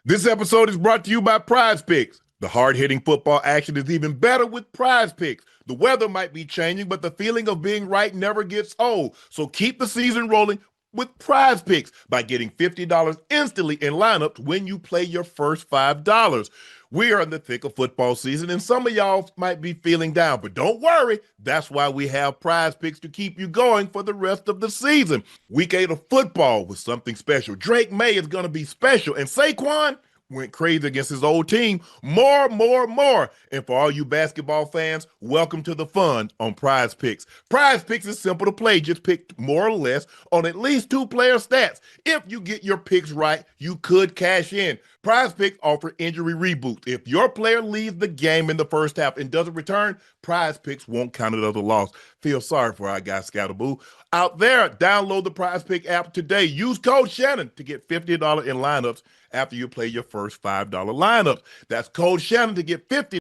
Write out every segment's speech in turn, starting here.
This episode is brought to you by Prize Picks. The hard-hitting football action is even better with Prize Picks. The weather might be changing, but the feeling of being right never gets old. So keep the season rolling with Prize Picks by getting $50 instantly in lineups when you play your first $5. We are in the thick of football season, and some of y'all might be feeling down, but don't worry. That's why we have Prize Picks to keep you going for the rest of the season. Week 8 of football was something special. Drake May is going to be special, and Saquon went crazy against his old team. More. And for all you basketball fans, welcome to the fun on Prize Picks. Prize Picks is simple to play. Just pick more or less on at least 2 player stats. If you get your picks right, you could cash in. Prize Picks offer injury reboots. If your player leaves the game in the first half and doesn't return, Prize Picks won't count it as a loss. Feel sorry for our guy Scatterboo. Out there, download the Prize Pick app today. Use code Shannon to get $50 in lineups after you play your first $5 lineups. That's code Shannon to get $50.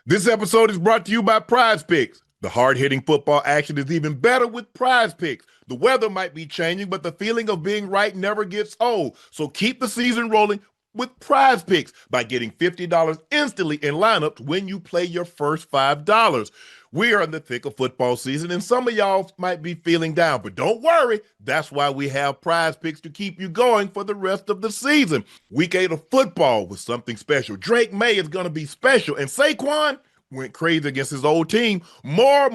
This episode is brought to you by Prize Picks. The hard-hitting football action is even better with Prize Picks. The weather might be changing, but the feeling of being right never gets old. So keep the season rolling with Prize Picks by getting $50 instantly in lineups when you play your first $5. We are in the thick of football season, and some of y'all might be feeling down, but don't worry. That's why we have Prize Picks to keep you going for the rest of the season. Week 8 of football was something special. Drake May is going to be special, and Saquon went crazy against his old team. More.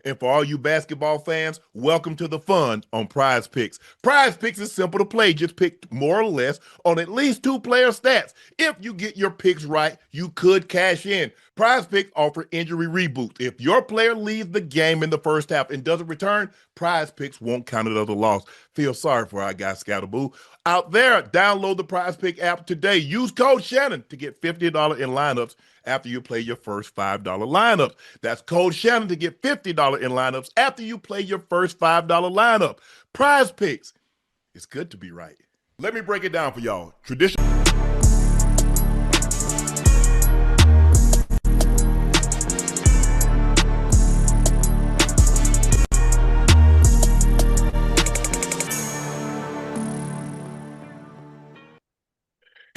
And for all you basketball fans, welcome to the fun on Prize Picks. Prize Picks is simple to play. Just pick more or less on at least 2 player stats. If you get your picks right, you could cash in. Prize Picks offer injury reboots. If your player leaves the game in the first half and doesn't return, Prize Picks won't count it as a loss. Feel sorry for our guy Scatterboo. Out there, download the Prize Pick app today. Use code Shannon to get $50 in lineups after you play your first $5 lineups. That's code Shannon to get $50 in lineups after you play your first $5 lineup. Prize Picks. It's good to be right. Let me break it down for y'all. Traditional.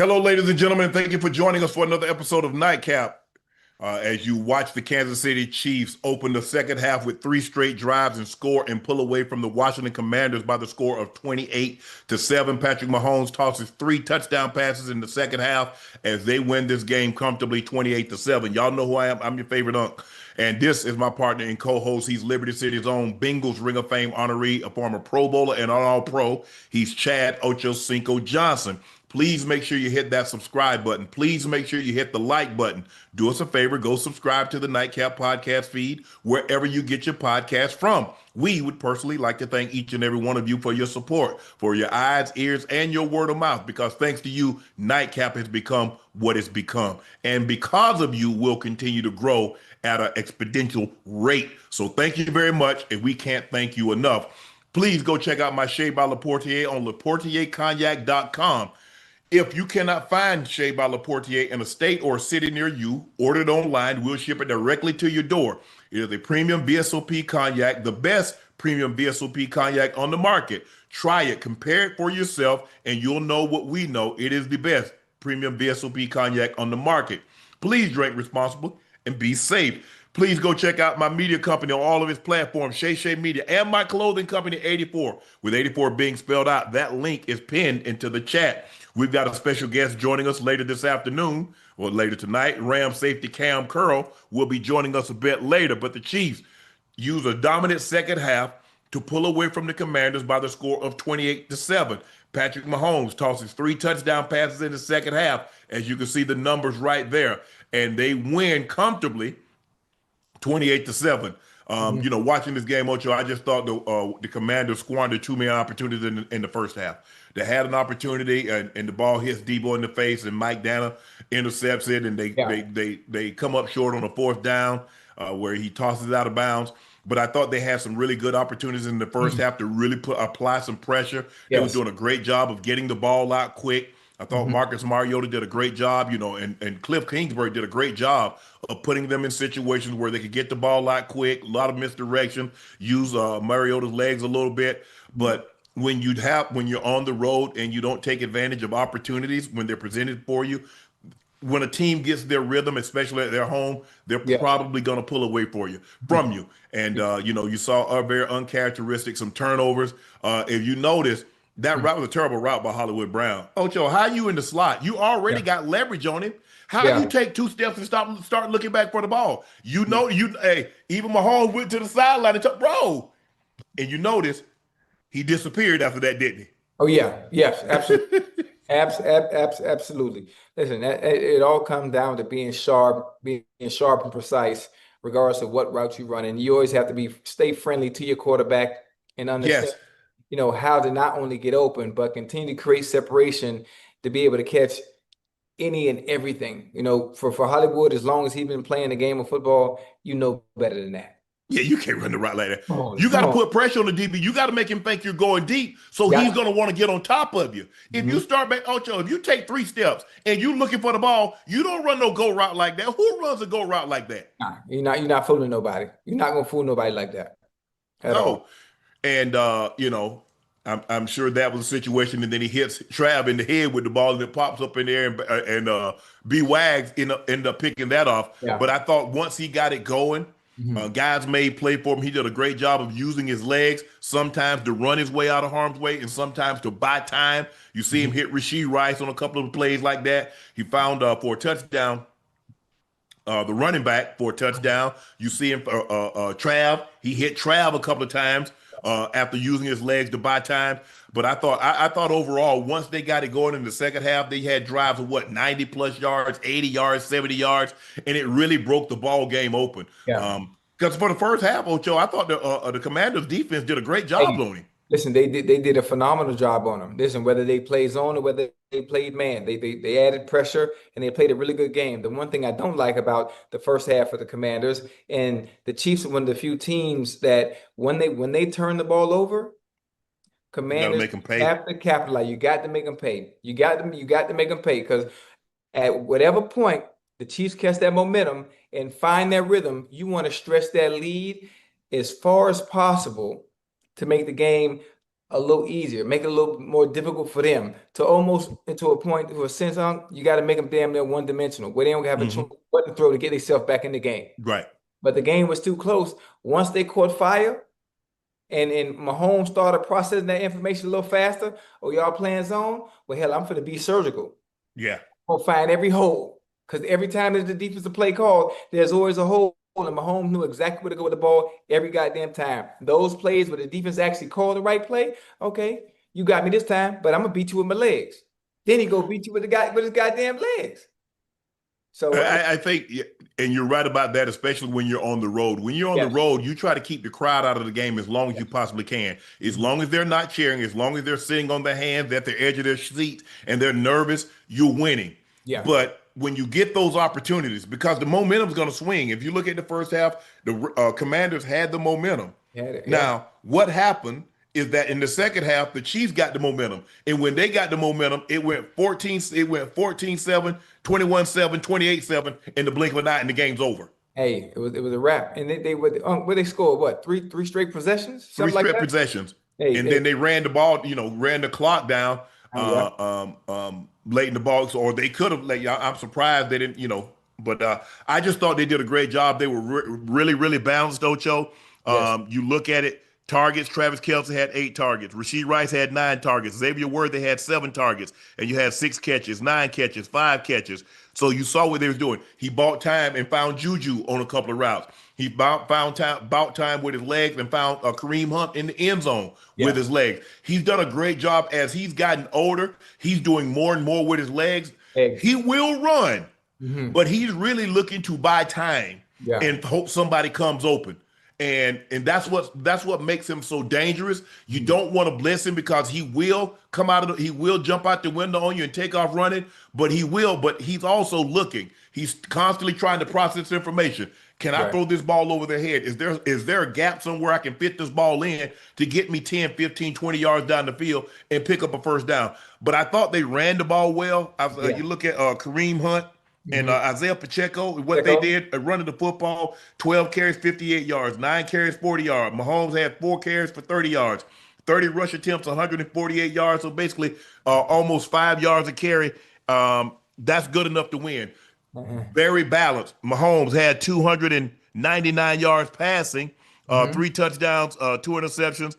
Hello, ladies and gentlemen. Thank you for joining us for another episode of Nightcap. As you watch the Kansas City Chiefs open the second half with 3 straight drives and score and pull away from the Washington Commanders by the score of 28-7. Patrick Mahomes tosses 3 touchdown passes in the second half as they win this game comfortably 28-7. Y'all know who I am. I'm your favorite Unc. And this is my partner and co-host. He's Liberty City's own Bengals Ring of Fame honoree, a former Pro Bowler and All-Pro. He's Chad Ochocinco Johnson. Please make sure you hit that subscribe button. Please make sure you hit the like button. Do us a favor, go subscribe to the Nightcap podcast feed wherever you get your podcast from. We would personally like to thank each and every one of you for your support, for your eyes, ears, and your word of mouth, because thanks to you, Nightcap has become what it's become. And because of you, we'll continue to grow at an exponential rate. So thank you very much, and we can't thank you enough. Please go check out my Shea by Laportier on LaportierCognac.com. If you cannot find Shea by Laportier in a state or a city near you, order it online. We'll ship it directly to your door. It is a premium VSOP cognac, the best premium VSOP cognac on the market. Try it, compare it for yourself, and you'll know what we know. It is the best premium VSOP cognac on the market. Please drink responsible and be safe. Please go check out my media company on all of its platforms, Shay Shay Media, and my clothing company, 84, with 84 being spelled out. That link is pinned into the chat. We've got a special guest joining us later this afternoon, or later tonight. Ram safety Kam Curl will be joining us a bit later. But the Chiefs use a dominant second half to pull away from the Commanders by the score of 28-7. Patrick Mahomes tosses 3 touchdown passes in the second half, as you can see the numbers right there, and they win comfortably, 28-7. Watching this game, Ocho, I just thought the Commanders squandered too many opportunities in the first half. They had an opportunity, and the ball hits Debo in the face, and Mike Dana intercepts it, and they come up short on a fourth down where he tosses it out of bounds. But I thought they had some really good opportunities in the first half to really apply some pressure. They were doing a great job of getting the ball out quick. I thought Marcus Mariota did a great job, and Cliff Kingsbury did a great job of putting them in situations where they could get the ball out quick, a lot of misdirection, use Mariota's legs a little bit. But when you're on the road and you don't take advantage of opportunities when they're presented for you, when a team gets their rhythm, especially at their home, they're probably going to pull away from you. And, you saw a very uncharacteristic, some turnovers. If you notice, that route was a terrible route by Hollywood Brown. Ocho, how you in the slot? You already got leverage on him. How do you take 2 steps and start looking back for the ball? Even Mahomes went to the sideline and took, bro. And you notice he disappeared after that, didn't he? Oh, yeah. Yes, absolutely. Absolutely. Listen, it all comes down to being sharp and precise, regardless of what route you run. And you always have to stay friendly to your quarterback and understand, how to not only get open, but continue to create separation to be able to catch any and everything. For Hollywood, as long as he's been playing the game of football, better than that. Yeah, you can't run the route like that. You got to put pressure on the DB. You got to make him think you're going deep, so he's going to want to get on top of you. If you start back, Ocho, if you take 3 steps and you're looking for the ball, you don't run no go route like that. Who runs a go route like that? Nah, you're not fooling nobody. You're not going to fool nobody like that at all. And, I'm sure that was a situation, and then he hits Trav in the head with the ball, and it pops up in there, and B. Wags end up picking that off. Yeah. But I thought once he got it going, guys made play for him. He did a great job of using his legs, sometimes to run his way out of harm's way and sometimes to buy time. You see him hit Rashee Rice on a couple of plays like that. He found for a touchdown, the running back for a touchdown. You see him Trav. He hit Trav a couple of times after using his legs to buy time. But I thought overall, once they got it going in the second half, they had drives of 90 plus yards, 80 yards, 70 yards, and it really broke the ball game open. Yeah. Because for the first half, Ocho, I thought the Commanders defense did a great job on him. Listen, they did a phenomenal job on him. Listen, whether they played zone or whether they played man, they added pressure and they played a really good game. The one thing I don't like about the first half of the Commanders, and the Chiefs are one of the few teams that when they turn the ball over, Commanders have to capitalize. You got to make them pay. You got to make them pay, because at whatever point the Chiefs catch that momentum and find their rhythm, you want to stretch that lead as far as possible to make the game a little easier, make it a little more difficult for them, to almost into a point, to a sense, you got to make them damn near one-dimensional, where they don't have a choice what to throw to get themselves back in the game. Right. But the game was too close. Once they caught fire, and Mahomes started processing that information a little faster, y'all playing zone? Well, hell, I'm finna be surgical. Yeah. I'm gonna find every hole, because every time there's a defensive play called, there's always a hole. And Mahomes knew exactly where to go with the ball every goddamn time. Those plays where the defense actually called the right play, okay, you got me this time, but I'm gonna beat you with my legs. Then he go beat you with his goddamn legs. So I think, and you're right about that, especially when you're on the road. When you're on the road, you try to keep the crowd out of the game as long as you possibly can. As long as they're not cheering, as long as they're sitting on their hands at the edge of their seat and they're nervous, you're winning. Yeah. But when you get those opportunities, because the momentum is going to swing. If you look at the first half, the Commanders had the momentum. Now, what happened is that in the second half, the Chiefs got the momentum. And when they got the momentum, it went 14-7, 21-7, 28-7 in the blink of an eye, and the game's over. Hey, it was a wrap. And they scored what? Three straight possessions? Three straight possessions. Then they ran the ball, ran the clock down late in the ball. Or they could have I'm surprised they didn't, But I just thought they did a great job. They were really, really balanced, Ocho. Yes. You look at it, targets, Travis Kelce had 8 targets. Rasheed Rice had 9 targets. Xavier Worthy had 7 targets. And you had 6 catches, 9 catches, 5 catches. So you saw what they was doing. He bought time and found Juju on a couple of routes. He bought time with his legs and found Kareem Hunt in the end zone with Yeah. his legs. He's done a great job as he's gotten older. He's doing more and more with his legs. Eggs. He will run, Hmm. but he's really looking to buy time Yeah. and hope somebody comes open. And that's what makes him so dangerous. You Mhm. don't want to blitz him because he will jump out the window on you and take off running, but he's also looking. He's constantly trying to process information. Can I Right. throw this ball over their head? Is there a gap somewhere I can fit this ball in to get me 10, 15, 20 yards down the field and pick up a first down? But I thought they ran the ball well. Yeah. You look at Kareem Hunt and Hmm. Isaiah Pacheco, what they Checo. did, running the football, 12 carries, 58 yards, 9 carries, 40 yards. Mahomes had 4 carries for 30 yards, 30 rush attempts, 148 yards. So basically, almost 5 yards a carry. That's good enough to win. Uh-uh. Very balanced. Mahomes had 299 yards passing, Hmm. 3 touchdowns, 2 interceptions.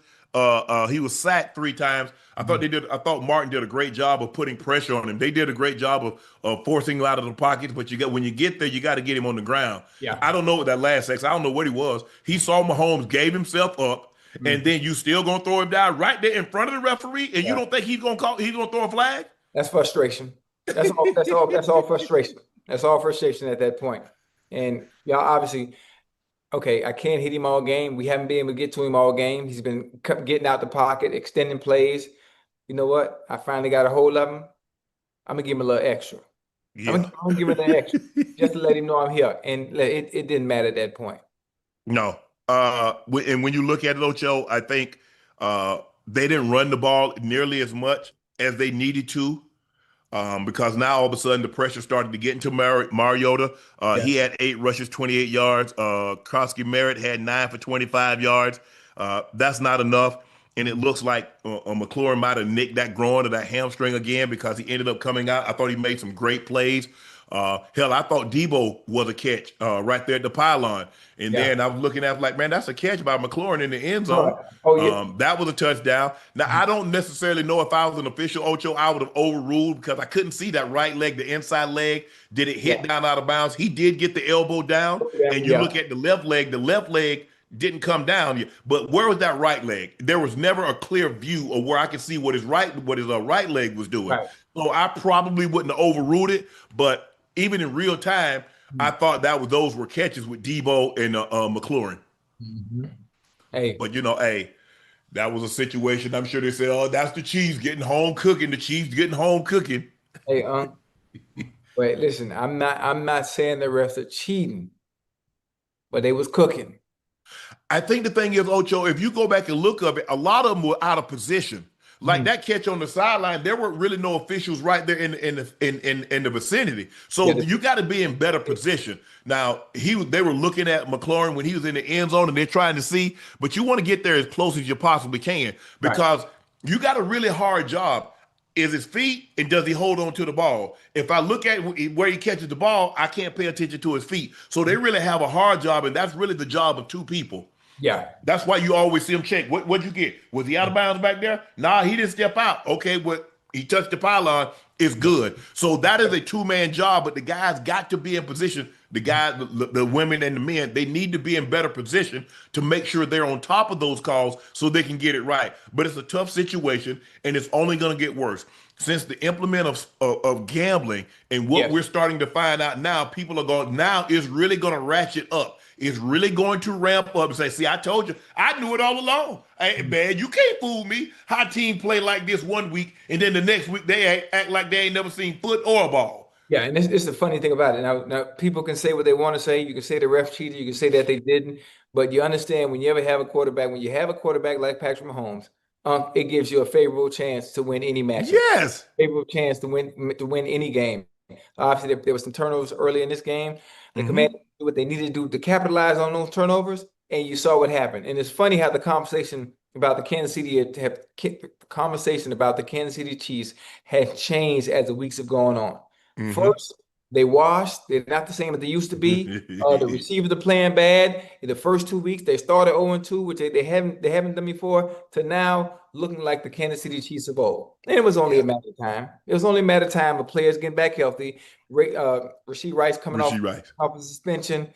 He was sacked 3 times. Hmm. I thought Martin did a great job of putting pressure on him. They did a great job of forcing him out of the pockets. But when you get there, you got to get him on the ground. Yeah. I don't know what that last sex. I don't know what he was. He saw Mahomes, gave himself up, and Mhm. then you still gonna throw him down right there in front of the referee, and you Yeah. don't think he's gonna throw a flag? That's frustration. That's all. That's all. That's all frustration. That's all frustration at that point. And y'all obviously, okay, I can't hit him all game. We haven't been able to get to him all game. He's been getting out the pocket, extending plays. You know what? I finally got a hold of him. I'm gonna give him a little extra. Yeah. I'm gonna give him a little extra just to let him know I'm here. And it didn't matter at that point. No. And when you look at it, Ocho, I think they didn't run the ball nearly as much as they needed to. Because now all of a sudden the pressure started to get into Mariota. Yeah. He had 8 rushes, 28 yards. Krosky Merritt had 9 for 25 yards. That's not enough. And it looks like McLaurin might have nicked that groin or that hamstring again because he ended up coming out. I thought he made some great plays. Hell, I thought Debo was a catch right there at the pylon. And Yeah. then I was looking at it like, man, that's a catch by McLaurin in the end All zone. right. Oh yeah. That was a touchdown. Now, I don't necessarily know if I was an official, Ocho, I would have overruled because I couldn't see that right leg, the inside leg. Did it hit Yeah. down out of bounds? He did get the elbow down. And you Yeah. look at the left leg didn't come down. But where was that right leg? There was never a clear view of where I could see what his right leg was doing. Right. So I probably wouldn't have overruled it. But even in real time, I thought those were catches with Debo and McLaurin. Mhm. Hey, But hey, that was a situation. I'm sure they said, "Oh, that's the Chiefs getting home cooking. The Chiefs getting home cooking." hey, wait, listen, I'm not saying the refs are cheating, but they was cooking. I think the thing is, Ocho, if you go back and look up it, a lot of them were out of position. Like Mhm. that catch on the sideline, there weren't really no officials right there in the vicinity. Yeah, So you got to be in better position. Now they were looking at McLaurin when he was in the end zone and they're trying to see, but you want to get there as close as you possibly can right. because you got a really hard job. Is his feet and does he hold on to the ball? If I look at where he catches the ball, I can't pay attention to his feet. So they really have a hard job, and that's really the job of two people. Yeah. That's why you always see him check. What'd you get? Was he out of bounds back there? Nah, he didn't step out. Okay, but he touched the pylon. It's good. So that is a two-man job, but the guys got to be in position. The guys, the women and the men, they need to be in better position to make sure they're on top of those calls so they can get it right. But it's a tough situation, and it's only going to get worse. Since the implement of gambling and what Yes. we're starting to find out now, people are going, now it's really going to ratchet up. It's really going to ramp up and say, see, I told you, I knew it all along. Hey, man, you can't fool me. How team play like this one week, and then the next week they act like they ain't never seen foot or a ball. Yeah, and this is the funny thing about it. Now people can say what they want to say. You can say the ref cheated. You can say that they didn't. But you understand when you ever have a quarterback, when you have a quarterback like Patrick Mahomes, it gives you a favorable chance to win any matchup, Yes. favorable chance to win any game. Obviously, there was some turnovers early in this game. The Hmm. Commanders did what they needed to do to capitalize on those turnovers, and you saw what happened. And it's funny how the conversation about the Kansas City Chiefs had changed as the weeks have gone on. Hmm. First, They washed. They're not the same as they used to be. The receivers are playing bad. In the first 2 weeks, they started 0-2, which they haven't done before, to now looking like the Kansas City Chiefs of old. And it was only a matter of time. It was only a matter of time of players getting back healthy. Rashee Rice coming Rasheed Rice. off of suspension,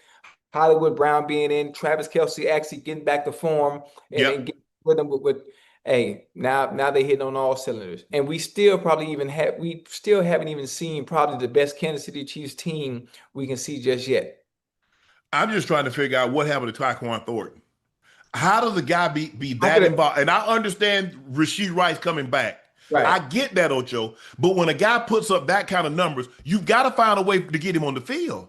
Hollywood Brown being in, Travis Kelce actually getting back to form, and Yep. then getting with them with hey, now they hitting on all cylinders. And we still haven't even seen probably the best Kansas City Chiefs team we can see just yet. I'm just trying to figure out what happened to Tyquan Thornton. How does a guy be How that could it- involved? And I understand Rasheed Rice coming back. Right. I get that, Ocho. But when a guy puts up that kind of numbers, you've got to find a way to get him on the field.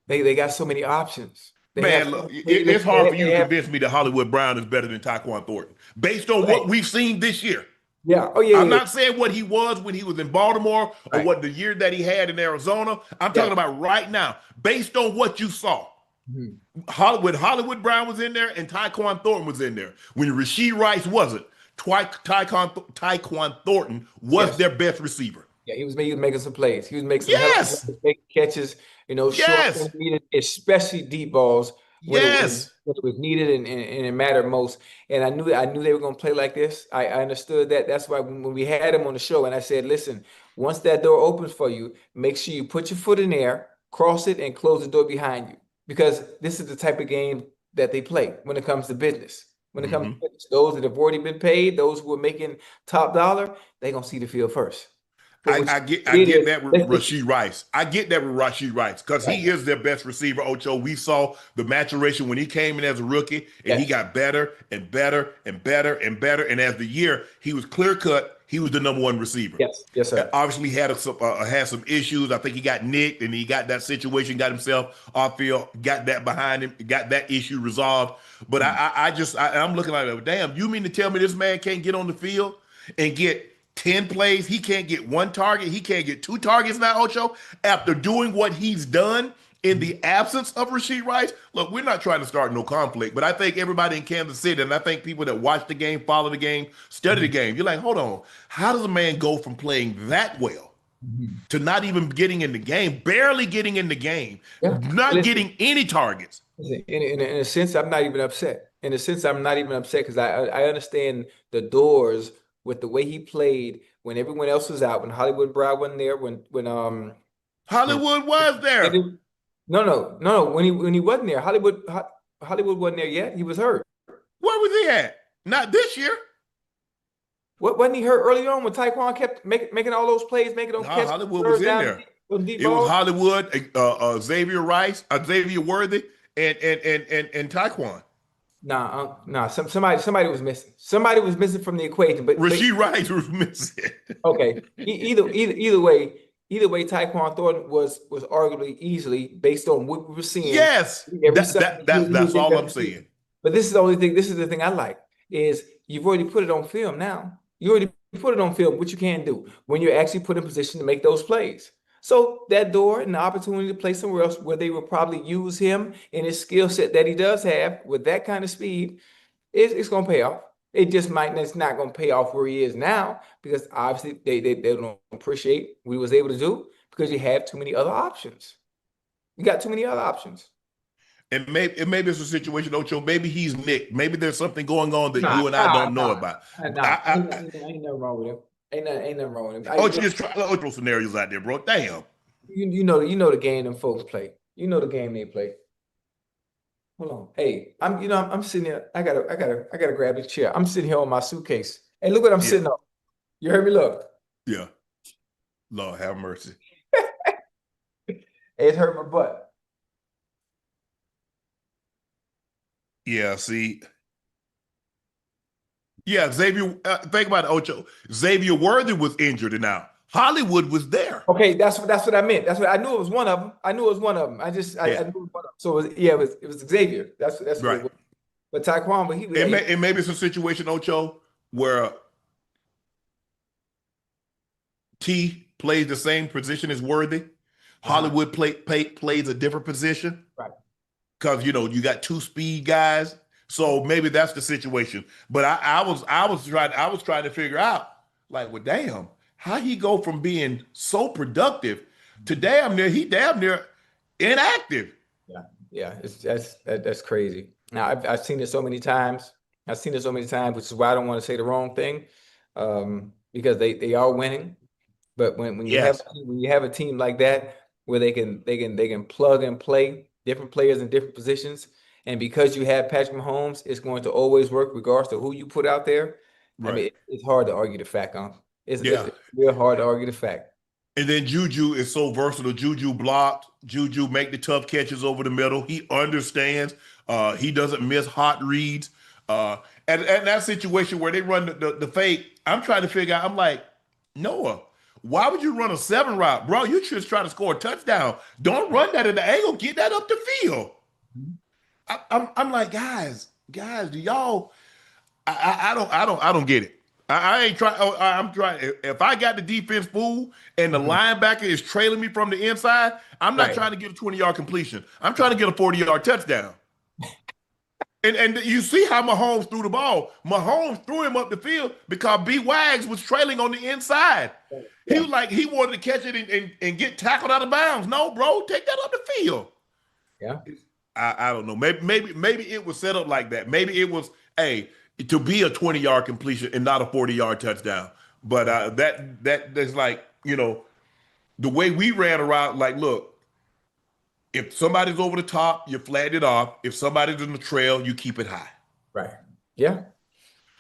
They got so many options. Man, look, it's hard for you to convince me that Hollywood Brown is better than Tyquan Thornton based on what we've seen this year. Yeah. Oh, yeah. I'm not saying what he was when he was in Baltimore or what the year that he had in Arizona. I'm talking about right now, based on what you saw. When Hollywood Brown was in there and Tyquan Thornton was in there. When Rasheed Rice wasn't, Tyquan Thornton was their best receiver. Yeah, he was making some plays. He was making some plays, making catches, short and needed, especially deep balls when it was needed and it mattered most. And I knew they were going to play like this. I understood that. That's why when we had him on the show and I said, listen, once that door opens for you, make sure you put your foot in there, cross it, and close the door behind you. Because this is the type of game that they play when it comes to business. When it comes to business, those that have already been paid, those who are making top dollar, they're going to see the field first. I get that with Rasheed Rice. I get that with Rasheed Rice because he is their best receiver, Ocho. We saw the maturation when he came in as a rookie, and he got better and better and better and better. And as the year, he was clear cut. He was the number one receiver. Yes, sir. Obviously, he had some issues. I think he got nicked, and he got that situation, got himself off field, got that behind him, got that issue resolved. But I'm looking like, damn, you mean to tell me this man can't get on the field and get 10 plays? He can't get one target. He can't get 2 targets now, Ocho, after doing what he's done in the absence of Rasheed Rice. Look, we're not trying to start no conflict, but I think everybody in Kansas City, and I think people that watch the game, follow the game, study the game, you're like, hold on, how does a man go from playing that well to not even getting in the game, barely getting in the game, not getting any targets? In a sense, I'm not even upset. In a sense, I'm not even upset because I understand the doors with the way he played when everyone else was out, when Hollywood Brown wasn't there, when Hollywood was there. No. When he wasn't there, Hollywood wasn't there yet. He was hurt. Where was he at? Not this year. What wasn't he hurt early on when Tyquan kept making all those plays, making those catches? Hollywood was in there. It was Hollywood, Xavier Rice, Xavier Worthy, and Tyquan. Nah. Somebody was missing. Somebody was missing from the equation. But Rasheed Rice was missing. Okay. Either way, Tyquan Thornton was arguably easily based on what we were seeing. Yes, that's all I'm saying. But this is the only thing. This is the thing I like is you've already put it on film now. You already put it on film, what you can do when you're actually put in position to make those plays. So that door and the opportunity to play somewhere else where they will probably use him and his skill set that he does have with that kind of speed, it's going to pay off. It's not going to pay off where he is now because obviously they don't appreciate what he was able to do because you have too many other options. You got too many other options. And maybe it's a situation, Ocho. Maybe he's nicked. Maybe there's something going on that you and I don't know about. Ain't nothing wrong with him. Ain't nothing wrong with him. Ocho, just try Ocho scenarios out there, bro. Damn. You know the game them folks play. You know the game they play. Hold on. Hey, I'm sitting here. I gotta grab this chair. I'm sitting here on my suitcase. Hey, look what I'm sitting on. You heard me? Look. Yeah. Lord have mercy. It hurt my butt. Yeah, see. Yeah, Xavier, think about it, Ocho. Xavier Worthy was injured and now Hollywood was there. Okay, that's what I meant. That's what I knew it was one of them. I knew it was one of them. I knew it was one of them. So it was Xavier. That's right. What it was. But Tyquan, but it maybe it's a situation, Ocho, where T plays the same position as Worthy. Hollywood plays a different position. Right. Because you got 2 speed guys. So maybe that's the situation. But I was trying to figure out, like, well, damn, how he go from being so productive to damn near inactive. Yeah, yeah, that's crazy. Now I've seen it so many times. I've seen it so many times, which is why I don't want to say the wrong thing, because they are winning. But when Yes. you have a team like that where they can plug and play different players in different positions, and because you have Patrick Mahomes, it's going to always work regardless of who you put out there. I Right. mean, it's hard to argue the fact, huh? Yeah. It's real hard to argue the fact. And then Juju is so versatile. Juju blocked. Juju make the tough catches over the middle. He understands. He doesn't miss hot reads. And that situation where they run the fake, I'm trying to figure out. I'm like, Noah, why would you run a 7 route, bro? You just try to score a touchdown. Don't run that in the angle. Get that up the field. I'm like, guys, do y'all? I don't get it. I ain't trying. I'm trying. If I got the defense fooled and the linebacker is trailing me from the inside, I'm not Right. trying to get a 20-yard completion. I'm trying to get a 40-yard touchdown. And you see how Mahomes threw the ball. Mahomes threw him up the field because B. Wags was trailing on the inside. He Yeah. was like, he wanted to catch it and get tackled out of bounds. No, bro, take that up the field. Yeah. I don't know. Maybe it was set up like that. Maybe it was to be a 20-yard completion and not a 40-yard touchdown. But that's like, the way we ran around, like, look, if somebody's over the top, you flatten it off. If somebody's in the trail, you keep it high. Right. Yeah.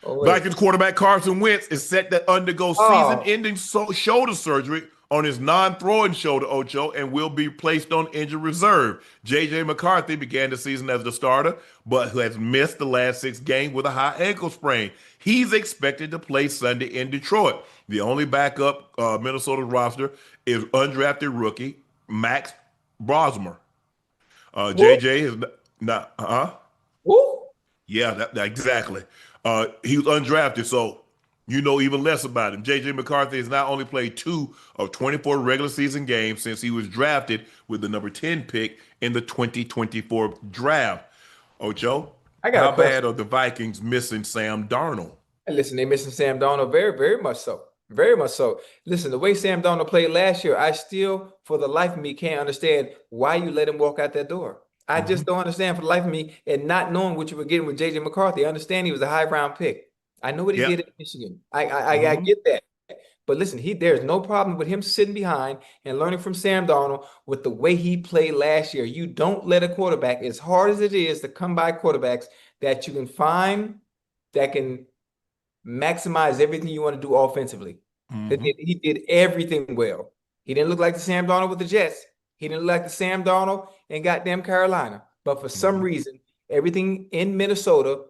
Always. Vikings quarterback Carson Wentz is set to undergo season-ending shoulder surgery on his non-throwing shoulder, Ocho, and will be placed on injured reserve. J.J. McCarthy began the season as the starter, but has missed the last 6 games with a high ankle sprain. He's expected to play Sunday in Detroit. The only backup Minnesota roster is undrafted rookie Max Brosmer. JJ is not, Woo. yeah, that exactly. He was undrafted, so you know even less about him. J.J. McCarthy has not only played 2 of 24 regular season games since he was drafted with the number 10 pick in the 2024 draft. Ocho, I got a how question. bad are the Vikings missing Sam Darnold? And listen, they missing Sam Darnold very, very much so. Very much so. Listen, the way Sam Darnold played last year, I still, for the life of me, can't understand why you let him walk out that door. I just don't understand for the life of me, and not knowing what you were getting with J.J. McCarthy. I understand he was a high round pick. I know what he did Yep. at Michigan. I get that. But listen, there's no problem with him sitting behind and learning from Sam Darnold with the way he played last year. You don't let a quarterback, as hard as it is to come by quarterbacks that you can find that can maximize everything you want to do offensively. He did everything well. He didn't look like the Sam Darnold with the Jets. He didn't look like the Sam Darnold in goddamn Carolina. But for some reason, everything in Minnesota,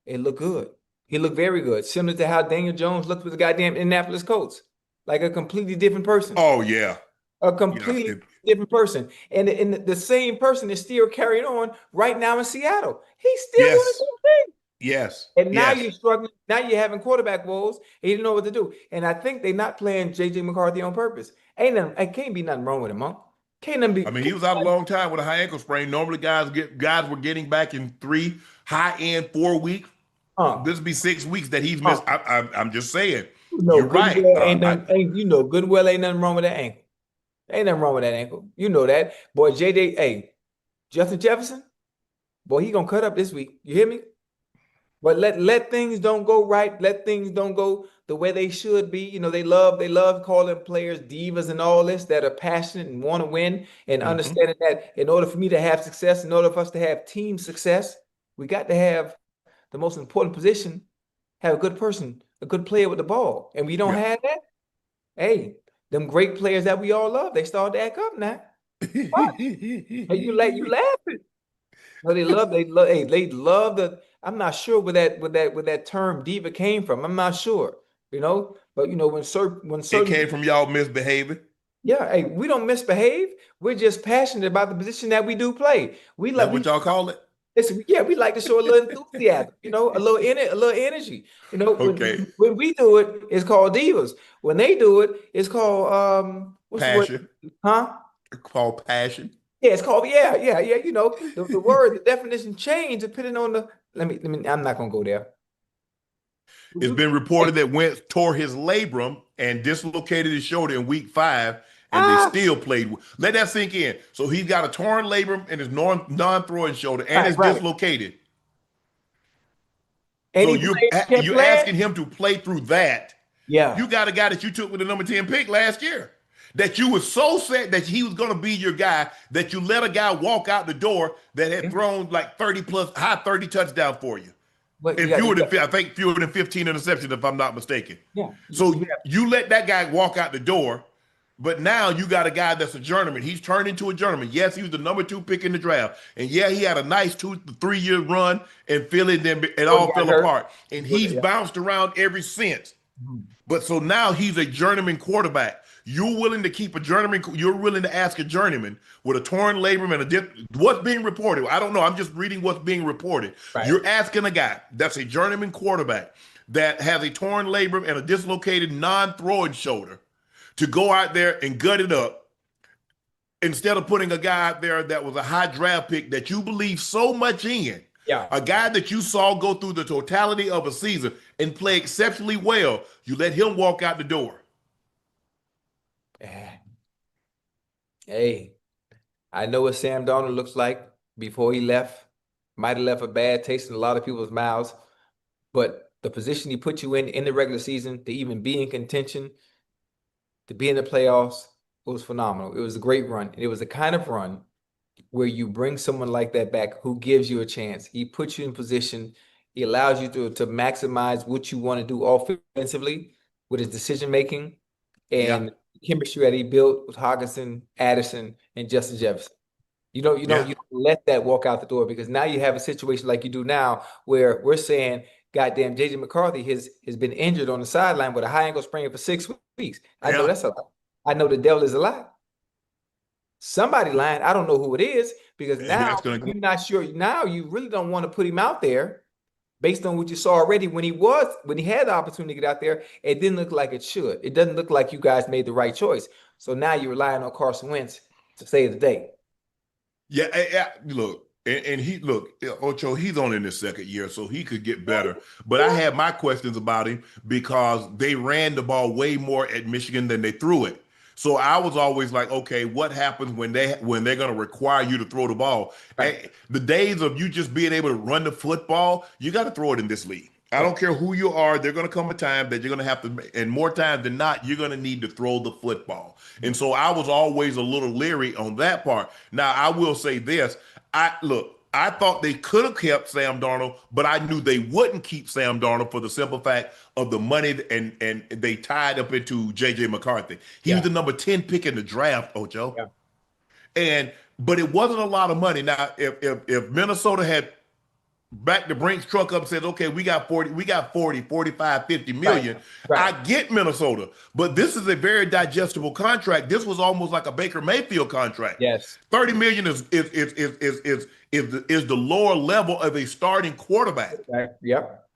it looked good. He looked very good, similar to how Daniel Jones looked with the goddamn Indianapolis Colts, like a completely different person. Oh yeah, A completely different person. And the same person is still carrying on right now in Seattle. He's still doing the same thing. yes. And now you're struggling. Now you're having quarterback woes. And you don't know what to do. And I think they're not playing J.J. McCarthy on purpose. It can't be nothing wrong with him, huh? Can't nothing be. I mean, he was out a long time with a high ankle sprain. Normally, guys were getting back in 3, high end 4 weeks. This would be 6 weeks that he's missed. I'm just saying. You're right. Ain't good and well ain't nothing wrong with that ankle. Ain't nothing wrong with that ankle. You know that. Boy, Justin Jefferson, boy, he gonna cut up this week. You hear me? But let things don't go right. Let things don't go the way they should be. You know, they love calling players divas and all this that are passionate and want to win, and understanding that in order for me to have success, in order for us to have team success, we got to have the most important position, have a good person, a good player with the ball. And we don't have that. Hey, them great players that we all love, they start to act up now. What? Hey, you laughing. No, they love the. I'm not sure where that term diva came from. I'm not sure, But when certain It came from y'all misbehaving. Yeah, hey, we don't misbehave. We're just passionate about the position that we do play. That's what y'all call it. We like to show a little enthusiasm, a little energy. Okay. When we do it, it's called divas. When they do it, it's called what's Passion. the word? Huh? Called passion. Yeah, it's called the word, the definition changed depending on the. Let me. I'm not gonna go there. It's been reported that Wentz tore his labrum and dislocated his shoulder in week 5 and they Ah, still played. Let that sink in. So he's got a torn labrum in his non-throwing shoulder, and right, it's right. dislocated. And So he played, kept you're playing. asking him to play through that. Yeah. You got a guy that you took with the number 10 pick last year. That you were so set that he was going to be your guy that you let a guy walk out the door that had Yeah. thrown like 30 plus high 30 touchdowns for you. But And I think fewer than 15 interceptions, if I'm not mistaken. yeah, So you you let that guy walk out the door, but now you got a guy that's a journeyman. He's turned into a journeyman. Yes, he was the number 2 pick in the draft. And yeah, he had a nice 2-3 year run in Philly, then it before he all got fell hurt. apart. And he's Yeah. bounced around ever since. Mhm. But so now he's a journeyman quarterback. You're willing to keep a journeyman. You're willing to ask a journeyman with a torn labrum and what's being reported. I don't know. I'm just reading what's being reported. Right. You're asking a guy that's a journeyman quarterback that has a torn labrum and a dislocated non-throwing shoulder to go out there and gut it up instead of putting a guy out there that was a high draft pick that you believe so much in. Yeah. A guy that you saw go through the totality of a season and play exceptionally well, you let him walk out the door. Hey, I know what Sam Darnold looks like before he left. Might have left a bad taste in a lot of people's mouths, but the position he put you in the regular season to even be in contention, to be in the playoffs, it was phenomenal. It was a great run. And it was the kind of run where you bring someone like that back who gives you a chance. He puts you in position. He allows you to maximize what you want to do offensively with his decision making and chemistry that he built with Hawkinson, Addison, and Justin Jefferson. You don't let that walk out the door, because now you have a situation like you do now where we're saying, goddamn, JJ McCarthy has been injured on the sideline with a high ankle sprain for 6 weeks. I know that's a lie. I know the devil is a lie. Somebody lying. I don't know who it is, because now you're not sure. Now you really don't want to put him out there based on what you saw already when he had the opportunity to get out there. It didn't look like it should. It doesn't look like you guys made the right choice. So now you're relying on Carson Wentz to save the day. Yeah, look, and Ocho, he's on in his second year, so he could get better. But I had my questions about him because they ran the ball way more at Michigan than they threw it. So I was always like, okay, what happens when they're going to require you to throw the ball? Right. The days of you just being able to run the football, you got to throw it in this league. I don't care who you are. There's going to come a time that you're going to have to, and more times than not, you're going to need to throw the football. And so I was always a little leery on that part. Now, I will say this. I thought they could have kept Sam Darnold, but I knew they wouldn't keep Sam Darnold for the simple fact of the money, and they tied up into J.J. McCarthy. He was the number 10 pick in the draft, Ocho. Yeah. But it wasn't a lot of money. Now, if Minnesota had backed the Brinks truck up and said, okay, we got 40, 45, 50 million. Right. I get Minnesota, but this is a very digestible contract. This was almost like a Baker Mayfield contract. Yes. 30 million is the lower level of a starting quarterback. Right. Yep.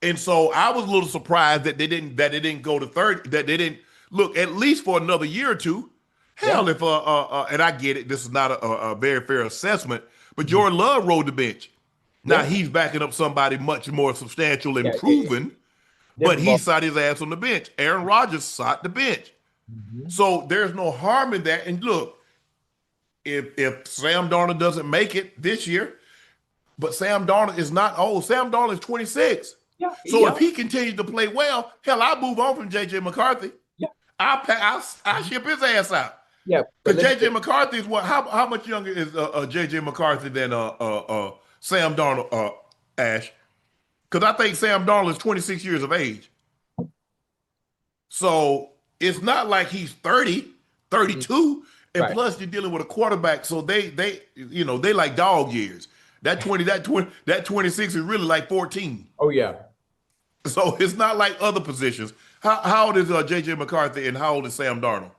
And so I was a little surprised that it didn't go to 30, that they didn't look at least for another year or two. Hell, if and I get it, this is not a very fair assessment, but Jordan Love rode the bench. Now he's backing up somebody much more substantial and proven, but he sat his ass on the bench. Aaron Rodgers sat the bench. So there's no harm in that. And look, if Sam Darnold doesn't make it this year, but Sam Darnold is not old. Sam Darnold is 26. Yeah, so if he continues to play well, hell, I'll move on from J.J. McCarthy. Yeah. I'll ship his ass out. Yeah. Because J.J. McCarthy is what? How much younger is J.J. McCarthy than Sam Darnold, Ash? Because I think Sam Darnold is 26 years of age. So it's not like he's 30, 32. And plus you're dealing with a quarterback. So they like dog years. That 26 is really like 14. Oh, yeah. So it's not like other positions. How old is J.J. McCarthy and how old is Sam Darnold?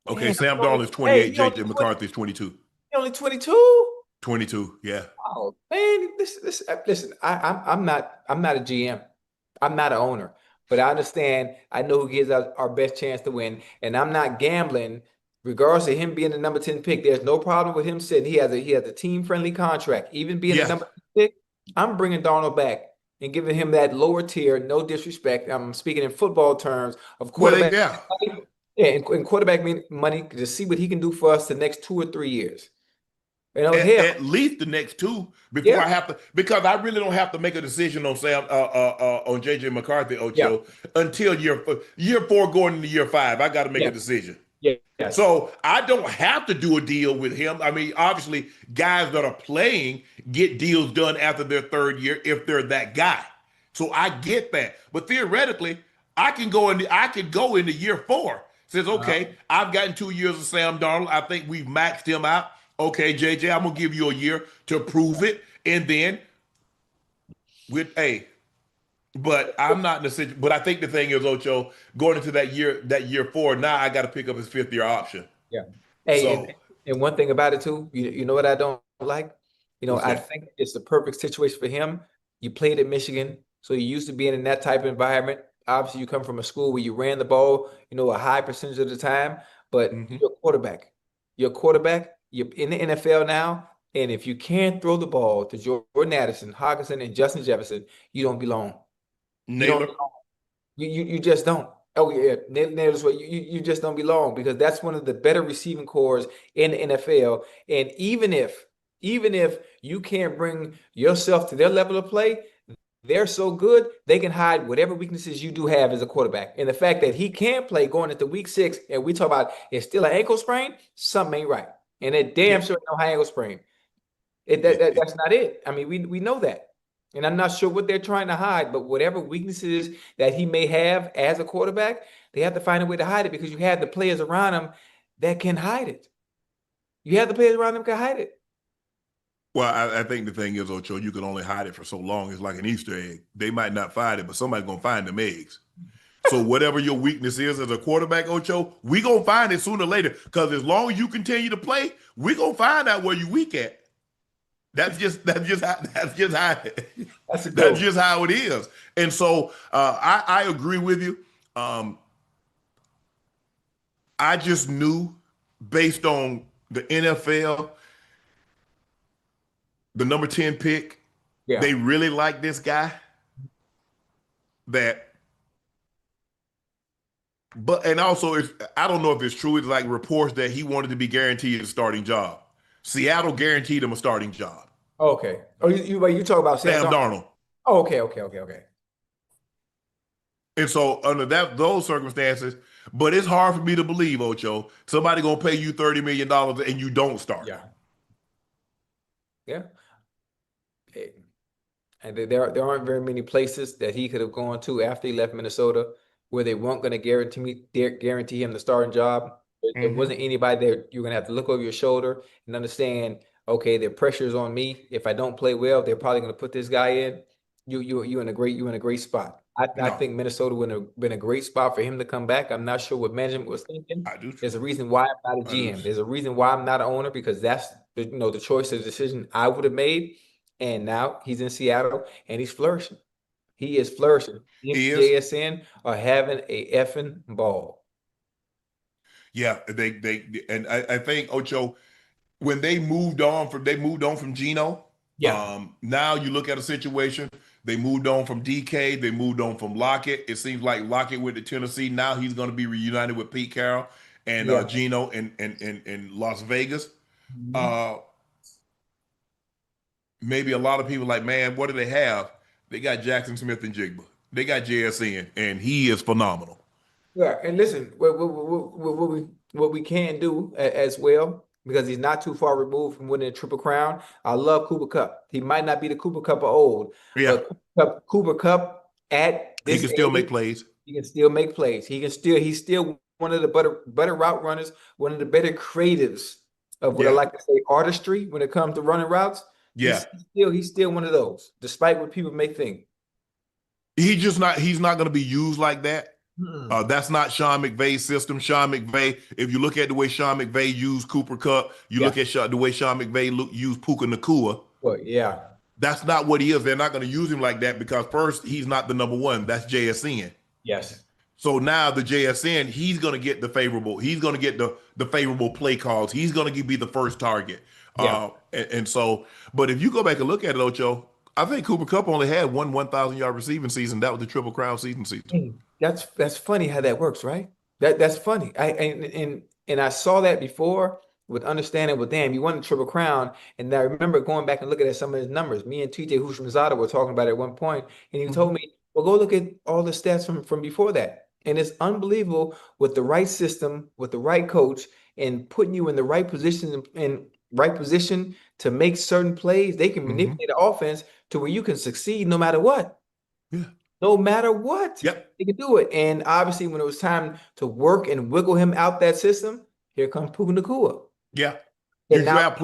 Okay, man, Sam Darnold is 28. J.J. McCarthy is 22. Only 22? 22, yeah. Oh man, listen. I'm not a GM. I'm not an owner, but I understand. I know who gives us our best chance to win, and I'm not gambling. Regardless of him being the number 10 pick, there's no problem with him sitting. He has a team friendly contract. Even being the number 10 pick, I'm bringing Darnold back and giving him that lower tier, no disrespect, I'm speaking in football terms, of Well, quarterback yeah. money, yeah, and quarterback money to see what he can do for us the next 2 or 3 years. You know, hell, At least the next two before yeah, I have to, because I really don't have to make a decision on Sam on JJ McCarthy yeah, Ocho until year four going into year five. I got to make a yeah, decision. yeah, yes. So I don't have to do a deal with him. I mean, obviously, guys that are playing get deals done after their third year if they're that guy. So I get that. But theoretically, I could go into year four. Says, okay, I've gotten 2 years of Sam Darnold. I think we've maxed him out. Okay, JJ, I'm gonna give you a year to prove it, and then with a. But I'm not in a situation. But I think the thing is, Ocho, going into that year four, now I got to pick up his fifth year option. Yeah. Hey, So and one thing about it too, you know what I don't like? what's I that? think it's the perfect situation for him. You played at Michigan, so you used to being in that type of environment. Obviously, you come from a school where you ran the ball, a high percentage of the time, but Hmm. you're a quarterback. You're a quarterback. You're in the NFL now, and if you can't throw the ball to Jordan Addison, Hawkinson, and Justin Jefferson, you don't belong. You don't. Naylor. You just don't. Oh yeah, nail this way. You just don't belong because that's one of the better receiving cores in the NFL. And even if you can't bring yourself to their level of play, they're so good they can hide whatever weaknesses you do have as a quarterback. And the fact that he can't play going into week 6, and we talk about it's still an ankle sprain, something ain't right. And it Yeah, damn sure ain't no high ankle sprain. That's not it. I mean, we know that. And I'm not sure what they're trying to hide, but whatever weaknesses that he may have as a quarterback, they have to find a way to hide it because you have the players around him that can hide it. You have the players around him can hide it. well, I think the thing is, Ocho, you can only hide it for so long. It's like an Easter egg. They might not find it, but somebody's gonna find them eggs. So whatever your weakness is as a quarterback, Ocho, we gonna find it sooner or later. Because as long as you continue to play, we gonna find out where you weak at. That's just how That's a good that's one. just how it is. And so I agree with you. Um, I just knew based on the NFL, the number 10 pick, Yeah. they really like this guy. That, but and also it's I don't know if it's true. It's like reports that he wanted to be guaranteed a starting job. Seattle guaranteed him a starting job. Okay. Oh, you talk about Sam Sam Darnold. Darnold. Oh, okay. And so under those circumstances, but it's hard for me to believe, Ocho, somebody gonna pay you $30 million and you don't start. Yeah. Yeah. Hey, and there aren't very many places that he could have gone to after he left Minnesota where they weren't going to guarantee him the starting job. There Hmm. wasn't anybody there. You're going to have to look over your shoulder and understand, okay, the pressure's on me. If I don't play well, they're probably going to put this guy in. You're in a great spot. I No, think Minnesota would have been a great spot for him to come back. I'm not sure what management was thinking. I do too. There's a reason why I'm not a I do. GM. There's a reason why I'm not an owner because that's the choice, the decision I would have made. And now he's in Seattle and he's flourishing. He is flourishing. He and He is. JSN are having a effing ball. Yeah, and I think Ocho, when they moved on from Gino. Yeah. Now you look at a situation. They moved on from DK. They moved on from Lockett. It seems like Lockett went to Tennessee. Now he's going to be reunited with Pete Carroll and Yeah. Gino in Las Vegas. Mhm. Uh, Maybe a lot of people like, man, what do they have? They got Jackson Smith and Jigba. They got JSN, and he is phenomenal. Yeah. And listen, what we can do as well, because he's not too far removed from winning a Triple Crown. I love Cooper Cup. He might not be the Cooper Cup of old, Yeah, but Cooper Cup at he this can still make age, plays. he can still make plays. He's still one of the better route runners, one of the better creatives of what I Yeah, like to say artistry when it comes to running routes. yeah. He's still one of those, despite what people may think. He's not going to be used like that. Mm-mm. That's not Sean McVay's system. Sean McVay, if you look at the way Sean McVay used Cooper Cup, you Yeah. look at the way Sean McVay used Puka Nakua. Well, yeah. That's not what he is. They're not going to use him like that because first, he's not the number one. That's JSN. Yes. So now the JSN, he's going to get the favorable. He's going to get the favorable play calls. He's going to be the first target. Yeah. And so, but if you go back and look at it, Ocho, I think Cooper Kupp only had one 1,000-yard receiving season. That was the Triple Crown season. That's funny how that works, right? That's funny. And I saw that before with understanding. Well, damn, you won the Triple Crown, and I remember going back and looking at some of his numbers. Me and TJ Houshmandzadeh were talking about it at one point, and he told me, "Well, go look at all the stats from before that." And it's unbelievable with the right system, with the right coach, and putting you in the right position to make certain plays. They can manipulate the offense to where you can succeed no matter what. Yeah. No matter what, Yep. he could do it. And obviously, when it was time to work and wiggle him out that system, here comes Puka Nacua. Yeah. And You now, draft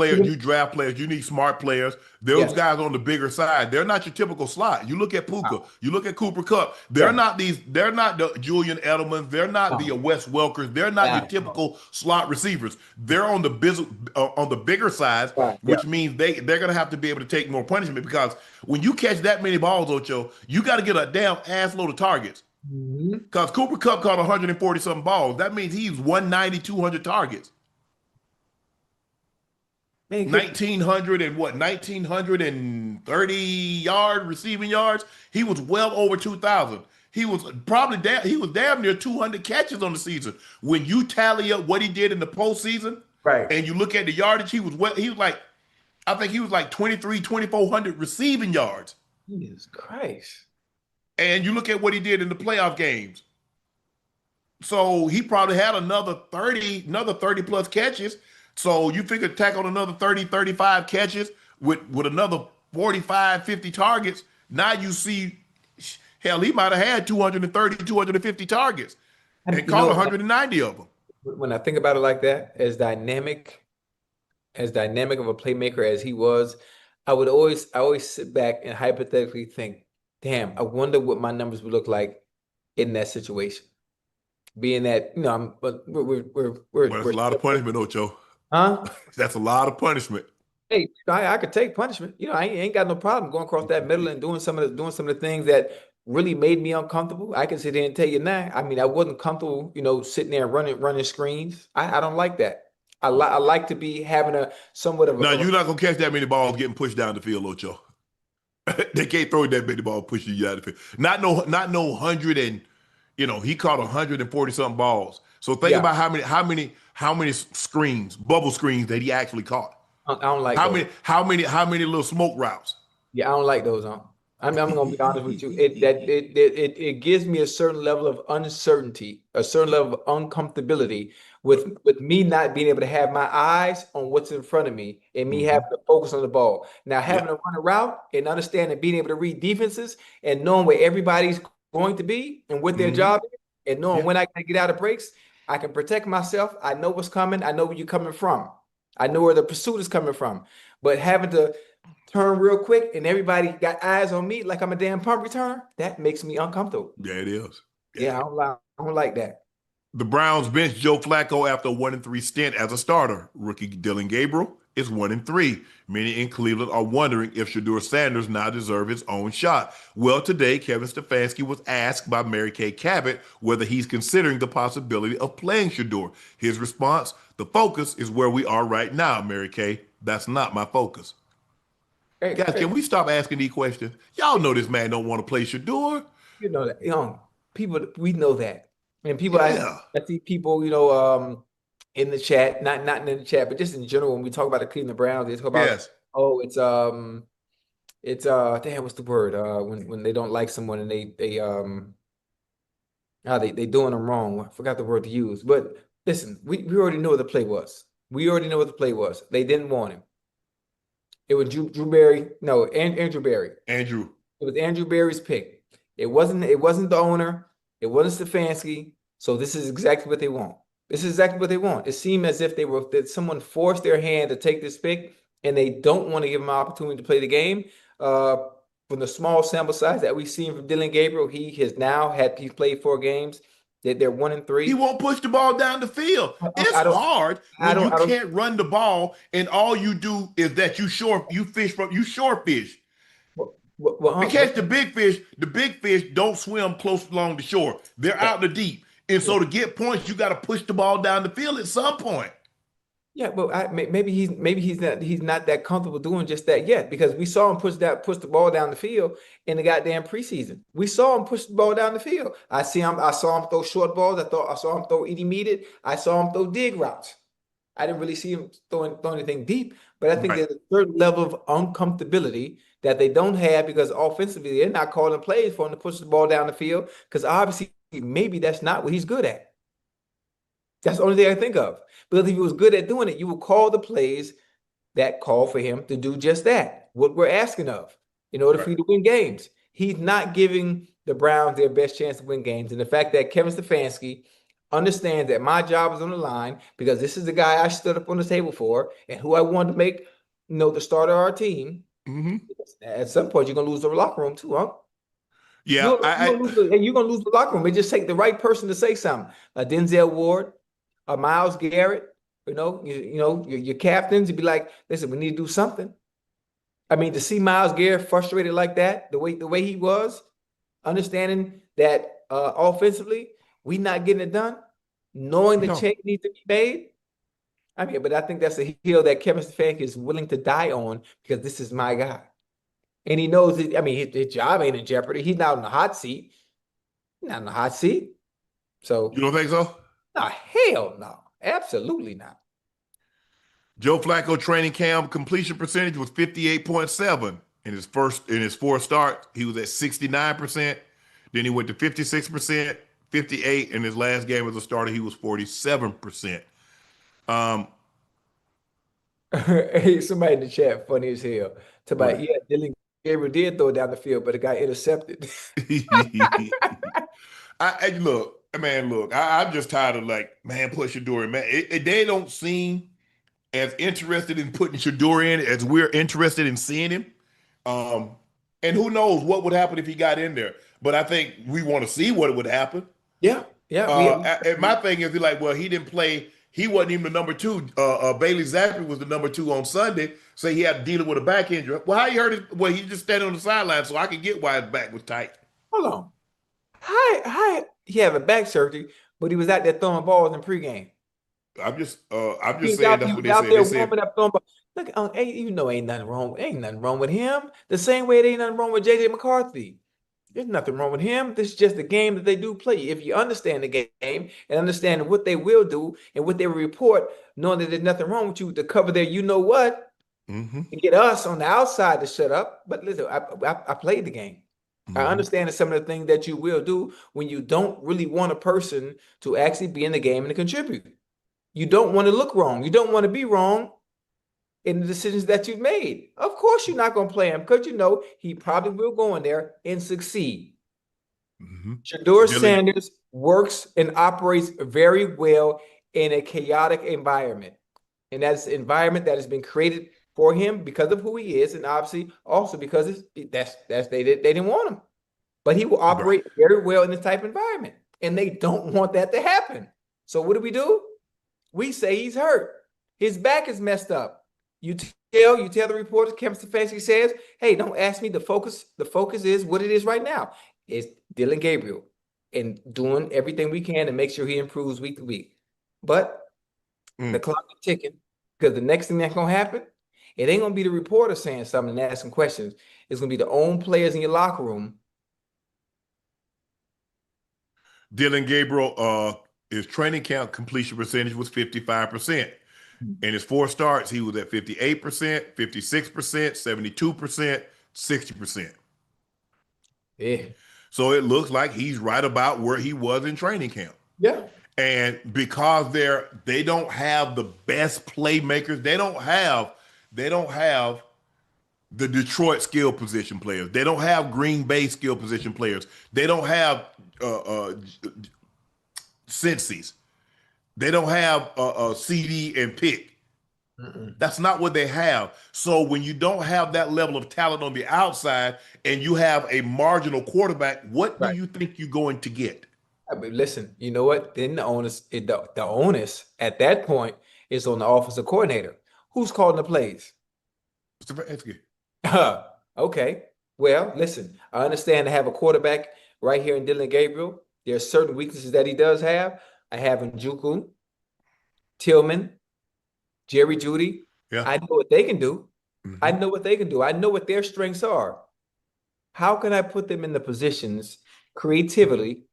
players, you need smart players. Those yes, guys on the bigger side, they're not your typical slot. You look at Puka, wow, you look at Cooper Kupp, yeah, they're not the Julian Edelmans, they're not the no, Wes Welkers, they're not your no, typical slot receivers. They're on the bigger side, right, yeah. which means they're gonna have to be able to take more punishment because when you catch that many balls, Ocho, you got to get a damn ass load of targets. Mhm. Because Cooper Kupp caught 140 something balls. That means he's 190, 200 targets. Man, 1,900 and what? 1,930 receiving yards. He was well over 2,000. He was damn near 200 catches on the season. When you tally up what he did in the postseason, right. and you look at the yardage, he was like, I think he was like 2,400 receiving yards. Jesus Christ. And you look at what he did in the playoff games. So he probably had another 30 plus catches. So you figure tack on another 30, 35 catches with another 45, 50 targets. Now you see, hell, he might have had 230, 250 targets and caught 190 of them. When I think about it like that, as dynamic of a playmaker as he was, I always sit back and hypothetically think, damn, I wonder what my numbers would look like in that situation. Being that, but Well, that's a lot of punishment, Ocho. huh? That's a lot of punishment. Hey, I could take punishment. I ain't got no problem going across that middle and doing some of the things that really made me uncomfortable. I can sit there and tell you now. I mean, I wasn't comfortable, sitting there running screens. I don't like that. I like to be having somewhat of Now, a you're not going to catch that many balls getting pushed down the field, Ocho. They can't throw that many balls pushing you out of the field. Not no 100 and, he caught 140 something balls. So think yeah. about how many screens, bubble screens that he actually caught. I don't like How those. how many little smoke routes? Yeah, I don't like those. I'm gonna be honest with you. It gives me a certain level of uncertainty, a certain level of uncomfortability with me not being able to have my eyes on what's in front of me and me having to focus on the ball. Now having to run a route and understanding being able to read defenses and knowing where everybody's going to be and what their job is and knowing when I can get out of breaks, I can protect myself. I know what's coming. I know where you're coming from. I know where the pursuit is coming from. But having to turn real quick and everybody got eyes on me like I'm a damn punt returner, that makes me uncomfortable. Yeah, it is. Yeah, I don't like that. The Browns benched Joe Flacco after a 1-3 stint as a starter. Rookie Dylan Gabriel is 1-3. Many in Cleveland are wondering if Shedeur Sanders now deserves his own shot. Well, today, Kevin Stefanski was asked by Mary Kay Cabot whether he's considering the possibility of playing Shedeur. His response, the focus is where we are right now, Mary Kay. That's not my focus. Hey, Guys, can we stop asking these questions? Y'all know this man don't want to play Shedeur. you know that, people, we know that. And people, Yeah. I see people, in the chat, not in the chat, but just in general, when we talk about the Cleveland Browns, they talk about, Yes. oh, it's damn, what's the word? When they don't like someone and they doing them wrong. I forgot the word to use. But listen, we already know what the play was. We already know what the play was. They didn't want him. It was Drew Berry. No, Andrew Berry. Andrew. It was Andrew Berry's pick. It wasn't the owner. It wasn't Stefanski. So this is exactly what they want. This is exactly what they want. It seemed as if that someone forced their hand to take this pick, and they don't want to give him an opportunity to play the game. From the small sample size that we've seen from Dylan Gabriel, he's played 4 games. They're 1-3. He won't push the ball down the field. It's hard when you can't run the ball and all you do is that you shore fish. Because the big fish don't swim close along the shore. They're out in the deep. And so to get points, you got to push the ball down the field at some point. Yeah, but maybe he's not that comfortable doing just that yet, because we saw him push the ball down the field in the goddamn preseason. We saw him push the ball down the field. I saw him throw short balls. I saw him throw intermediate. I saw him throw dig routes. I didn't really see him throw anything deep, but I think Right. there's a certain level of uncomfortability that they don't have, because offensively they're not calling plays for him to push the ball down the field, because obviously maybe that's not what he's good at. That's the only thing I think of. Because if he was good at doing it, you would call the plays that call for him to do just that, what we're asking of, in order for Right. you to win games. He's not giving the Browns their best chance to win games. And the fact that Kevin Stefanski understands that my job is on the line, because this is the guy I stood up on the table for and who I wanted to make, the starter of our team. Hmm. At some point, you're going to lose the locker room too, huh? Yeah, You're gonna lose the locker room. It just take the right person to say something. Denzel Ward, Myles Garrett, your captains, you'd be like, listen, we need to do something. I mean, to see Myles Garrett frustrated like that, the way he was, understanding that offensively, we not getting it done, knowing the no. change needs to be made. I mean, but I think that's a hill that Kevin Stefanski is willing to die on, because this is my guy. And he knows it. I mean, his job ain't in jeopardy. He's not in the hot seat. He's not in the hot seat. You So, don't think so? no, hell no. Absolutely not. Joe Flacco training camp completion percentage was 58.7 in his four starts. He was at 69%. Then he went to 56%, 58. In his last game as a starter, he was 47%. Um, Hey, somebody in the chat, funny as hell. Talk about, right. yeah, Dylan Gabriel did throw it down the field, but it got intercepted. Look, man, look, I'm just tired of like, man, put Shedeur in, man. They don't seem as interested in putting Shedeur in as we're interested in seeing him. Um, and who knows what would happen if he got in there. But I think we want to see what would happen. Yeah, yeah. And my thing is, like, well, he didn't play. He wasn't even the number two. Bailey Zappi was the number two on Sunday, so he had to deal with a back injury. Well, how you hurt it? Well, he just standing on the sideline, so I could get why his back was tight. Hold on. How he have a back surgery, but he was out there throwing balls in pregame. I'm He just was saying out, that's he what was they out said. They there said, warming up, throwing balls. Look, ain't nothing wrong. Ain't nothing wrong. Ain't nothing wrong with him. The same way there ain't nothing wrong with JJ McCarthy. There's nothing wrong with him. This is just the game that they do play. If you understand the game and understand what they will do and what they will report, knowing that there's nothing wrong with you to cover their, you know what, mm-hmm, and get us on the outside to shut up. But listen, I played the game. I mm-hmm, understand that some of the things that you will do when you don't really want a person to actually be in the game and to contribute. You don't want to look wrong. You don't want to be wrong in the decisions that you've made. Of course, you're not going to play him, because you know he probably will go in there and succeed. mm-hmm. Shedeur Dylan, Sanders works and operates very well in a chaotic environment. And that's an environment that has been created for him because of who he is, and obviously also because they didn't want him. But he will right. operate very well in this type of environment. And they don't want that to happen. So what do? We say he's hurt. His back is messed up. You tell the reporters, Kevin Stefanski says, hey, don't ask me. The focus is what it is right now. It's Dylan Gabriel and doing everything we can to make sure he improves week to week. But the Mm. clock is ticking, because the next thing that's gonna happen, it ain't gonna be the reporter saying something and asking questions. It's gonna be the own players in your locker room. Dylan Gabriel, his training camp completion percentage was 55%. In his four starts, he was at 58%, 56%, 72%, 60%. Yeah. So it looks like he's right about where he was in training camp. Yeah. And because they don't have the best playmakers, they don't have the Detroit skill position players. They don't have Green Bay skill position players. They don't have Cincy's. They don't have CD and Pick. Mm-mm. That's not what they have. So when you don't have that level of talent on the outside and you have a marginal quarterback, what do Right. you think you're going to get? I mean, listen, you know what? Then the onus at that point is on the offensive coordinator. Who's calling the plays? Stefanski. Okay. Well, listen, I understand to have a quarterback right here in Dylan Gabriel. There are certain weaknesses that he does have. I have in Juku, Tillman, Jerry Judy. Yeah. I know what they can do. I Mhm. know what they can do. I know what their strengths are. How can I put them in the positions creativity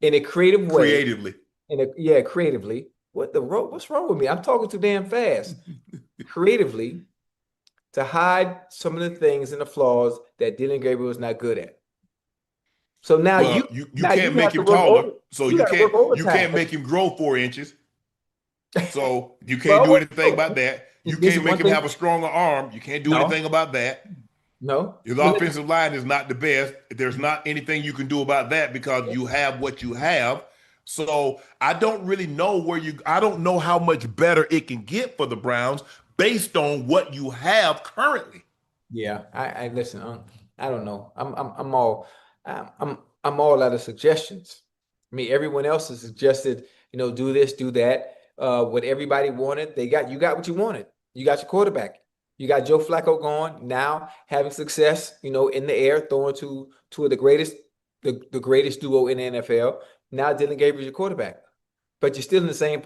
in a creative way? Creatively. Creatively. What's wrong with me? I'm talking too damn fast. Creatively to hide some of the things and the flaws that Dylan Gabriel is not good at. So Well, you can't make have to him work taller, over. so You got to work you overtime. can't make him grow 4 inches. So you can't do Well, anything about that. You this is can't make one him thing. have a stronger arm. You can't do No, anything about that. no. His But listen, offensive line is not the best. There's not anything you can do about that because you have what you have. So I don't really know I don't know how much better it can get for the Browns based on what you have currently. yeah, I listen. I don't know. I'm all out of suggestions. I mean, everyone else has suggested, do this, do that. What everybody wanted, you got what you wanted. You got your quarterback. You got Joe Flacco going now, having success, in the air, throwing to two of the greatest duo in the NFL. Now Dylan Gabriel's your quarterback, but you're still in the same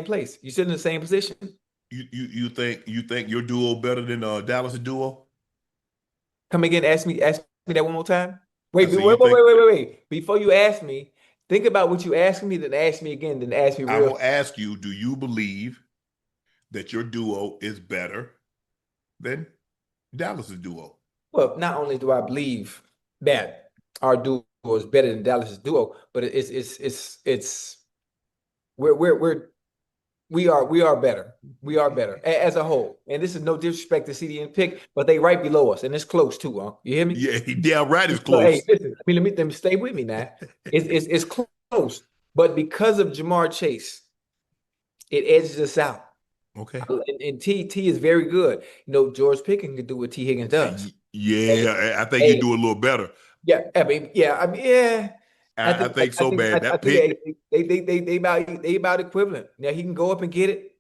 place. You're still in the same position. You think your duo better than Dallas duo? Come again, ask me that one more time. I Wait, see. wait, You wait, wait, think wait, wait, wait. Before you ask me, think about what you asked me, then ask me again, then ask me I'm real. gonna ask you? Do you believe that your duo is better than Dallas's duo? Well, not only do I believe that our duo is better than Dallas's duo, but it's we're we are better. We are better as a whole. And this is no disrespect to CD and Pick, but they right below us, and it's close too, huh? You hear me? Yeah, he damn right is So, hey, close. listen, let me stay with me now. It's close, but because of Jamar Chase, it edges us out. Okay. And T is very good. George Pickens can do what T Higgins does. Hey, Yeah, I think you hey, do a little better. yeah, yeah. I I think think so bad. I That think pick, they about equivalent. Now he can go up and get it.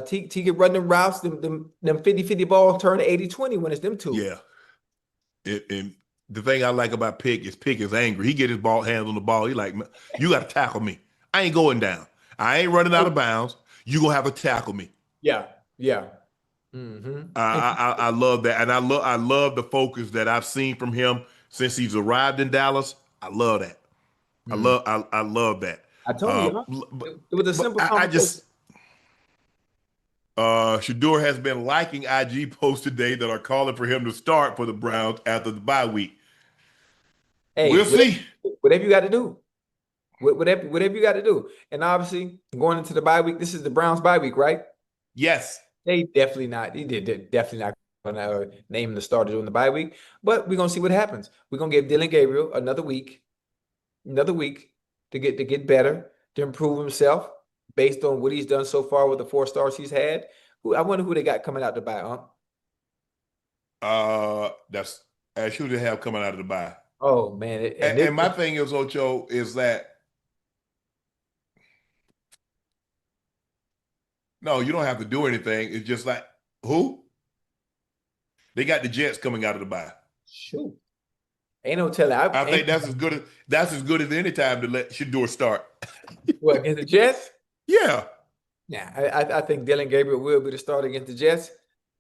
T can run them routes, them 50-50 balls turn to 80-20 when it's them two. yeah. And the thing I like about Pick is angry. He get his ball hands on the ball. He like, you got to tackle me. I ain't going down. I ain't running out of bounds. You gonna have to tackle me. Yeah, yeah. Mm-hmm. I love that, and I love the focus that I've seen from him since he's arrived in Dallas. I love that. I love that. I told you, huh? It was a But simple I conversation. just Shedeur has been liking IG posts today that are calling for him to start for the Browns after the bye week. Hey, We'll see. whatever you got to do. Whatever you got to do. And obviously, going into the bye week, this is the Browns bye week, right? Yes. They definitely not. They're definitely not going to name the starter during the bye week. But we're gonna see what happens. We're gonna give Dylan Gabriel another week to get better, to improve himself based on what he's done so far with the 4 stars he's had. I wonder who they got coming out to buy, huh? That's as who they have coming out of the bye. Oh man, and And my thing is, Ocho, is that no, you don't have to do anything. It's just like who? They got the Jets coming out of the bye. shoot, ain't no telling. I think that's as good as any time to let Shedeur start. What against the Jets? Yeah. Yeah, I think Dylan Gabriel will be the starter against the Jets.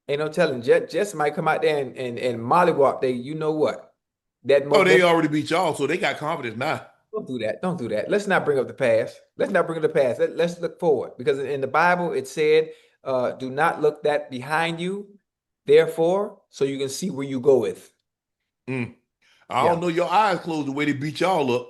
Ain't no telling. Jets might come out there and mollywop. You know what? Oh, they already beat y'all, so they got confidence now. Don't do that. Don't do that. Let's not bring up the past. Let's not bring up the past. Let's look forward because in the Bible it said, "Do not look that behind you, therefore, so you can see where you go with." Mm. I Yeah. don't know your eyes closed the way they beat y'all up.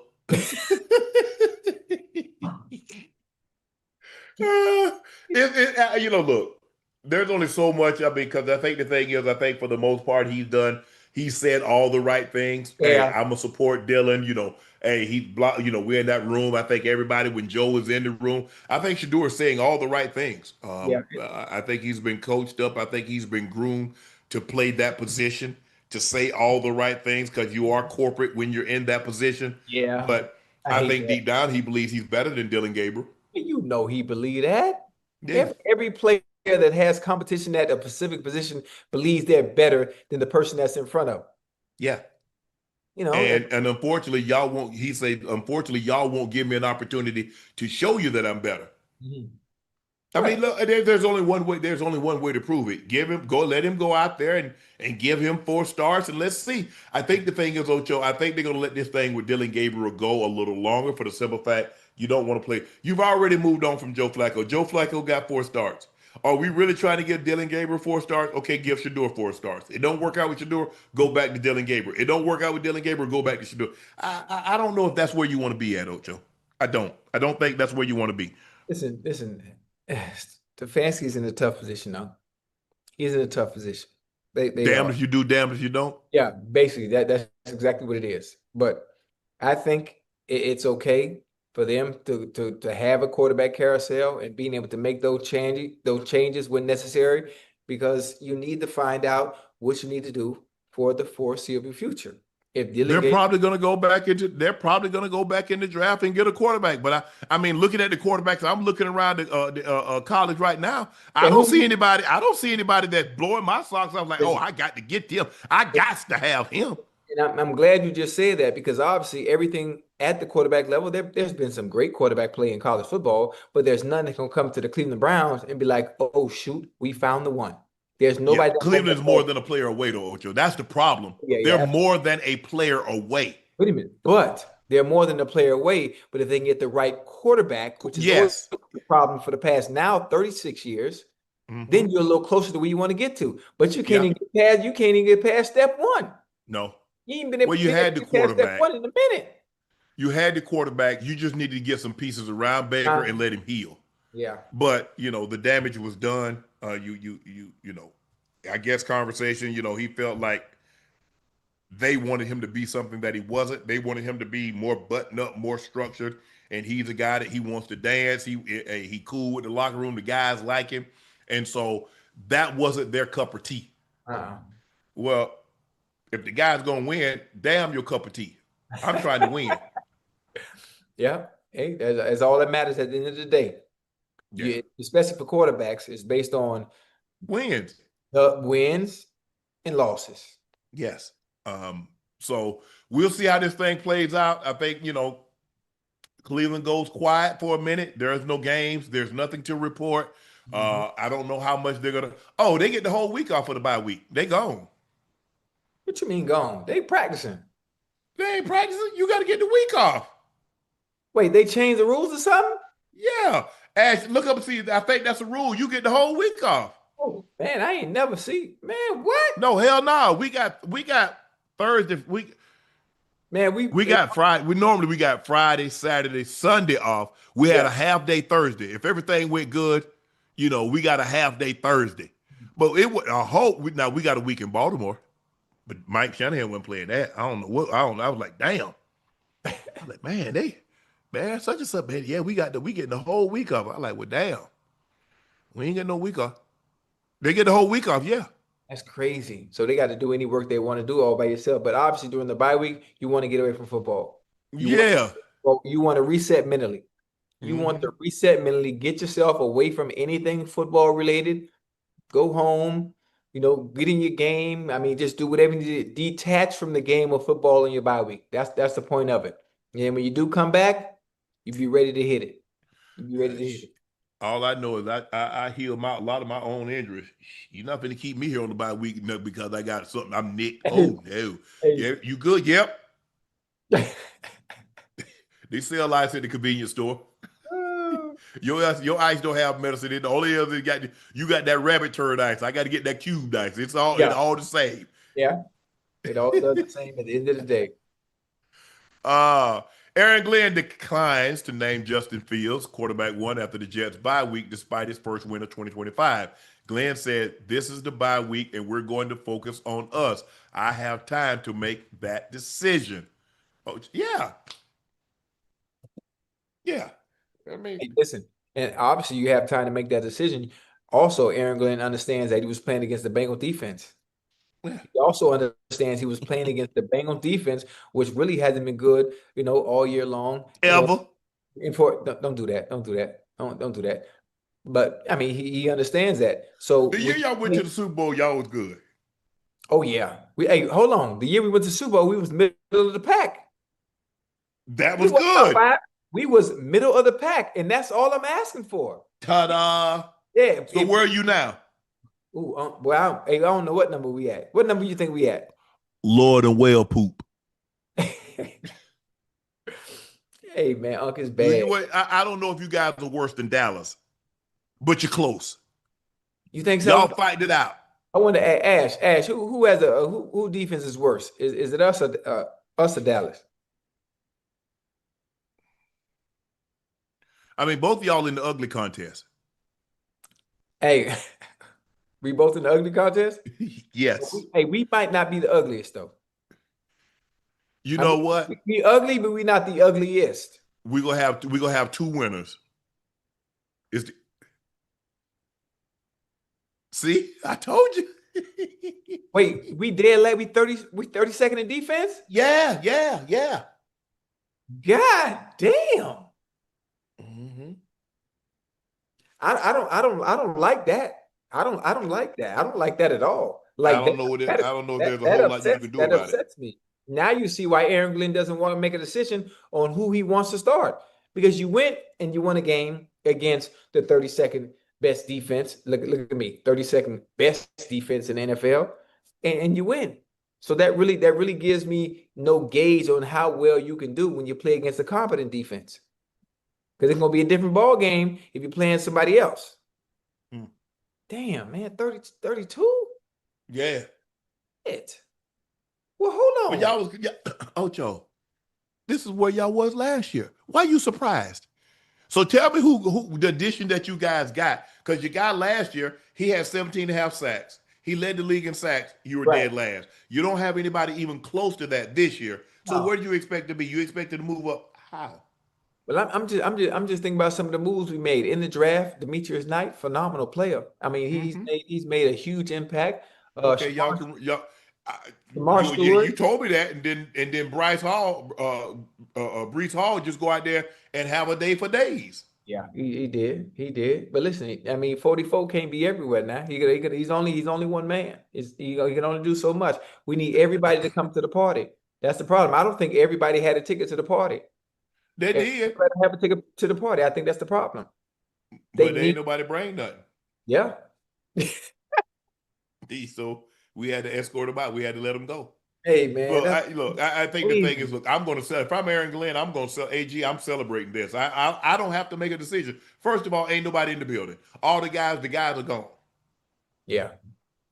Look, there's only so much. I mean, because I think the thing is, I think for the most part, he said all the right things. Hey, Yeah. I'm gonna support Dylan. Hey, he blocked. We're in that room. I think everybody, when Joe was in the room, I think Shedeur is saying all the right things. Yeah. I think he's been coached up. I think he's been groomed to play that position, to say all the right things because you are corporate when you're in that position. Yeah. But I I hate think that. deep down he believes he's better than Dylan Gabriel. You know he believe that. Yeah. Every player that has competition at a specific position believes they're better than the person that's in front of them. Yeah. You know, And unfortunately, y'all won't. He said, unfortunately, y'all won't give me an opportunity to show you that I'm better. Mhm. I mean, Right. look, there's only one way. There's only one way to prove it. Let him go out there and give him 4 starts, and let's see. I think the thing is, Ocho. I think they're gonna let this thing with Dylan Gabriel go a little longer for the simple fact you don't want to play. You've already moved on from Joe Flacco. Joe Flacco got 4 starts. Are we really trying to give Dylan Gabriel 4 starts? Okay, give Shedeur 4 starts. It don't work out with Shedeur, go back to Dylan Gabriel. It don't work out with Dylan Gabriel, go back to Shedeur. I don't know if that's where you want to be at, Ocho. I don't. I don't think that's where you want to be. Listen. Stefanski's in a tough position now. He's in a tough position. They Damn are. if you do, damn if you don't. Yeah, basically that's exactly what it is. But I think it's okay for them to have a quarterback carousel and being able to make those changes when necessary, because you need to find out what you need to do for the foreseeable future. If Dylan They're Gabriel, probably going to go back into. They're probably going to go back in the draft and get a quarterback. But I mean, looking at the quarterbacks, I'm looking around the college right now. I yeah, don't see anybody. I don't see anybody that's blowing my socks off. Like, oh, listen, I got to get them. I got to have him. and I'm glad you just said that, because obviously everything at the quarterback level, there's been some great quarterback play in college football, but there's none that can come to the Cleveland Browns and be like, oh shoot, we found the one. There's Yeah, nobody that's going Cleveland to is more go, than a player away, though, Ocho. That's the problem. yeah, They're yeah. more than a player away. Wait a minute. But they're more than a player away. But if they can get the right quarterback, which is always Yes. the problem for the past now 36 years, Hmm. then you're a little closer to where you want to get to. But Yeah. you can't even get past step one. No. You ain't been able Well, you to had the get past step quarterback. one in a minute. You had the quarterback. You just needed to get some pieces around Baker Uh, and let him heal. yeah. But the damage was done. I guess conversation. He felt like they wanted him to be something that he wasn't. They wanted him to be more buttoned up, more structured. And he's a guy that he wants to dance. He cool with the locker room. The guys like him, and so that wasn't their cup of tea. Uh-uh. Well, if the guy's gonna win, damn your cup of tea. I'm trying to win. Yeah. Hey, that's all that matters at the end of the day. Yeah, Especially for quarterbacks, it's based on wins. the wins and losses. Yes. So we'll see how this thing plays out. I think, Cleveland goes quiet for a minute. There's no games. There's nothing to report. Mhm. I don't know how much they're gonna. Oh, they get the whole week off for the bye week. They gone. What you mean gone? They practicing. They ain't practicing. You got to get the week off. Wait, they changed the rules or something? Yeah. Ash, look up and see. I think that's a rule. You get the whole week off. Oh man, I ain't never see. Man, what? No, hell no. We got Thursday. Man, We got Friday. We got Friday, Saturday, Sunday off. We had yeah. a half day Thursday. If everything went good, we got a half day Thursday. But it would a whole. Now we got a week in Baltimore, but Mike Shanahan wasn't playing that. I don't know what. I don't know. I was like, damn. I was like, man, such and such, man. Yeah, we getting the whole week off. I like, well, damn, we ain't getting no week off. They get the whole week off. Yeah, That's crazy. So they got to do any work they want to do all by yourself. But obviously during the bye week, you want to get away from football. yeah. You want to reset mentally. You want Mhm. to reset mentally, get yourself away from anything football related. Go home, get in your game. I mean, just do whatever you need. Detach from the game of football in your bye week. That's the point of it. And when you do come back, you be ready to hit it. You be ready to hit it. All I know is I heal a lot of my own injuries. You're not going to keep me here on the bye week because I got something. I'm Nick. Oh no. Yeah, you good? Yep. They sell ice at the convenience store. Your ice don't have medicine. The only other you got that rabbit turd ice. I got to get that cube ice. It's all Yeah, the same. yeah. It all does the same at the end of the day. Uh Aaron Glenn declines to name Justin Fields quarterback one after the Jets bye week, despite his first win of 2025. Glenn said, "This is the bye week, and we're going to focus on us. I have time to make that decision." Oh, yeah, yeah. I mean, Hey, listen, and obviously you have time to make that decision. Also, Aaron Glenn understands that he was playing against the Bengal defense. yeah. He also understands he was playing against the Bengal defense, which really hasn't been good, all year long. Ever. And don't do that. Don't do that. Don't do that. But I mean, he understands that. So The year y'all went to the Super Bowl, y'all was good. oh yeah, hey, hold on. The year we went to Super Bowl, we was middle of the pack. That We was wasn't top good. five. We was middle of the pack, and that's all I'm asking for. Ta-da! Yeah. So where are you now? Ooh, well, I don't know what number we at. What number you think we at? Lord and whale poop. Hey man, Unc is bad. I don't know if you guys are worse than Dallas, but you're close. You think so? Y'all fighting it out. I want to ask Ash, who has who defense is worse? Is it us or Dallas? I mean, both of y'all in the ugly contest. Hey, we both in the ugly contest? Yes. Hey, we might not be the ugliest though. You know what? We ugly, but we not the ugliest. We gonna have two winners. See, I told you. Wait, we dead late. We 32nd in defense? Yeah. God damn. Mm-hmm. I don't like that. I don't like that. I don't like that at all. Like I don't know if there's a whole lot you can do that about it. upsets me. Now you see why Aaron Glenn doesn't want to make a decision on who he wants to start. Because you went and you won a game against the 32nd best defense. Look at me, 32nd best defense in the NFL, and you win. So that really gives me no gauge on how well you can do when you play against a competent defense. Because it's gonna be a different ball game if you're playing somebody else. Damn, man, 32? Yeah. It. Well, hold on. But y'all was Ocho. This is where y'all was last year. Why are you surprised? So tell me who the addition that you guys got. Because your guy last year, he had 17 and a half sacks. He led the league in sacks. You were dead last. You don't have anybody even close to that this year. So where do you expect to be? You expected to move up how? Well, I'm just thinking about some of the moves we made in the draft. Demetrius Knight, phenomenal player. I mean, he's made a huge impact. Okay, you told me that, and then Breece Hall just go out there and have a day for days. Yeah, he did. But listen, I mean, 44 can't be everywhere now. He's only one man. He can only do so much. We need everybody to come to the party. That's the problem. I don't think everybody had a ticket to the party. They did. Have a ticket to the party. I think that's the problem. But ain't nobody bring nothing. Yeah. So we had to escort them out. We had to let them go. Hey man, I think the thing is, I'm going to sell. If I'm Aaron Glenn, I'm going to sell AG. I'm celebrating this. I don't have to make a decision. First of all, ain't nobody in the building. All the guys are gone. Yeah,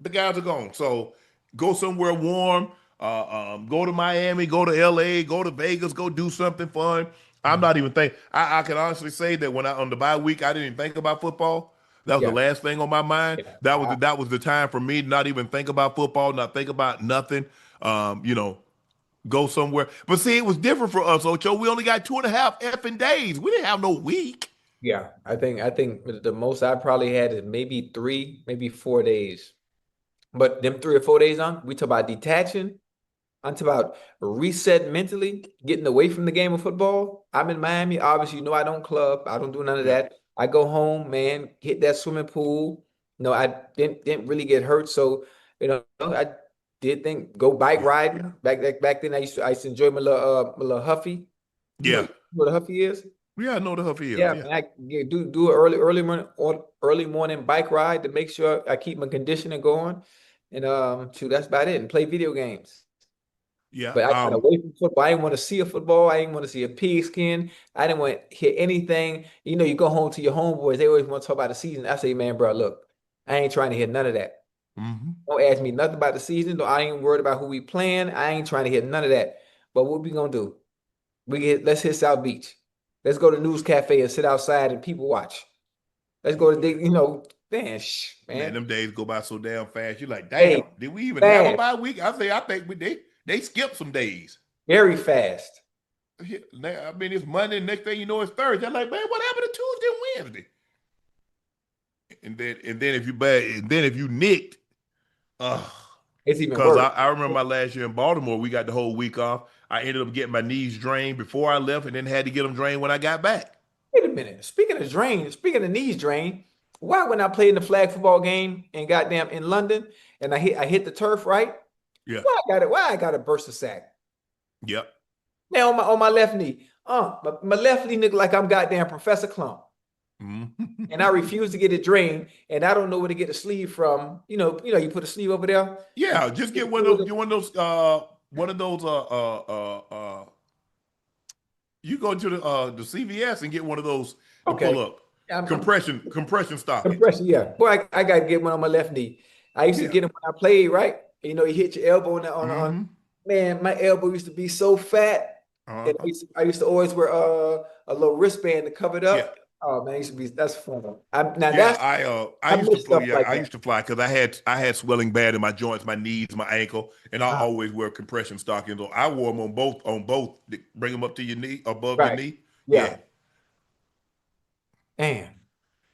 the guys are gone. So go somewhere warm. Go to Miami. Go to LA. Go to Vegas. Go do something fun. I'm not even thinking. I can honestly say that when on the bye week, I didn't even think about football. That was the last thing on my mind. Yeah. That was the time for me to not even think about football, not think about nothing. Go somewhere. But see, it was different for us, Ocho. We only got 2.5 effing days. We didn't have no week. Yeah, I think the most I probably had is maybe 3, maybe 4 days. But them 3 or 4 days we talk about detaching. I'm talking about reset mentally, getting away from the game of football. I'm in Miami. Obviously, I don't club. I don't do none of that. I go home, man, hit that swimming pool. I didn't really get hurt. So, I did think go bike riding. Back then I used to enjoy my little Huffy. Yeah. You know what a Huffy is? Yeah, I know the Huffy is. Yeah. Man, I do an early morning bike ride to make sure I keep my conditioning going. And that's about it. And play video games. Yeah. But I got away from football. I didn't want to see a football. I didn't want to see a pigskin. I didn't want to hear anything. You go home to your homeboys. They always want to talk about the season. I say, man, bro, look, I ain't trying to hear none of that. Mm-hmm. Don't ask me nothing about the season. I ain't worried about who we playing. I ain't trying to hear none of that. But what we gonna do? Let's hit South Beach. Let's go to News Cafe and sit outside and people watch. Let's go to man, them days go by so damn fast. You're like, damn, did we even have a bye week? I think they skipped some days. Very fast. I mean, it's Monday. Next thing you know, it's Thursday. I'm like, man, what happened to Tuesday and Wednesday? And then if you nicked, it's even because worse. I remember my last year in Baltimore, we got the whole week off. I ended up getting my knees drained before I left, and then had to get them drained when I got back. Wait a minute. Speaking of knees drained, why when I played in the flag football game and goddamn in London and I hit the turf right? Yeah. Why I got to burst a sack? Yep. Now on my left knee. My left knee look like I'm goddamn Professor Clump. And I refuse to get it drained, and I don't know where to get the sleeve from. You put a sleeve over there. Yeah, just get one of those. Get one of those. You go to the CVS and get one of those to Okay. pull up I'm compression stockings. compression, yeah. Boy, I gotta get one on my left knee. I used to Yeah. get them when I played, right? You know, you hit your elbow on Mm-hmm. man, my elbow used to be so fat. And Uh-huh. I used to always wear a little wristband to cover it Yeah. up. Oh man, it used to be that's fun. Now Yeah, that's I I used to miss fly. stuff Yeah, like I that. used to fly because I had swelling bad in my joints, my knees, my ankle, and I Uh, always wear compression stockings. So I wore them on both. To bring them up to your knee, above your right. knee. Yeah. Yeah. Man.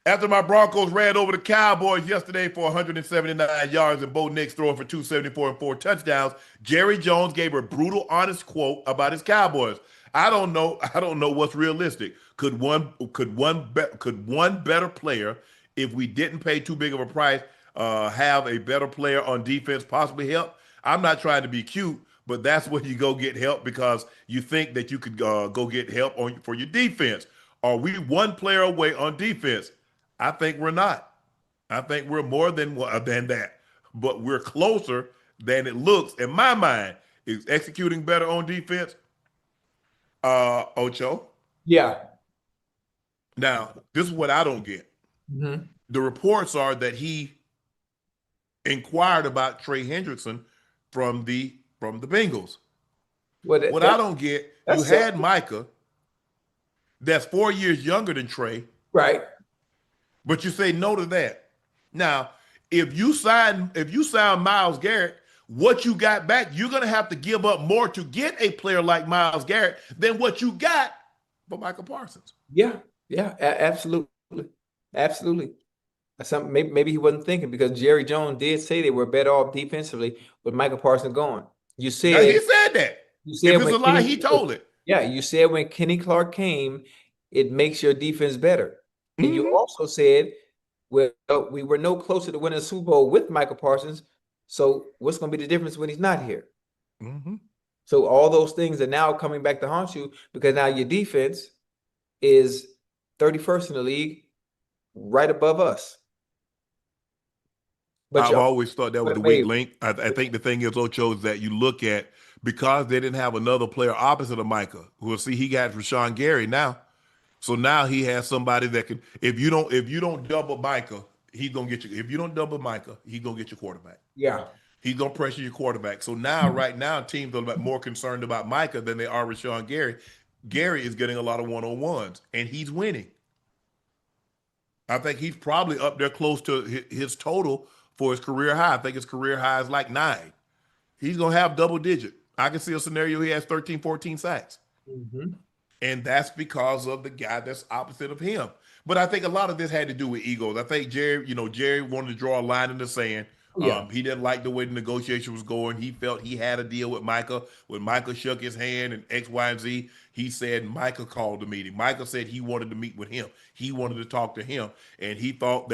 After my Broncos ran over the Cowboys yesterday for 179 yards and Bo Nix throwing for 274 and 4 touchdowns, Jerry Jones gave a brutal, honest quote about his Cowboys. I don't know. I don't know what's realistic. Could one better player, if we didn't pay too big of a price, have a better player on defense possibly help? I'm not trying to be cute, but that's where you go get help because you think that you could go get help for your defense. Are we one player away on defense? I think we're not. I think we're more than that, but we're closer than it looks. In my mind, is executing better on defense. Ocho. Yeah. Now, this is what I don't get. Hmm. The reports are that he inquired about Trey Hendrickson from the Bengals. Well, What I don't get, you that's so had Micah, that's 4 years younger than Trey, right. but you say no to that. Now, if you sign Myles Garrett, what you got back, you're gonna have to give up more to get a player like Myles Garrett than what you got for Michael Parsons. Yeah. Yeah. Absolutely. Absolutely. Some maybe he wasn't thinking because Jerry Jones did say they were better off defensively with Michael Parsons gone. You Now said he said that. you If said it's when a lie, Kenny he told it. yeah, you said when Kenny Clark came, it makes your defense better. And you Hmm. also said, well, we were no closer to winning a Super Bowl with Michael Parsons. So what's going to be the difference when he's not here? Hmm. So all those things are now coming back to haunt you because now your defense is 31st in the league, right above us. But I've you always thought that was the weak wait, link. I think the thing is, Ocho, is that you look at because they didn't have another player opposite of Micah. Well, see, he got Rashawn Gary now. So now he has somebody that can. If you don't double Micah, he's gonna get you. If you don't double Micah, he's gonna get your quarterback. yeah. He's gonna pressure your quarterback. So now, right now, teams are more concerned about Micah than they are Rashawn Gary. Gary is getting a lot of one-on-ones, and he's winning. I think he's probably up there close to his total for his career high. I think his career high is like 9. He's gonna have double digit. I can see a scenario he has 13, 14 sacks. Mhm. And that's because of the guy that's opposite of him. But I think a lot of this had to do with egos. I think Jerry wanted to draw a line in the sand. Oh, yeah. He didn't like the way the negotiation was going. He felt he had a deal with Micah. When Micah shook his hand and X, Y, and Z, he said Micah called the meeting. Micah said he wanted to meet with him. He wanted to talk to him. And he thought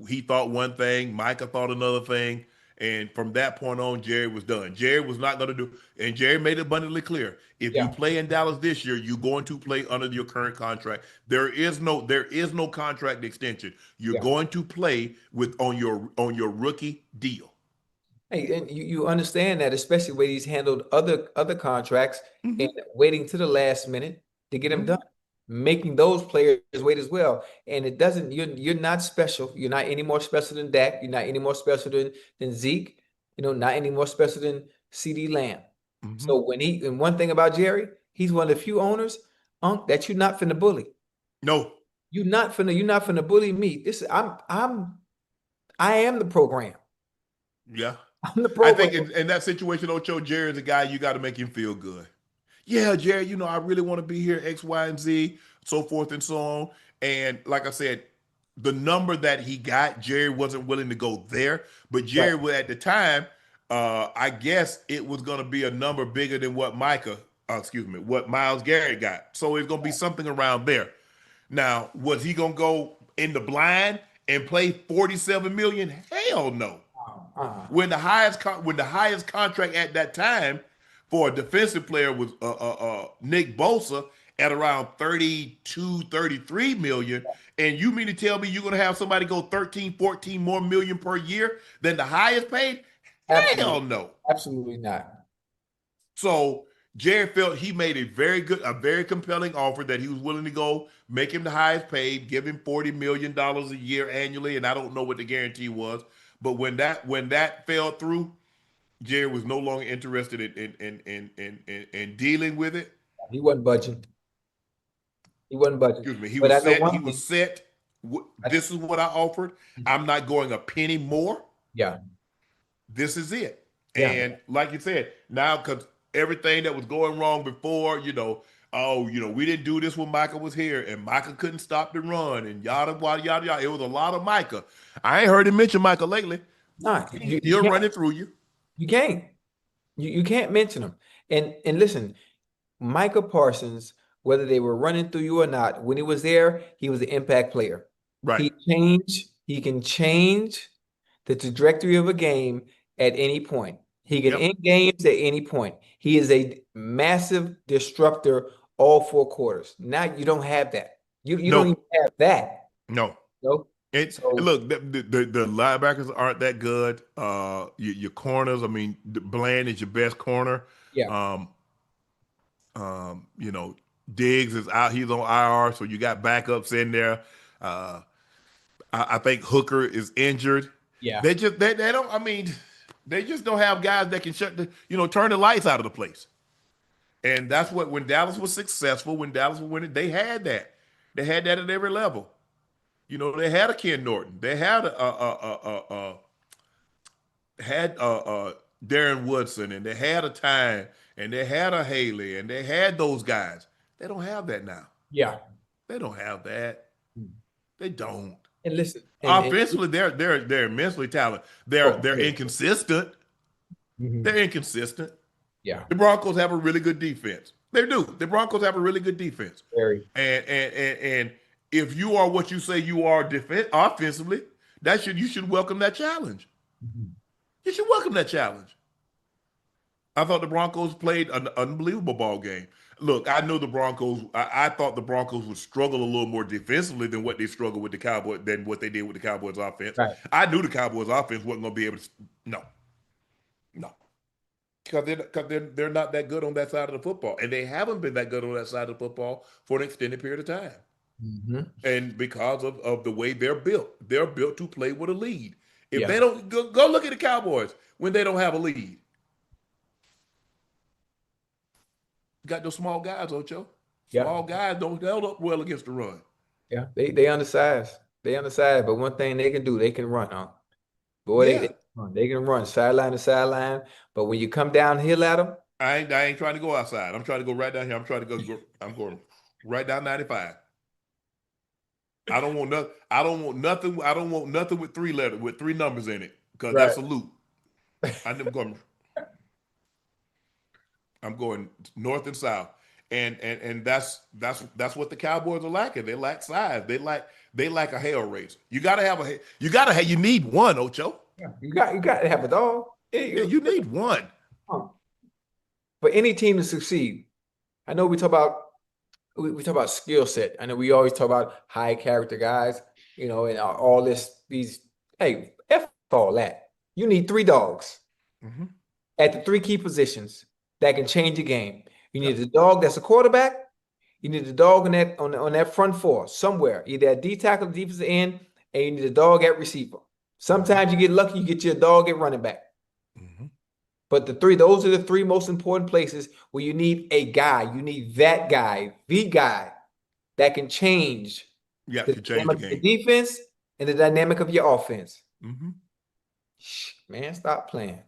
he thought one thing, Micah thought another thing. And from that point on, Jerry was done. Jerry was not going to do, and Jerry made it abundantly clear: if you Yeah. play in Dallas this year, you're going to play under your current contract. There is no contract extension. You're Yeah. going to play on your rookie deal. Hey, and you understand that, especially where he's handled other contracts and Hmm. waiting to the last minute to get them done, Hmm. making those players wait as well. And it doesn't, you're not special. You're not any more special than Dak. You're not any more special than Zeke. Not any more special than CD Lamb. Hmm. So and one thing about Jerry, he's one of the few owners, Unc, that you're not finna bully. No, You're not finna bully me. I am the program. yeah, I'm the I think program. in that situation, Ocho, Jerry is a guy you got to make him feel good. Yeah, Jerry, I really want to be here, X, Y, and Z, so forth and so on. And like I said, the number that he got, Jerry wasn't willing to go there. But Right. Jerry, at the time, I guess it was going to be a number bigger than what Miles Garrett got. So it's going to be something around there. Now, was he going to go in the blind and play 47 million? Hell no. Uh, When the highest contract at that time for a defensive player was Nick Bosa at around 32, 33 million. And you mean to tell me you're going to have somebody go 13, 14 more million per year than the highest paid? Hell Absolutely. no. Absolutely not. So Jared felt he made a very compelling offer that he was willing to go make him the highest paid, give him $40 million a year annually. And I don't know what the guarantee was. But when that fell through, Jared was no longer interested in dealing with it. He wasn't budging. He wasn't budging. Excuse me. He But was I know set. He one was thing. set. This is what I offered. I'm not going a penny more. Yeah. This is it. Yeah. And like you said, now because everything that was going wrong before, we didn't do this when Micah was here, and Micah couldn't stop the run, and yada yada yada yada. It was a lot of Micah. I ain't heard him mention Micah lately. Nah, He's still running through you. You can't. You can't mention him. And listen, Micah Parsons, whether they were running through you or not, when he was there, he was an impact player. Right. He can change the trajectory of a game at any point. He can end games at any point. He is a massive disruptor all 4 quarters. Now you don't have that. You don't even have that. No. No. Look, the linebackers aren't that good. Your corners, I mean, Bland is your best corner. Yeah. Diggs is out. He's on IR, so you got backups in there. I think Hooker is injured. Yeah. They don't. I mean, they just don't have guys that can turn the lights out of the place. And that's what when Dallas was successful, when Dallas was winning, they had that. They had that at every level. They had a Ken Norton. They had Darren Woodson, and they had a Tyne, and they had a Haley, and they had those guys. They don't have that now. Yeah. They don't have that. They don't. And listen, offensively, they're immensely talented. They're inconsistent. Mm-hmm. They're inconsistent. Yeah. The Broncos have a really good defense. They do. The Broncos have a really good defense. Very. And if you are what you say you are offensively, you should welcome that challenge. Mm-hmm. You should welcome that challenge. I thought the Broncos played an unbelievable ball game. Look, I know the Broncos. I thought the Broncos would struggle a little more defensively than what they struggled with the Cowboys, than what they did with the Cowboys offense. Right. I knew the Cowboys offense wasn't going to be able to. No, because they're not that good on that side of the football, and they haven't been that good on that side of the football for an extended period of time. Mm-hmm. And because of the way they're built to play with a lead. If Yeah. they don't go look at the Cowboys when they don't have a lead. Got those small guys, Ocho. Yeah. Small guys don't held up well against the run. Yeah, they undersized. They undersized, but one thing they can do, they can run, huh? Boy, Yeah. they can run sideline to sideline. But when you come downhill at them, I ain't trying to go outside. I'm trying to go right down here. I'm going right down 95. I don't want nothing with three numbers in it, because Right. that's a loop. I'm going north and south. And that's what the Cowboys are lacking. They lack size. They lack a hail raiser. You need one, Ocho. you got to have a dog. Yeah, you need one. For any team to succeed, I know we talk about skill set. I know we always talk about high character guys, and all these. Hey, F all that. You need 3 dogs at the 3 key positions that can change the game. You need a dog that's a quarterback. You need a dog on that front 4 somewhere, either at D tackle, defensive end, and you need a dog at receiver. Sometimes you get lucky, you get your dog at running back. But those are the 3 most important places where you need a guy. You need that guy, the guy that can change the dynamic of the defense and the dynamic of your offense. Man, stop playing.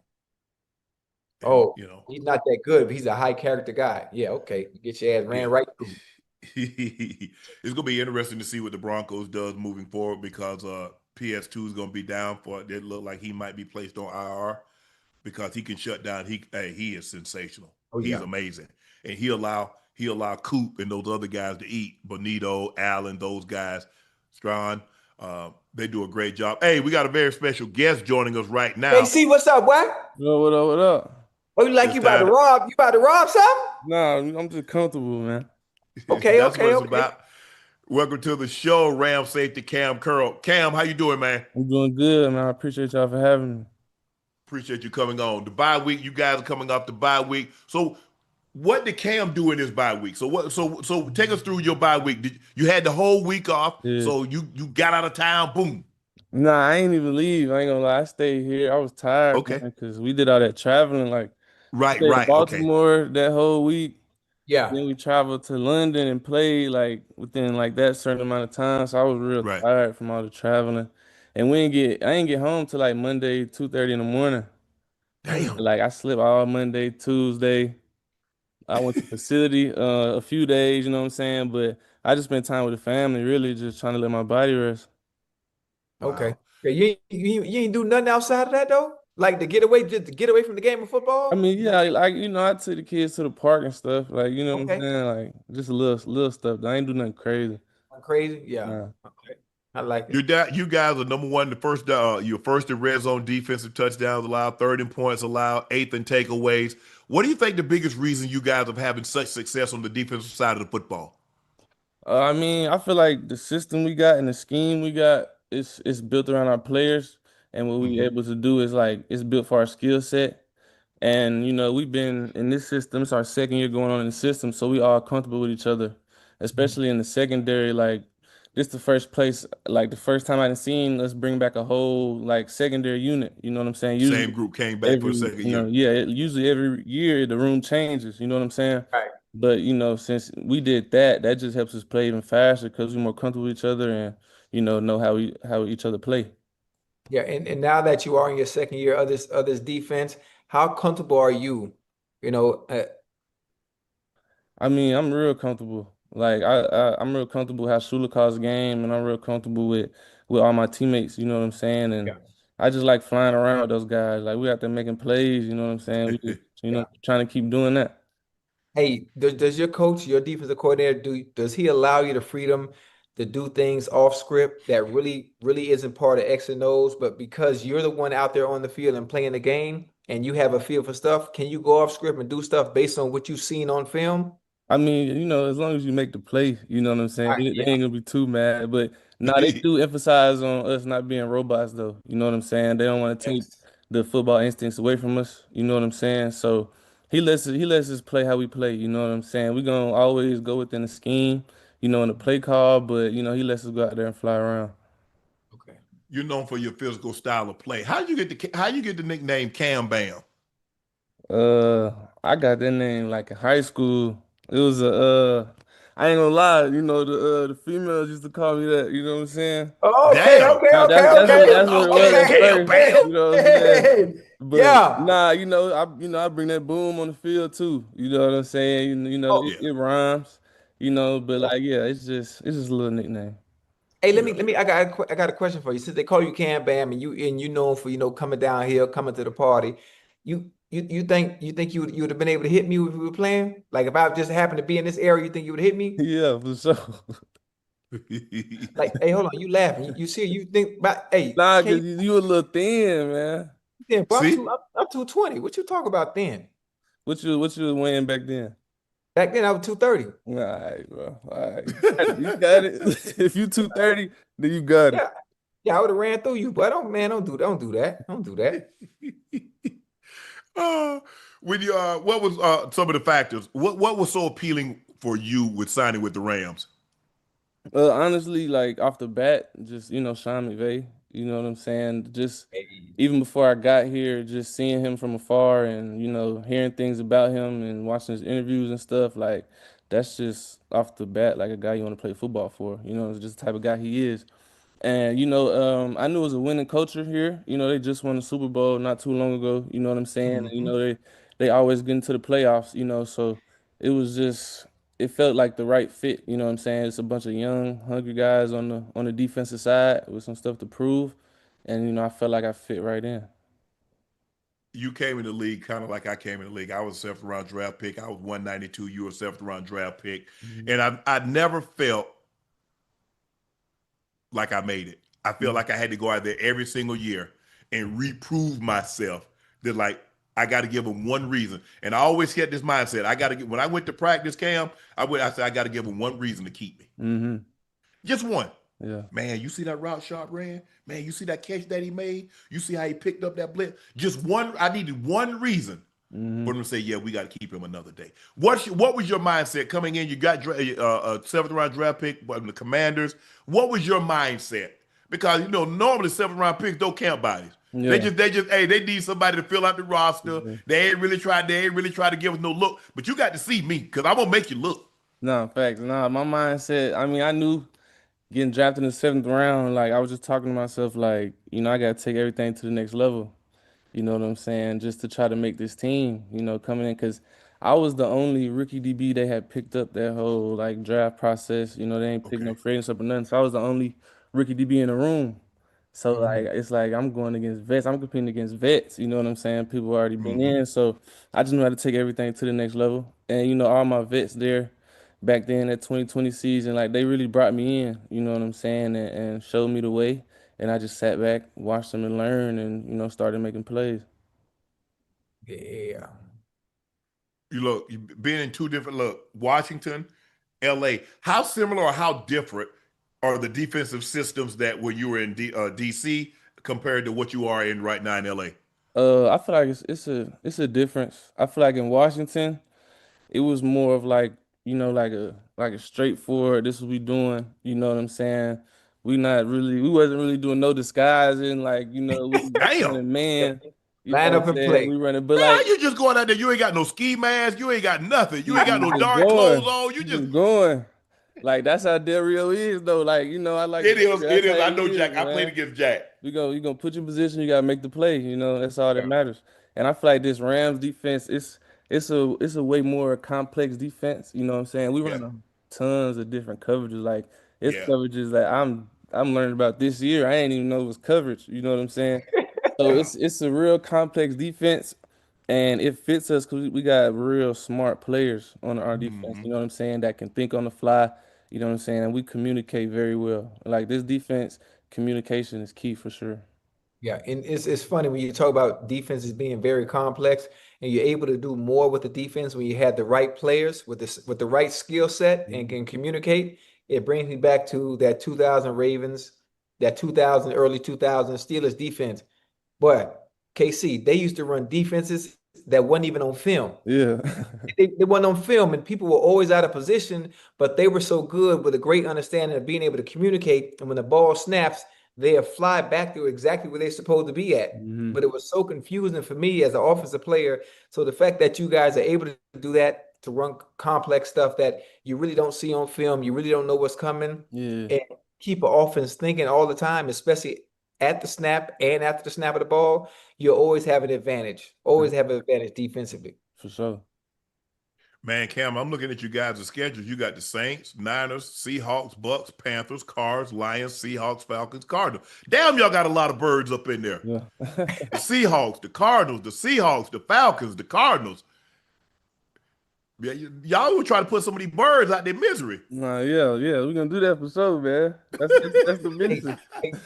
He's not that good, but he's a high character guy. Yeah, okay. You get your ass ran right through. It's gonna be interesting to see what the Broncos does moving forward, because PS2 is gonna be down for it. It look like he might be placed on IR because he can shut down. He is sensational. He's amazing, and he allow Coop and those other guys to eat. Bonito, Allen, those guys, Strawn. They do a great job. Hey, we got a very special guest joining us right now. Hey, see what's up, what? What up? Oh, you like It's time to, you about to rob something? Nah, I'm just comfortable, man. Okay, that's what okay, it's okay. about. Welcome to the show, Ram Safety Kam Curl. Cam, how you doing, man? I'm doing good, man. I appreciate y'all for having me. Appreciate you coming on. The bye week, you guys are coming off the bye week. So what did Cam do in his bye week? So take us through your bye week. You had the whole week off, Yeah. so you got out of town, boom. Nah, I ain't even leave. I ain't gonna lie. I stayed here. I was tired, Okay. man, because we did all that traveling. Like, we Right, stayed in right. Okay. Baltimore that whole week. Yeah. Then we traveled to London and played like within like that certain amount of time. So I was real Right. tired from all the traveling. And I ain't get home till like Monday, 2:30 in the morning. Damn. Like I slept all Monday, Tuesday. I went to facility a few days, you know what I'm saying? But I just spent time with the family, really just trying to let my body rest. Okay. Wow. Yeah, you ain't do nothing outside of that though? Like to get away, just to get away from the game of I football? mean, yeah, like I took the kids to the park and stuff, like you know what I'm Okay. saying, like just a little stuff. I ain't do nothing crazy. Crazy? Yeah. Nah. Okay. I like it. You guys are number one, the first your first in red zone defensive touchdowns allowed, third in points allowed, eighth in takeaways. What do you think the biggest reason you guys are having such success on the defensive side of the football? I mean, I feel like the system we got and the scheme we got is built around our players, and what we Hmm. able to do is like it's built for our skill set. And we've been in this system. It's our second year going on in the system, so we all comfortable with each other, especially in the secondary. Like this, the first place, like the first time I done seen us bring back a whole like secondary unit. You know what I'm saying? Same group came back for the second year. Usually every year the room changes. You know what I'm saying? Right. But since we did that, that just helps us play even faster because we're more comfortable with each other and know how each other play. Yeah, and now that you are in your second year of this defense, how comfortable are you? You know, I mean, I'm real comfortable. Like I'm real comfortable how Shula calls the game, and I'm real comfortable with all my teammates. You know what I'm saying? And yeah, I just like flying around with those guys. Like we out there making plays. You know what I'm saying? We just yeah. trying to keep doing that. Hey, does your coach, your defensive coordinator, does he allow you the freedom to do things off script that really isn't part of X and O's, but because you're the one out there on the field and playing the game and you have a feel for stuff, can you go off script and do stuff based on what you've seen on film? I mean, as long as you make the play, you know what I'm saying? Right, They yeah. ain't gonna be too mad. But no, they do emphasize on us not being robots though. You know what I'm saying? They don't want to take Yes. the football instincts away from us. You know what I'm saying? So he lets us play how we play. You know what I'm saying? We gonna always go within the scheme, in the play call, but he lets us go out there and fly around. Okay. You're known for your physical style of play. How you get the nickname Cam Bam? Uh, I got that name like in high school. It was I ain't gonna lie, the females used to call me that, you know what I'm saying? Oh, okay, Damn. okay, That, okay, that's that's That's what what that's okay, what it okay, was at Cam first, Bam. you know what I'm saying? okay. But Yeah. nah, I bring that boom on the field too. You know what I'm saying? Oh, Yeah. It rhymes, but like yeah, it's just a little nickname. hey, Yeah. I got a question for you. Since they call you Cam Bam and you known for coming down here, coming to the party, you think you would have been able to hit me if we were playing? Like if I just happened to be in this area, you think you would hit me? Yeah, for sure. Like, hey, hold on, you laughing? You see, you think about, hey, Nah, can cause you a little thin, man. then? Bro, See? I'm 220. What you talk about then? What you was weighing back then? Back then I was 230. All right, bro. All right. You got it. If you 230, then you got it. Yeah, yeah, I would have ran through you, but don't do that. Don't do that. uh, when you what was some of the factors? What was so appealing for you with signing with the Rams? Honestly, like off the bat, just Sean McVay. You know what I'm saying? Just Hey, even before I got here, just seeing him from afar and hearing things about him and watching his interviews and stuff, like that's just off the bat like a guy you want to play football for. It's just the type of guy he is. And I knew it was a winning culture here. They just won the Super Bowl not too long ago. You know what I'm saying? And, Hmm. they always get into the playoffs. So it was just it felt like the right fit. You know what I'm saying? It's a bunch of young, hungry guys on the defensive side with some stuff to prove, and I felt like I fit right in. You came in the league kind of like I came in the league. I was a seventh round draft pick. I was 192. You were a seventh round draft pick, Mhm. and I never felt like I made it. I felt Mhm. like I had to go out there every single year and reprove myself that like I got to give him one reason. And I always had this mindset. I got to get when I went to practice, Cam, I said I got to give him one reason to keep me. Mm-hmm. Just one. Yeah. Man, you see that route Sharpe ran? Man, you see that catch that he made? You see how he picked up that blitz? Just one. I needed one reason for them to say, yeah, we got to keep him another day. What was your mindset coming in? You got a 7th round draft pick from the Commanders. What was your mindset? Because normally 7th round picks don't count bodies. Yeah. They need somebody to fill out the roster. Mm-hmm. They ain't really tried to give us no look. But you got to see me because I'm gonna make you look. No, facts. Nah, my mindset, I mean, I knew getting drafted in the 7th round, like I was just talking to myself, like, I gotta take everything to the next level. You know what I'm saying? Just to try to make this team, coming in, because I was the only rookie DB they had picked up that whole like draft process. They ain't picking no free agents up or nothing. So I was the only rookie DB in the room. So like it's like I'm going against vets. I'm competing against vets. You know what I'm saying? People already been in. So I just knew how to take everything to the next level. And all my vets there back then at 2020 season, like they really brought me in. You know what I'm saying? And showed me the way. And I just sat back, watched them and learned, and started making plays. Yeah. You being in two different Washington, LA. How similar or how different are the defensive systems that when you were in DC compared to what you are in right now in LA? I feel like it's a difference. I feel like in Washington, it was more of like, like a straightforward, this is what we doing, you know what I'm saying? We wasn't really doing no disguising, like, we Damn. running man, you know Line what up I'm and saying? play. We running, but Man, like you just going out there, you ain't got no ski mask, you ain't got nothing. You ain't got no just dark clothes on. You you just just going. Like that's how Del Rio is though. Like, I like it is, that's how I he know is, Jack. I played man. against Jack. You gonna put your position, you gotta make the play, that's all that Yeah. matters. And I feel like this Rams defense it's a way more complex defense, you know what I'm saying? We Yeah. run tons of different coverages. Like it's Yeah. coverages that I'm learning about this year. I ain't even know it was coverage, you know what I'm saying? So Yeah. it's a real complex defense and it fits us because we got real smart players on our defense, you know what I'm saying, that can think on the fly, you know what I'm saying? And we communicate very well. Like this defense, communication is key for sure. Yeah, and it's funny when you talk about defenses being very complex and you're able to do more with the defense when you had the right players with the right skill set and can communicate. It brings me back to that 2000 Ravens, that 2000 early 2000 Steelers defense. But KC, they used to run defenses that wasn't even on film. Yeah. They weren't on film, and people were always out of position, but they were so good with a great understanding of being able to communicate. And when the ball snaps, they'll fly back to exactly where they're supposed to be at. hmm But it was so confusing for me as an offensive player. So the fact that you guys are able to do that, to run complex stuff that you really don't see on film, you really don't know what's coming, Yeah, and keep an offense thinking all the time, especially at the snap and after the snap of the ball, you'll always have an advantage. Always have an advantage defensively. for sure. Man, Cam, I'm looking at you guys' schedules. You got the Saints, Niners, Seahawks, Bucks, Panthers, Cards, Lions, Seahawks, Falcons, Cardinals. Damn, y'all got a lot of birds up in there. Yeah. The Seahawks, the Cardinals, the Seahawks, the Falcons, the Cardinals. Yeah, y'all will try to put some of these birds out their misery. Nah, yeah, we're gonna do that for sure, man. That's the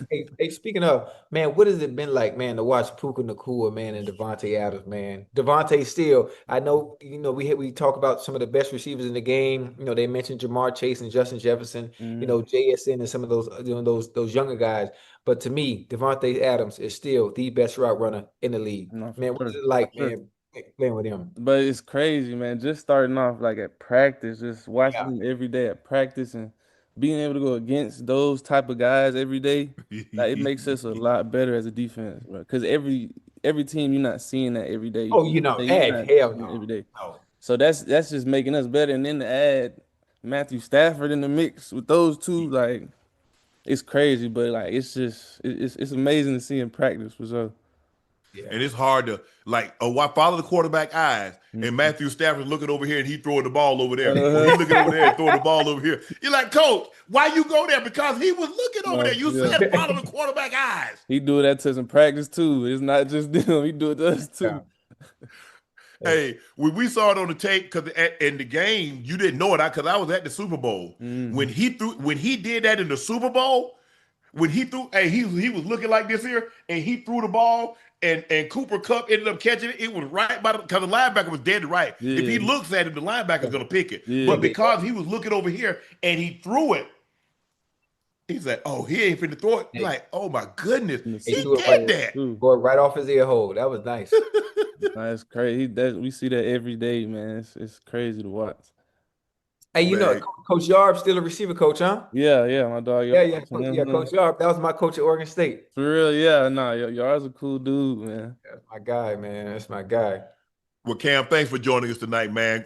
Hey, business. speaking of, man, what has it been like, man, to watch Puka Nacua, man, and Devontae Adams, man? Devontae still, I know, we talk about some of the best receivers in the game. They mentioned Jamar Chase and Justin Jefferson, Mhm. JSN and some of those, those younger guys. But to me, Devontae Adams is still the best route runner in the league. No, for Man, what is sure. it like, Sure. man, playing with him? But it's crazy, man. Just starting off like at practice, just watching Yeah. them every day at practice and being able to go against those type of guys every day, like it makes us a lot better as a defense, bro. Because every team you're not seeing that every day. Oh, You're heck, not hell seeing it no. every day. No. So that's just making us better. And then to add Matthew Stafford in the mix with those two, like it's crazy. But like it's amazing to see in practice for sure. Yeah. And it's hard to follow the quarterback eyes. And Mhm. Matthew Stafford looking over here and he throwing the ball over there. Or he Uh-huh. looking over there and throwing the ball over here. You're like, Coach, why you go there? Because he was looking over there. No, You yeah. said follow the quarterback eyes. He do that to some practice too. It's not just them. He do it to us Yeah. too. Hey, when we saw it on the tape, because in the game, you didn't know it because I was at the Super Bowl. When Mhm. he did that in the Super Bowl, when he threw, hey, he was looking like this here, and he threw the ball, and Cooper Kupp ended up catching it. It was right by because the linebacker was dead to right. If he Yeah, looks at him, the linebacker's gonna pick it. yeah, But because he was looking over here and he threw it, he's like, "Oh, he ain't finna throw it." You're Hey, like, "Oh my goodness, in the he he threw it did right, that." too. boy, right off his ear hole. That was nice. That's crazy. That we see that every day, man. It's crazy to watch. Hey, Man, Coach Yarb still a receiver coach, huh? Yeah, yeah, my dog. Yeah, yeah, Mhm. Coach Yarb. That was my coach at Oregon State. For real, yeah. Nah, y'all's a cool dude, man. That's my guy, man. That's my guy. well, Cam, thanks for joining us tonight, man.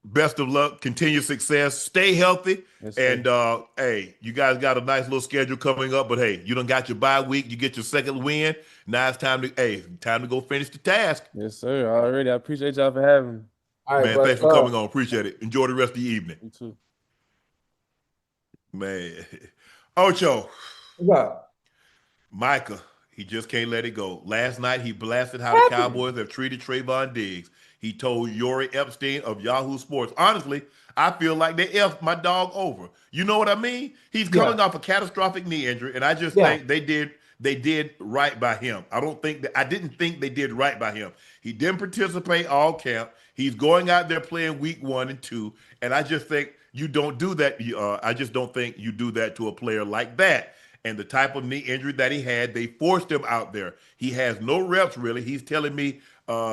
Best of luck, continued success, stay healthy, Yes, sir. and hey, you guys got a nice little schedule coming up. But hey, you done got your bye week, you get your second win. Now it's time to go finish the task, Yes, sir. Already. I appreciate y'all for having me. All right, man. brother. Thanks for coming on, appreciate it. Enjoy the rest of the evening, You too. man. Ocho, What's up? Micah, he just can't let it go. Last night, he blasted how the What happened? Cowboys have treated Trayvon Diggs. He told Yori Epstein of Yahoo Sports, honestly, I feel like they effed my dog over. You know what I mean? He's Yeah, coming off a catastrophic knee injury, and I just yeah, think they did right by him. I didn't think they did right by him. He didn't participate all camp. He's going out there playing week 1 and 2, and I just think you don't do that. I just don't think you do that to a player like that. And the type of knee injury that he had, they forced him out there. He has no reps really. He's telling me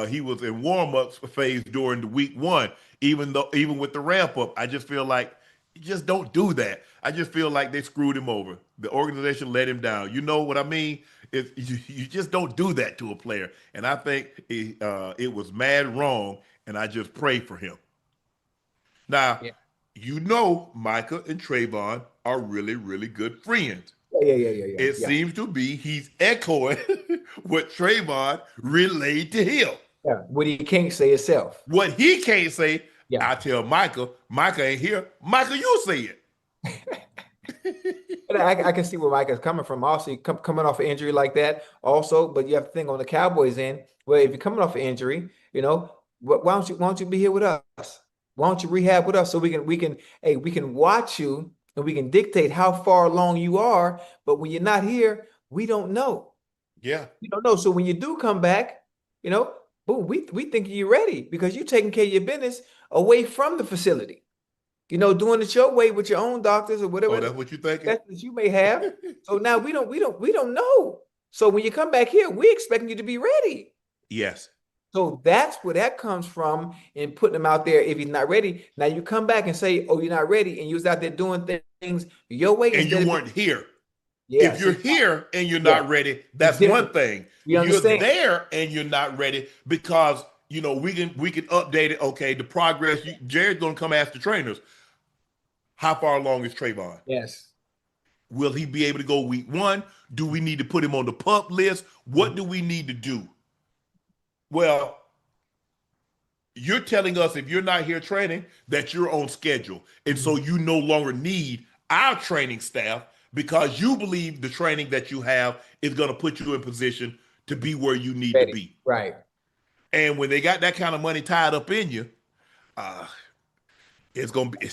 he was in warm-ups phase during the week 1, even with the ramp up. I just feel like you just don't do that. I just feel like they screwed him over. The organization let him down. You know what I mean? You just don't do that to a player. And I think it was mad wrong. And I just pray for him. Now, yeah, Micah and Trayvon are really, really good friends. yeah. It Yeah. seems to be he's echoing what Trayvon relayed to him. Yeah. What he can't say itself. What he can't say, Yeah. I tell Micah ain't here. Micah, you say it. But I can see where Mike is coming from. Also, coming off an injury like that, also. But you have to think on the Cowboys end. Well, if you're coming off an injury, why don't you be here with us? Why don't you rehab with us so we can watch you and we can dictate how far along you are. But when you're not here, we don't know. Yeah. We don't know. So when you do come back, boom, we think you're ready because you're taking care of your business away from the facility. Doing it your way with your own doctors or whatever Oh, that's what you thinking? that you may have. So now we don't know. So when you come back here, we're expecting you to be ready. Yes. So that's where that comes from in putting him out there if he's not ready. Now you come back and say, "Oh, you're not ready," and you was out there doing things your way And instead you of weren't here. yeah. If you're See, here and you're yeah, not ready, it's that's one different. thing. You You're understand? there and you're not ready because we can update it. Okay, the progress. Jared's gonna come ask the trainers, how far along is Trayvon? Yes. Will he be able to go week 1? Do we need to put him on the pup list? What do we need to do? Well, you're telling us if you're not here training that you're on schedule. And so Mhm. you no longer need our training staff because you believe the training that you have is going to put you in position to be where you need to Ready. be. Right. And when they got that kind of money tied up in you, uh, it's going to be,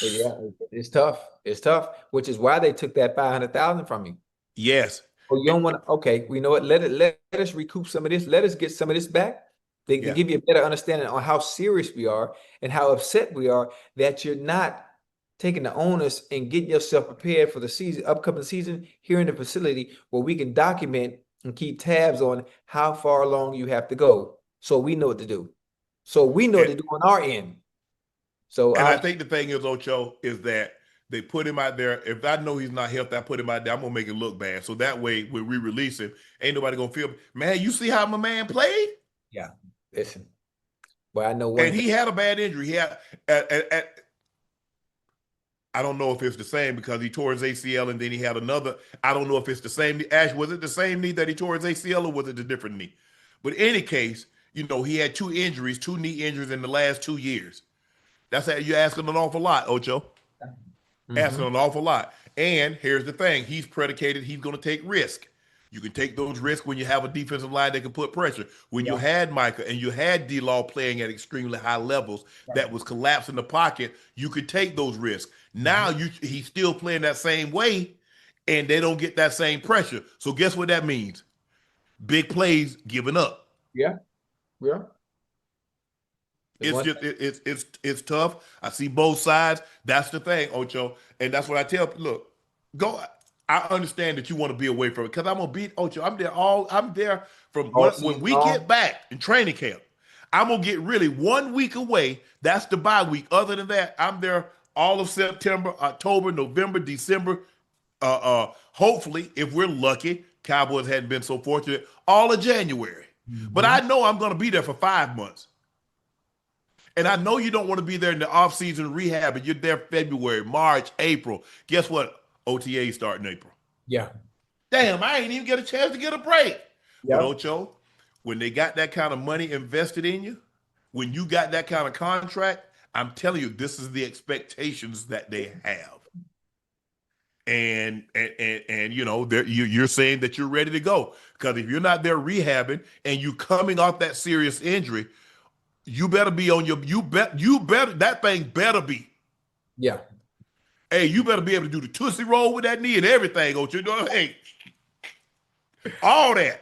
Yeah, it's tough. It's tough, which is why they took that 500,000 from you. yes. Oh, you don't want to, okay, we know it. Let us recoup some of this. Let us get some of this back. They Yeah. give you a better understanding on how serious we are and how upset we are that you're not taking the onus and getting yourself prepared for the season, upcoming season here in the facility where we can document and keep tabs on how far along you have to go. So we know what to do. So we know what And, to do on our end. So and I think the thing is, Ocho, is that they put him out there. If I know he's not healthy, I put him out there. I'm going to make it look bad. So that way, when we release him, ain't nobody going to feel, man, you see how my man played? yeah, listen. But I know one And thing. he had a bad injury. He had, I don't know if it's the same because he tore his ACL and then he had another. I don't know if it's the same. Ash, was it the same knee that he tore his ACL or was it a different knee? But in any case, he had 2 knee injuries in the last 2 years. That's how you're asking an awful lot, Ocho. Asking Mhm. an awful lot. And here's the thing: he's predicated. He's going to take risk. You can take those risks when you have a defensive line that can put pressure. When you Yeah. had Micah and you had D-Law playing at extremely high levels that was collapsing the pocket, you could take those risks. Now Mhm. he's still playing that same way, and they don't get that same pressure. So guess what that means? big plays given up. Yeah. Yeah. It's just it's tough. I see both sides. That's the thing, Ocho, and that's what I tell. Look, go. I understand that you want to be away from it because I'm gonna beat Ocho. I'm there from all when season we long. get back in training camp. I'm gonna get really 1 week away. That's the bye week. Other than that, I'm there all of September, October, November, December. Hopefully, if we're lucky, Cowboys hadn't been so fortunate, all of January. But I Mhm. know I'm gonna be there for 5 months. And I know you don't want to be there in the off-season rehab, and you're there February, March, April. Guess what? OTA start in April. Yeah. Damn, I ain't even get a chance to get a break. But Yeah. Ocho, when they got that kind of money invested in you, when you got that kind of contract, I'm telling you, this is the expectations that they have. And you know, you're saying that you're ready to go. Because if you're not there rehabbing and you coming off that serious injury, you better be on your you better that thing better be. Yeah. Hey, you better be able to do the Tootsie Roll with that knee and everything, Ocho. You know, hey, all that.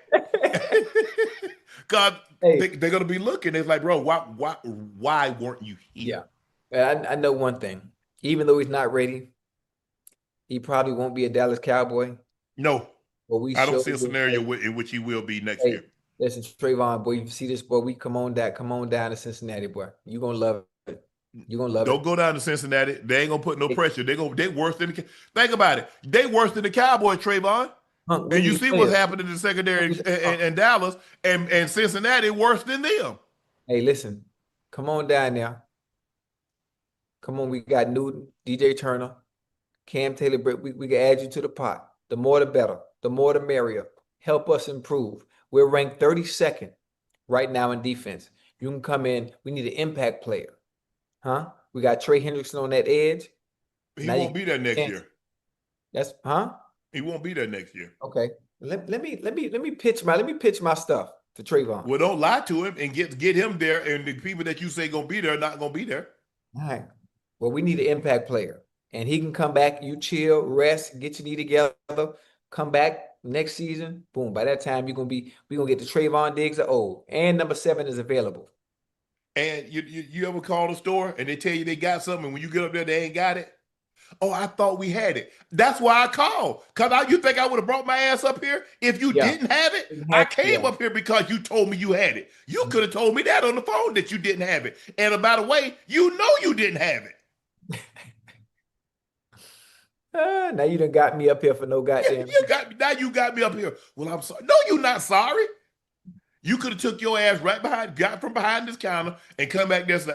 God, Hey. they're gonna be looking. It's like, bro, why weren't you here? Yeah. I know one thing. Even though he's not ready, he probably won't be a Dallas Cowboy. No, But we I don't showed see a him, scenario hey, in which he will be next hey, year. listen, Trayvon, boy, you see this, boy, we come on down to Cincinnati, boy. You're gonna love it. You're gonna love it. Don't go down to Cincinnati. They ain't gonna put no Hey, pressure. They worse than the. Think about it. They worse than the Cowboys, Trayvon. Unc, And when you you see play what's us, happening in the secondary Unc, in Dallas and Cincinnati worse than them. hey, listen, come on down now. Come on, we got Newton, DJ Turner, Cam Taylor, but we can add you to the pot. The more the better. The more the merrier. Help us improve. We're ranked 32nd right now in defense. You can come in. We need an impact player. Huh? We got Trey Hendrickson on that edge. He Now you won't be there next can year. that's huh? He won't be there next year. Okay. Let me pitch my stuff to Trayvon. Well, don't lie to him and get him there. And the people that you say gonna be there not gonna be there. All right. Well, we need an impact player. And he can come back, you chill, rest, get your knee together, come back next season. Boom. By that time, we're gonna get the Trayvon Diggs of old. And number 7 is available. And you ever call the store and they tell you they got something, and when you get up there, they ain't got it? Oh, I thought we had it. That's why I called. Because you think I would have brought my ass up here if you Yeah. didn't have it? I came up here because you told me you had it. You could have told me that on the phone that you didn't have it. And by the way, you know you didn't have it. Now you done got me up here for no goddamn. You got me up here. Well, I'm sorry. No, you're not sorry. You could have took your ass got from behind this counter and come back there and say,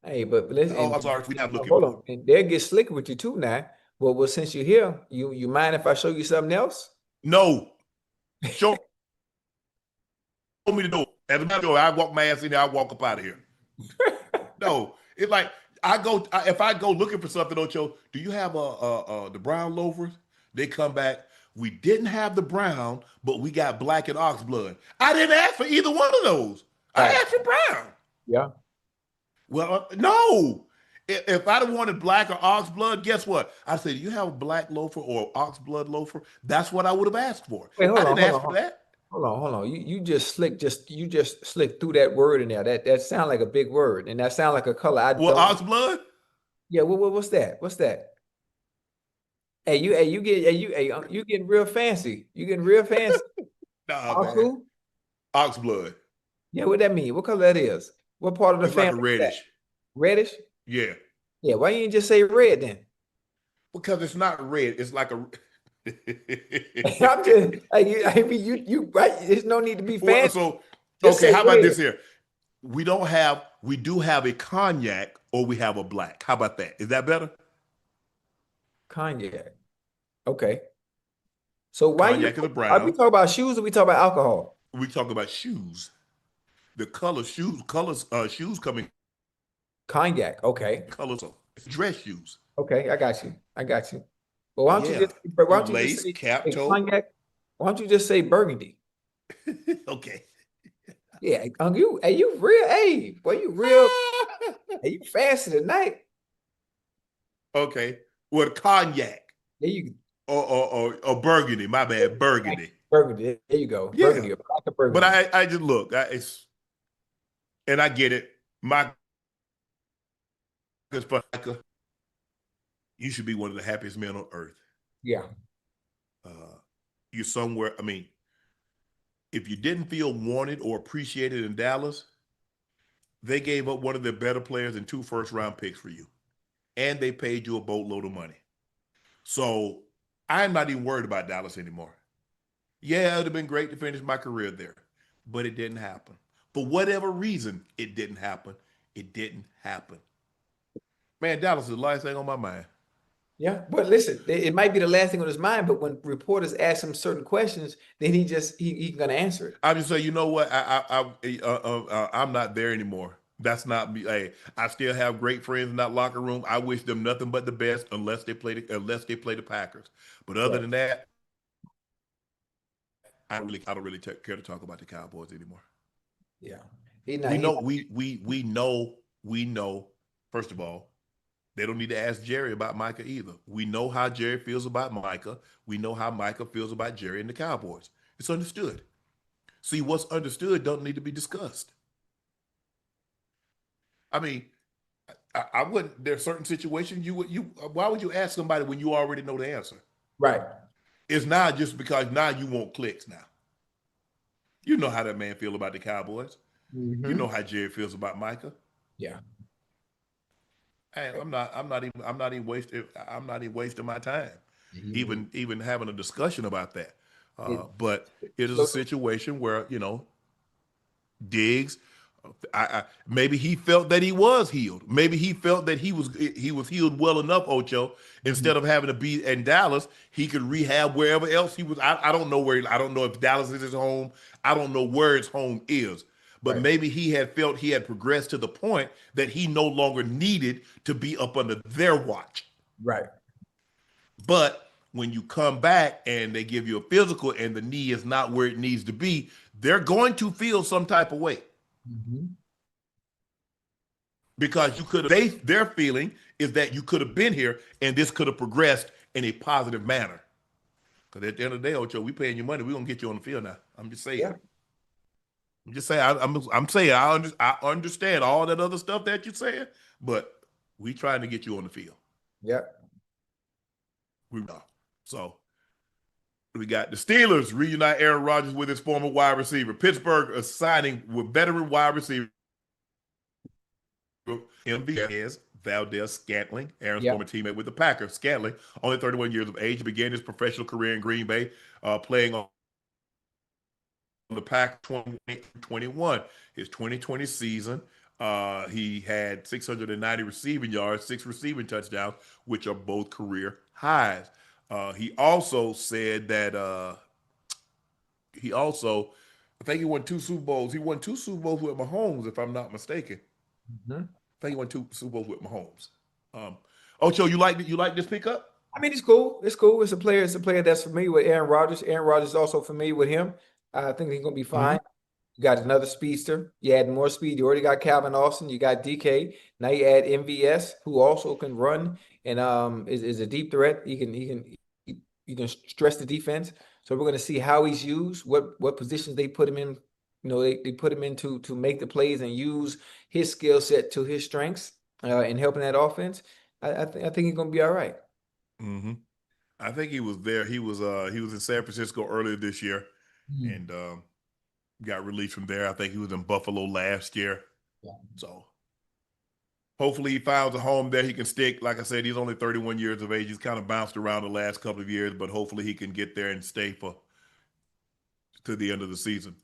Hey, but listen, oh, I'm sorry, we're not looking hold for on. And they'll get slick with you too now. Well, since you're here, you mind if I show you something else? No. Show me the door. As a matter of fact, I walk my ass in there, I walk up out of here. No. It's like if I go looking for something, Ocho, do you have the brown loafers? They come back. We didn't have the brown, but we got black and ox blood. I didn't ask for either one of those. I Right. asked for brown. Yeah. Well, no. If I'd have wanted black or ox blood, guess what? I said, do you have a black loafer or ox blood loafer? That's what I would have asked for. Wait, I didn't ask for that. Hold on. You just slick threw that word in there. That sound like a big word, and that sound like a color I Well, don't. ox blood? Yeah. What's that? What's that? Hey, you getting real fancy. You getting real fancy. Nah, Ox man. who? Ox blood. Yeah. What that mean? What color that is? What part of the It's like a family is that? reddish. Reddish? Yeah. Yeah. Why you ain't just say red then? Because it's not red. It's like a. I'm just. I mean, you right. There's no need to be Well, fancy. so, Just okay, say how about red. this here? We do have a cognac or we have a black. How about that? Is that better? Cognac. Okay. So why Cognac is a are we brown. talking about shoes or we talk about alcohol? We talk about shoes. The shoes coming Cognac. Okay. colors of dress shoes. Okay. I got you. But why don't you Yeah. just Lace, cap, toe. cognac? Why don't you just say burgundy? Okay. Yeah. You real? Hey, boy, you real? Hey, you fancy tonight? Okay. Well, cognac Yeah, you. or burgundy. My bad, burgundy. Burgundy. There you go. Yeah. Burgundy. Micah But Burgundy. I just look, and I get it. Micah, you should be one of the happiest men on earth. Yeah. You're somewhere. I mean, if you didn't feel wanted or appreciated in Dallas, they gave up one of their better players and 2 first-round picks for you, and they paid you a boatload of money. So I'm not even worried about Dallas anymore. Yeah, it would have been great to finish my career there, but it didn't happen. For whatever reason, it didn't happen. It didn't happen. Man, Dallas is the last thing on my mind. Yeah, but listen, it might be the last thing on his mind, but when reporters ask him certain questions, then he's gonna answer it. I'm just saying, you know what? I'm not there anymore. That's not me. Hey, I still have great friends in that locker room. I wish them nothing but the best, unless they play the Packers. But other than that, I don't really care to talk about the Cowboys anymore. Yeah, we know. First of all, they don't need to ask Jerry about Micah either. We know how Jerry feels about Micah. We know how Micah feels about Jerry and the Cowboys. It's understood. See, what's understood don't need to be discussed. I mean, I wouldn't. There are certain situations why would you ask somebody when you already know the answer? right. It's not just because now you want clicks now. You know how that man feel about the Cowboys. Mm-hmm. You know how Jerry feels about Micah. Yeah. Hey, I'm not even wasting my time, even having a discussion about that. But it is a situation where Diggs, maybe he felt that he was healed. Maybe he felt that he was healed well enough, Ocho. Instead of having to be in Dallas, he could rehab wherever else he was. I don't know where. I don't know if Dallas is his home. I don't know where his home is. But maybe he had felt he had progressed to the point that he no longer needed to be up under their watch. Right. But when you come back and they give you a physical and the knee is not where it needs to be, they're going to feel some type of way. Mm-hmm. Because their feeling is that you could have been here and this could have progressed in a positive manner. Because at the end of the day, Ocho, we paying you money. We're going to get you on the field now. I'm just saying. Yeah. I'm just saying. I'm saying I understand all that other stuff that you're saying, but we trying to get you on the field. Yeah. We are. So we got the Steelers reunite Aaron Rodgers with his former wide receiver. Pittsburgh is signing with veteran wide receiver MVS Valdez-Scantling, Aaron's former teammate with the Packers. Scantling, only 31 years of age, began his professional career in Green Bay, playing on the Pack 2021. His 2020 season, he had 690 receiving yards, 6 receiving touchdowns, which are both career highs. He also said that I think he won 2 Super Bowls. He won 2 Super Bowls with Mahomes, if I'm not mistaken. Mm-hmm. I think he won 2 Super Bowls with Mahomes. Ocho, you like this pickup? I mean, it's cool. It's cool. It's a player that's familiar with Aaron Rodgers. Aaron Rodgers is also familiar with him. I think he's gonna be fine. Mm-hmm. You got another speedster. You add more speed. You already got Calvin Austin. You got DK. Now you add MVS, who also can run and is a deep threat. He can stress the defense. So we're going to see how he's used, what positions they put him in. They put him into to make the plays and use his skill set to his strengths in helping that offense. I think he's going to be all right. Mm-hmm. I think he was there. He was in San Francisco earlier this year, and got released from there. I think he was in Buffalo last year. Yeah. So hopefully he finds a home there he can stick. Like I said, he's only 31 years of age. He's kind of bounced around the last couple of years, but hopefully he can get there and stay to the end of the season.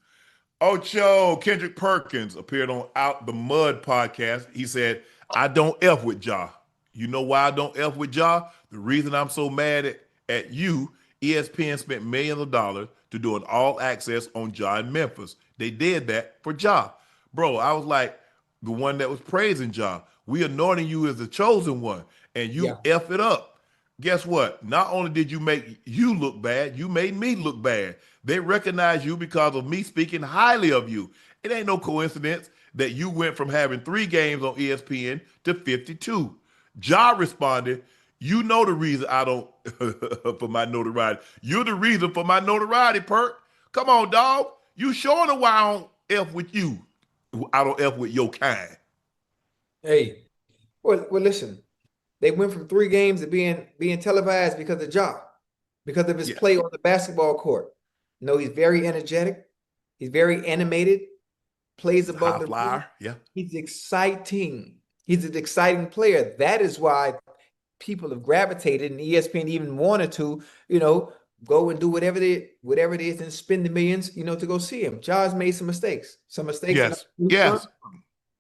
Ocho, Kendrick Perkins appeared on Out the Mud podcast. He said, I don't F with Ja. You know why I don't F with Ja? The reason I'm so mad at you, ESPN spent millions of dollars to do an all access on Ja in Memphis. They did that for Ja. Bro, I was like the one that was praising Ja. We anointing you as the chosen one, and you F it up. Guess what? Not only did you make you look bad, you made me look bad. They recognize you because of me speaking highly of you. It ain't no coincidence that you went from having 3 games on ESPN to 52. Ja responded, You know the reason I don't for my notoriety. You're the reason for my notoriety, Perk. Come on, dog. You showing them why I don't F with you. I don't F with your kind. Hey, well, listen. They went from 3 games to being televised because of Ja, because of his Yeah. play on the basketball court. No, he's very energetic. He's very animated. Plays above High the rim. flyer. Yeah. He's exciting. He's an exciting player. That is why people have gravitated, and ESPN even wanted to, go and do whatever it is and spend the millions, to go see him. Ja's made some mistakes. Yes. Yes.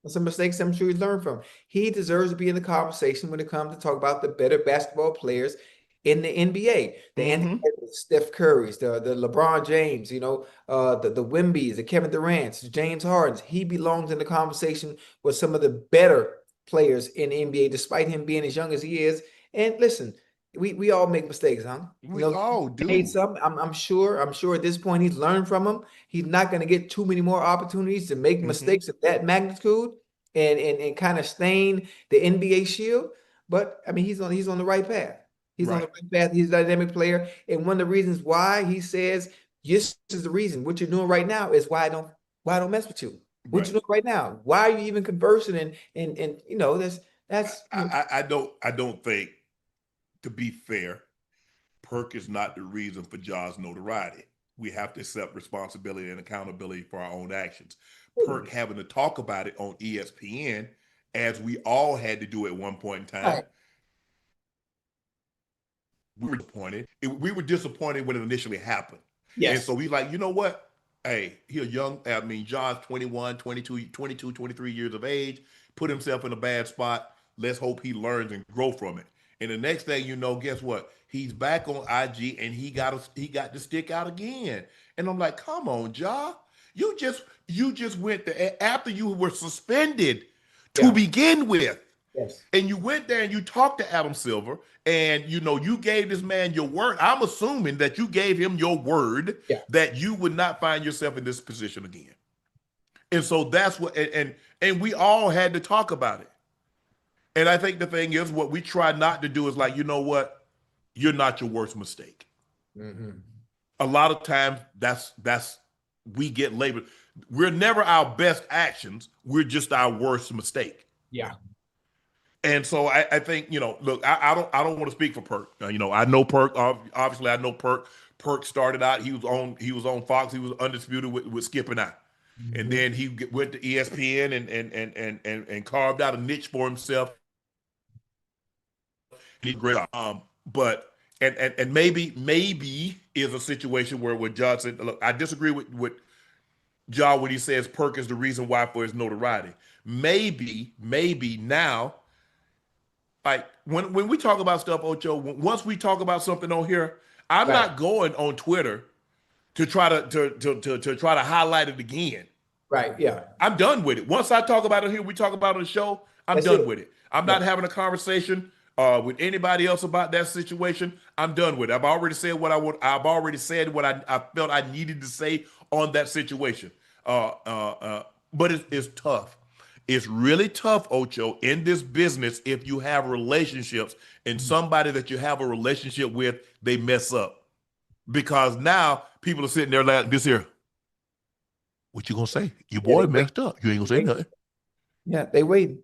Some mistakes I'm sure he's learned from. He deserves to be in the conversation when it comes to talk about the better basketball players in the NBA. The Anthony Edwards, Steph Curry's, the LeBron James, the Wembys, the Kevin Durant's, James Harden's. He belongs in the conversation with some of the better players in the NBA, despite him being as young as he is. And listen, we all make mistakes, huh? We all do. Made some. I'm sure at this point he's learned from them. He's not going to get too many more opportunities to make mistakes of that magnitude and kind of stain the NBA shield. But I mean, he's on the right path. He's on the right path. He's a dynamic player. And one of the reasons why he says, this is the reason what you're doing right now is why I don't mess with you. What you doing right now? Why are you even conversing? And that's I don't think, to be fair, Perk is not the reason for Ja's notoriety. We have to accept responsibility and accountability for our own actions. Perk having to talk about it on ESPN, as we all had to do at one point in time. Right. We were disappointed. We were disappointed when it initially happened. Yes. And so we like, you know what? Hey, he's young. I mean, Ja's 21, 22, 23 years of age, put himself in a bad spot. Let's hope he learns and grow from it. And the next thing you know, guess what? He's back on IG and he got to stick out again. And I'm like, come on, Ja. You just went there after you were suspended to begin with. Yes. And you went there and you talked to Adam Silver and you gave this man your word. I'm assuming that you gave him your word that you would not find yourself in this position again. And so that's what and we all had to talk about it. And I think the thing is, what we try not to do is like, you know what? You're not your worst mistake. A lot of times that's we get labeled. We're never our best actions. We're just our worst mistake. Yeah. And so I think, look, I don't want to speak for Perk. I know Perk. Obviously, I know Perk. Perk started out. He was on Fox. He was undisputed with Skip and I. And then he went to ESPN and carved out a niche for himself. He's great. But maybe is a situation where Ja said, look, I disagree with Ja when he says Perk is the reason why for his notoriety. Maybe now, like when we talk about stuff, Ocho, once we talk about something on here, I'm not going on Twitter to try to highlight it again. Right. Yeah. I'm done with it. Once I talk about it here, we talk about it on the show, I'm done with it. I'm not having a conversation with anybody else about that situation. I'm done with it. I've already said what I want. I've already said what I felt I needed to say on that situation. But it's tough. It's really tough, Ocho, in this business if you have relationships and somebody that you have a relationship with, they mess up. Because now people are sitting there like this here. What you gonna say? Your boy messed up. You ain't gonna say nothing. Yeah, they waiting.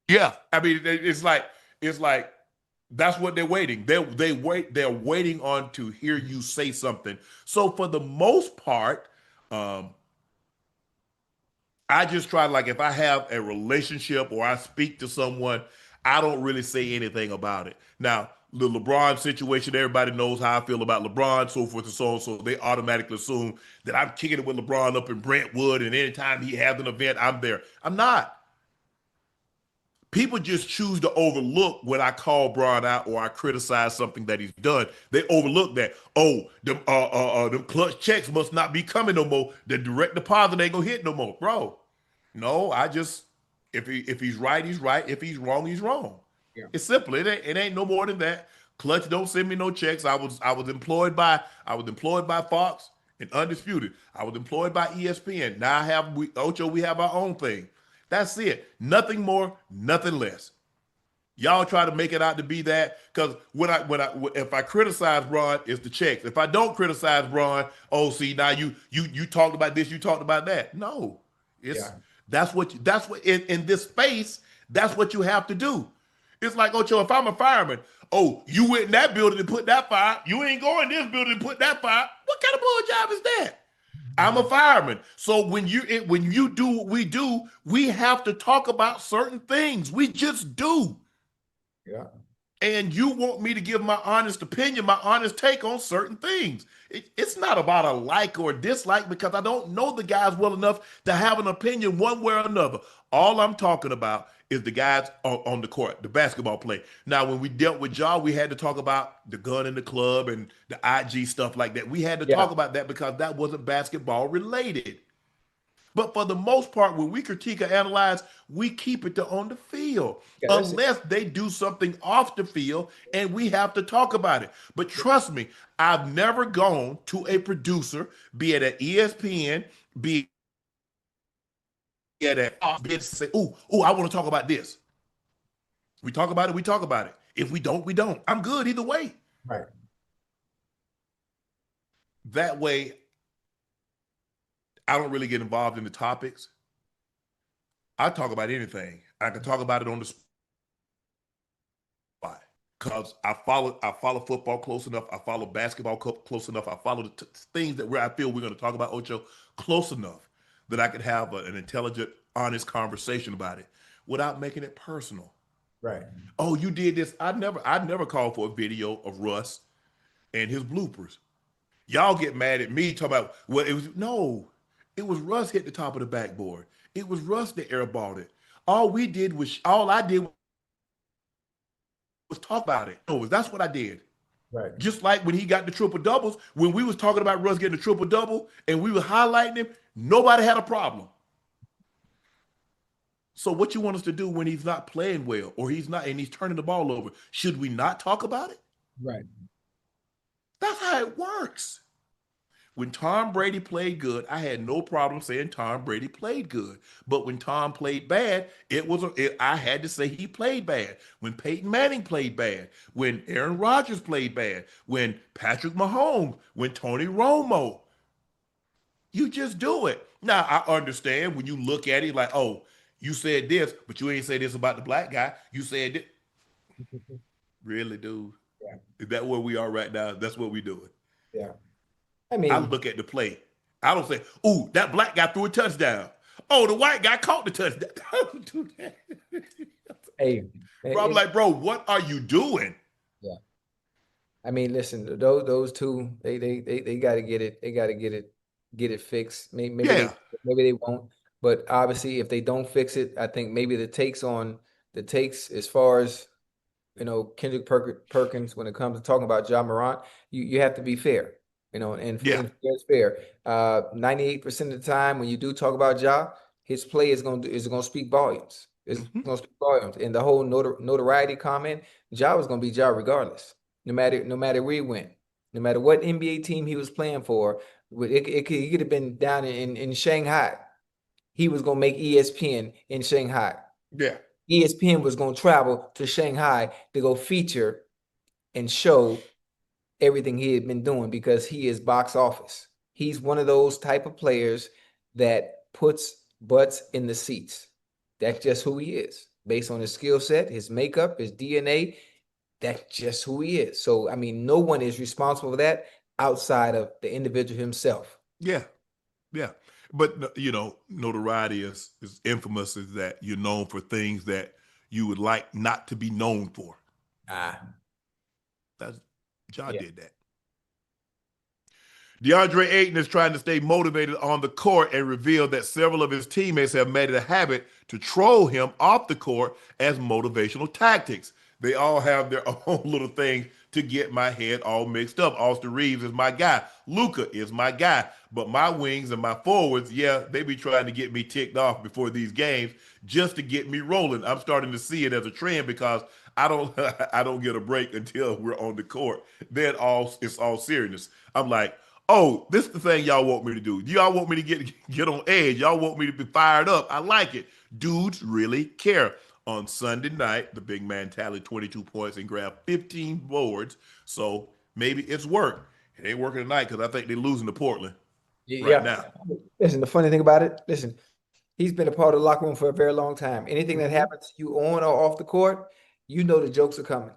Yeah, I mean, it's like that's what they're waiting. They're waiting on to hear you say something. So for the most part, I just try, like, if I have a relationship or I speak to someone, I don't really say anything about it. Now, the LeBron situation, everybody knows how I feel about LeBron, so forth and so on. So they automatically assume that I'm kicking it with LeBron up in Brentwood, and anytime he has an event, I'm there. I'm not. People just choose to overlook when I call Braun out or I criticize something that he's done. They overlook that. Oh, them clutch checks must not be coming no more. The direct deposit ain't gonna hit no more, bro. No, I just if he's right, he's right. If he's wrong, he's wrong. Yeah. It's simple. It ain't no more than that. Clutch don't send me no checks. I was employed by Fox and Undisputed. I was employed by ESPN. Now we have our own thing. That's it. Nothing more, nothing less. Y'all try to make it out to be that because if I criticize Ron, it's the checks. If I don't criticize Ron, oh, see now you talked about this, you talked about that. No, it's Yeah. that's what in this space, that's what you have to do. It's like, Ocho, if I'm a fireman, oh, you went in that building and put that fire, you ain't going in this building and put that fire. What kind of bull job is that? I'm a fireman. So when you do what we do, we have to talk about certain things. We just do. Yeah. And you want me to give my honest opinion, my honest take on certain things. It's not about a like or dislike because I don't know the guys well enough to have an opinion one way or another. All I'm talking about is the guys on the court, the basketball play. Now, when we dealt with Ja, we had to talk about the gun in the club and the IG stuff like that. We had to Yeah. talk about that because that wasn't basketball related. But for the most part, when we critique or analyze, we keep it to on the field, Yeah, unless they do something off the field and we have to talk about it. But trust me, I've never gone to a producer, be it at ESPN, be it at be it to say, ooh, I want to talk about this. We talk about it, we talk about it. If we don't, we don't. I'm good either way. Right. That way, I don't really get involved in the topics. I talk about anything. I can talk about it on the spot because I follow football close enough. I follow basketball close enough. I follow the things that where I feel we're going to talk about, Ocho, close enough that I could have an intelligent, honest conversation about it without making it personal. Right. Oh, you did this. I never called for a video of Russ and his bloopers. Y'all get mad at me talking about well, it was no, it was Russ hit the top of the backboard. It was Russ that airballed it. All I did was talk about it. No, that's what I did. Right. Just like when he got the triple doubles, when we was talking about Russ getting the triple double and we were highlighting him, nobody had a problem. So what you want us to do when he's not playing well or he's not and he's turning the ball over? Should we not talk about it? Right. That's how it works. When Tom Brady played good, I had no problem saying Tom Brady played good. But when Tom played bad, I had to say he played bad. When Peyton Manning played bad, when Aaron Rodgers played bad, when Patrick Mahomes, when Tony Romo, you just do it. Now I understand when you look at it like, oh, you said this, but you ain't say this about the black guy. You said this. Really, dude? Yeah. Is that where we are right now? That's what we're doing. Yeah. I I mean, look at the play. I don't say, "Ooh, that black guy threw a touchdown." Oh, the white guy caught the touchdown. I don't do that. hey, Bro, I'm like, bro, what are you doing? yeah. I mean, listen, those two, they got to get it. They got to get it fixed. Maybe Yeah. maybe they won't. But obviously, if they don't fix it, I think maybe the takes as far as Kendrick Perkins when it comes to talking about Ja Morant, you have to be fair. And Yeah. fair is fair. 98% of the time when you do talk about Ja, his play is gonna speak volumes. It's gonna speak volumes. And the whole notoriety comment, Ja was gonna be Ja regardless, no matter where he went, no matter what NBA team he was playing for. He could have been down in Shanghai. He was gonna make ESPN in Shanghai. Yeah. ESPN was gonna travel to Shanghai to go feature and show everything he had been doing because he is box office. He's one of those type of players that puts butts in the seats. That's just who he is. Based on his skill set, his makeup, his DNA, that's just who he is. So, I mean, no one is responsible for that outside of the individual himself. Yeah. Yeah. But notoriety is infamous is that you're known for things that you would like not to be known for. That's Ja Yeah. did that. Deandre Ayton is trying to stay motivated on the court and revealed that several of his teammates have made it a habit to troll him off the court as motivational tactics. They all have their own little things to get my head all mixed up. Austin Reeves is my guy. Luka is my guy. But my wings and my forwards, yeah, they be trying to get me ticked off before these games just to get me rolling. I'm starting to see it as a trend because I don't I don't get a break until we're on the court. Then it's all seriousness. I'm like, oh, this is the thing y'all want me to do. Y'all want me to get on edge. Y'all want me to be fired up. I like it. Dudes really care. On Sunday night, the big man tallied 22 points and grabbed 15 boards. So maybe it's work. It ain't working tonight because I think they're losing to Portland right Yeah. now. Listen, the funny thing about it, listen, he's been a part of the locker room for a very long time. Anything that Mhm. happens to you on or off the court, you know the jokes are coming.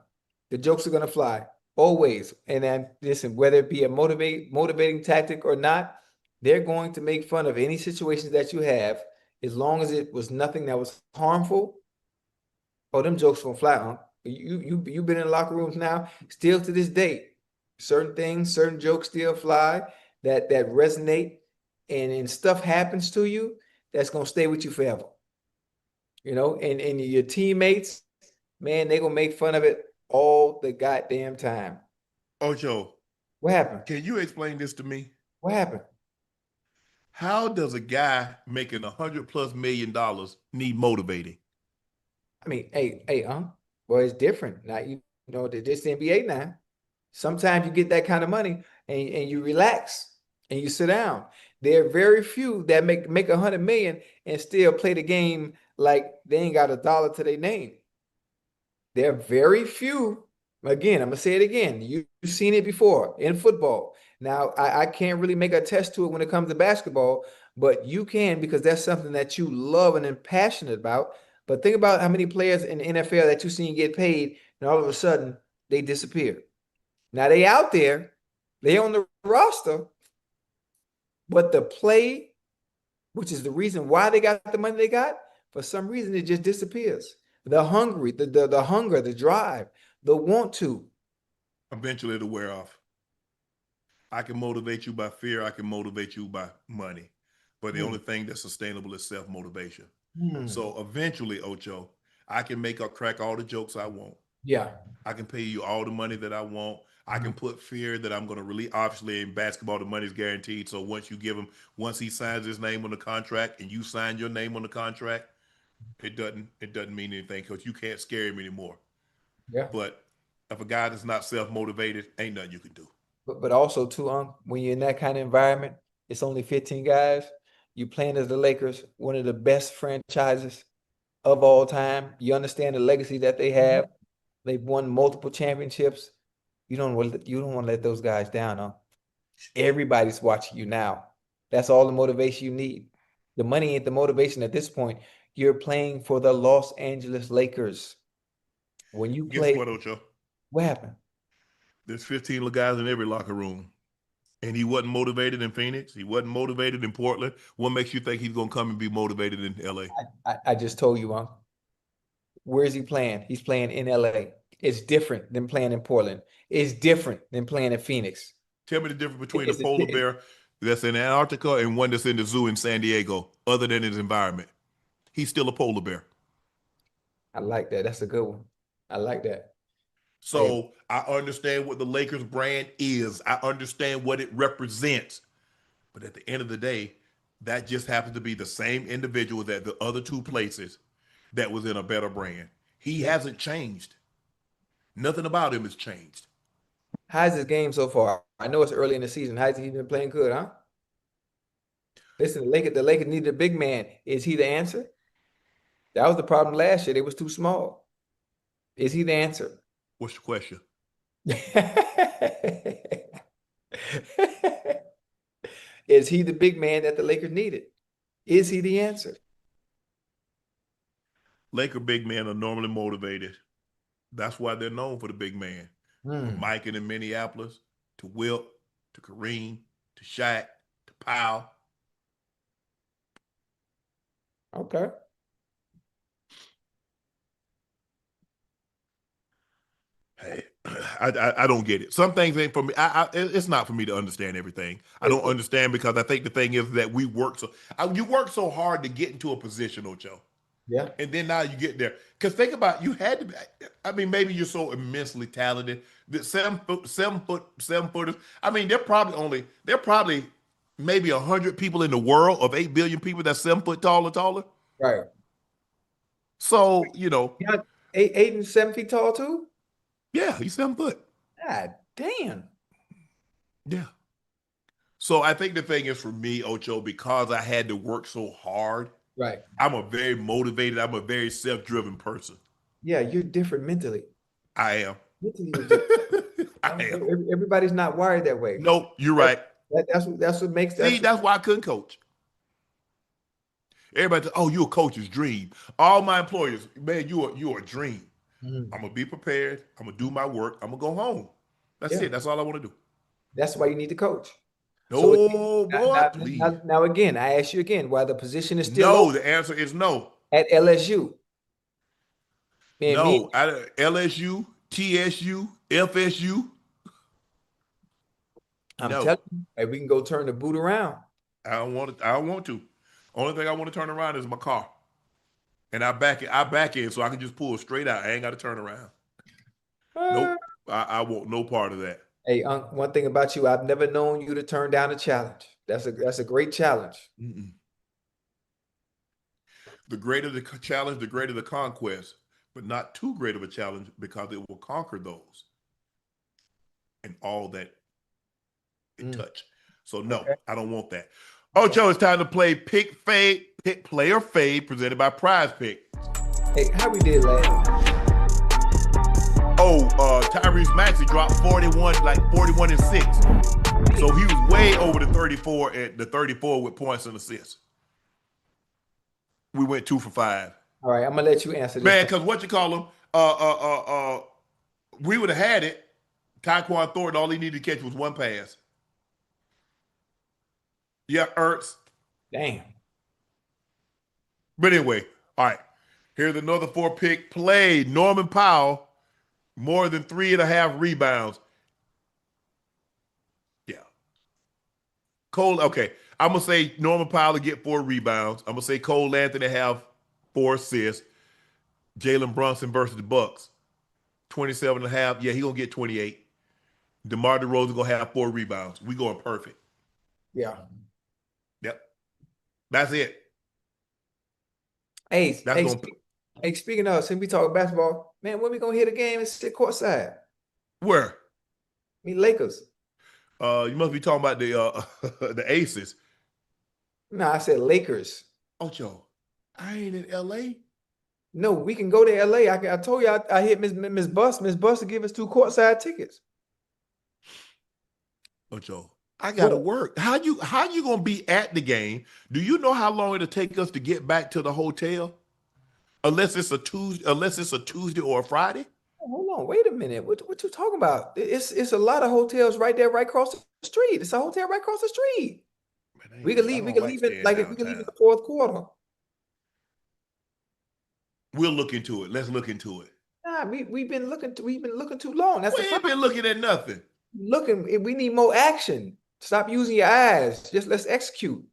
The jokes are going to fly always. And then listen, whether it be a motivating tactic or not, they're going to make fun of any situations that you have as long as it was nothing that was harmful. Oh, them jokes gonna fly, huh? You've been in locker rooms now, still to this day. Certain things, certain jokes still fly that resonate, and stuff happens to you that's gonna stay with you forever. You know, and your teammates, man, they gonna make fun of it all the goddamn time. Ocho, What happened? can you explain this to me? What happened? How does a guy making $100+ million need motivating? I mean, well, it's different. Now you know this NBA now. Sometimes you get that kind of money and you relax and you sit down. There are very few that make 100 million and still play the game like they ain't got a dollar to their name. There are very few. Again, I'm gonna say it again. You've seen it before in football. Now, I can't really make a test to it when it comes to basketball, but you can because that's something that you love and are passionate about. But think about how many players in the NFL that you've seen get paid, and all of a sudden they disappear. Now they out there, they on the roster, but the play, which is the reason why they got the money they got, for some reason it just disappears. The hungry, the hunger, the drive, the want to. Eventually it'll wear off. I can motivate you by fear. I can motivate you by money. But the only thing that's sustainable is self-motivation. So eventually, Ocho, I can make or crack all the jokes I want. Yeah. I can pay you all the money that I want. I can put fear that I'm going to release. Obviously, in basketball, the money's guaranteed. So once he signs his name on the contract and you sign your name on the contract, it doesn't mean anything because you can't scare him anymore. Yeah. But if a guy that's not self-motivated, ain't nothing you can do. But also too, when you're in that kind of environment, it's only 15 guys. You playing as the Lakers, one of the best franchises of all time. You understand the legacy that they have. They've won multiple championships. You don't want to let those guys down, huh? Everybody's watching you now. That's all the motivation you need. The money ain't the motivation at this point. You're playing for the Los Angeles Lakers. When you Guess play, what, Ocho? what happened? There's 15 little guys in every locker room. And he wasn't motivated in Phoenix. He wasn't motivated in Portland. What makes you think he's going to come and be motivated in LA? I just told you, where is he playing? He's playing in LA. It's different than playing in Portland. It's different than playing in Phoenix. Tell me the difference between a It's polar bear that's in Antarctica and one that's in the zoo in San Diego, other than his environment. He's still a polar bear. I like that. That's a good one. I like that. Hey, So I understand what the Lakers brand is. I understand what it represents. But at the end of the day, that just happens to be the same individual that the other two places that was in a better brand. He yeah. hasn't changed. Nothing about him has changed. How's his game so far? I know it's early in the season. How's he been playing good, huh? Listen, the Lakers needed a big man. Is he the answer? That was the problem last year. They was too small. Is he the answer? What's the question? Is he the big man that the Lakers needed? Is he the answer? Laker big men are normally motivated. That's why they're known for the big man. From Micah in Minneapolis to Wilt to Kareem to Shaq to Powell. Okay. Hey, I don't get it. Some things ain't for me. It's not for me to understand everything. I don't understand because I think the thing is that you work so hard to get into a position, Ocho. Yeah. And then now you get there. Because think about you had to be, I mean, maybe you're so immensely talented that 7 footers. I mean, they're probably maybe 100 people in the world of 8 billion people that's 7 foot tall or taller. Right. So, Yeah. 8 and 7 feet tall too? yeah, he's 7 foot. God damn. Yeah. So I think the thing is for me, Ocho, because I had to work so hard, Right. I'm a very motivated, I'm a very self-driven person. Yeah, you're different mentally. I am. Mentally, you're different. I am. Everybody's not wired that way. Nope, you're right. That's what makes See, that's why I couldn't coach. Everybody says, oh, you're a coach's dream. All my employers, man, you're a dream. Mhm. I'm gonna be prepared. I'm gonna do my work. I'm gonna go home. That's it. That's all I want to do. That's why you need to coach. So No, boy, please. now again, I ask you again, while the position is still No, open the answer is no. at LSU. Man, No, LSU, TSU, FSU. I'm No, telling you, hey, we can go turn the boot around. I don't want to. I don't want to. Only thing I want to turn around is my car, and I back it. I back in so I can just pull straight out. I ain't got to turn around. Nope. I want no part of that. Hey, one thing about you, I've never known you to turn down a challenge. That's a great challenge. Mm-mm. The greater the challenge, the greater the conquest, but not too great of a challenge because it will conquer those and all that it touch. So no, I don't want that. Ocho, it's time to play Pick Player Fade, presented by Prize Pick. Hey, how we did last? Tyrese Maxey dropped 41 and 6. So he was way over the 34 with points and assists. We went 2 for 5. All right, I'm gonna let you answer this. Man, because what you call him, we would have had it. Tyquan Thornton, all he needed to catch was one pass. Yeah, Ertz. Damn. But anyway, all right. Here's another 4-pick play. Norman Powell, more than 3.5 rebounds. Yeah. Cole, okay. I'm going to say Norman Powell to get 4 rebounds. I'm going to say Cole Anthony have 4 assists. Jalen Brunson versus the Bucks, 27.5. Yeah, he going to get 28. DeMar DeRozan going to have 4 rebounds. We going perfect. Yeah. Yep. That's it. Hey, speaking of, since we talk basketball, man, when we gonna hit a game and sit courtside? Where? I mean, Lakers. You must be talking about the the Aces. No, I said Lakers. Ocho, I ain't in LA. No, we can go to LA. I told you I hit Miss Bus. Miss Bus to give us 2 courtside tickets. Ocho, I gotta work. How you gonna be at the game? Do you know how long it'll take us to get back to the hotel? Unless it's a Tuesday or a Friday. Hold on, wait a minute. What you talking about? It's a lot of hotels right there, right across the street. It's a hotel right across the street. Man, We could leave. We could leave it like if we could leave in the 4th quarter. We'll look into it. Let's look into it. Nah, we've been looking too long. That's We ain't been looking at nothing. We need more action. Stop using your eyes. Just let's execute.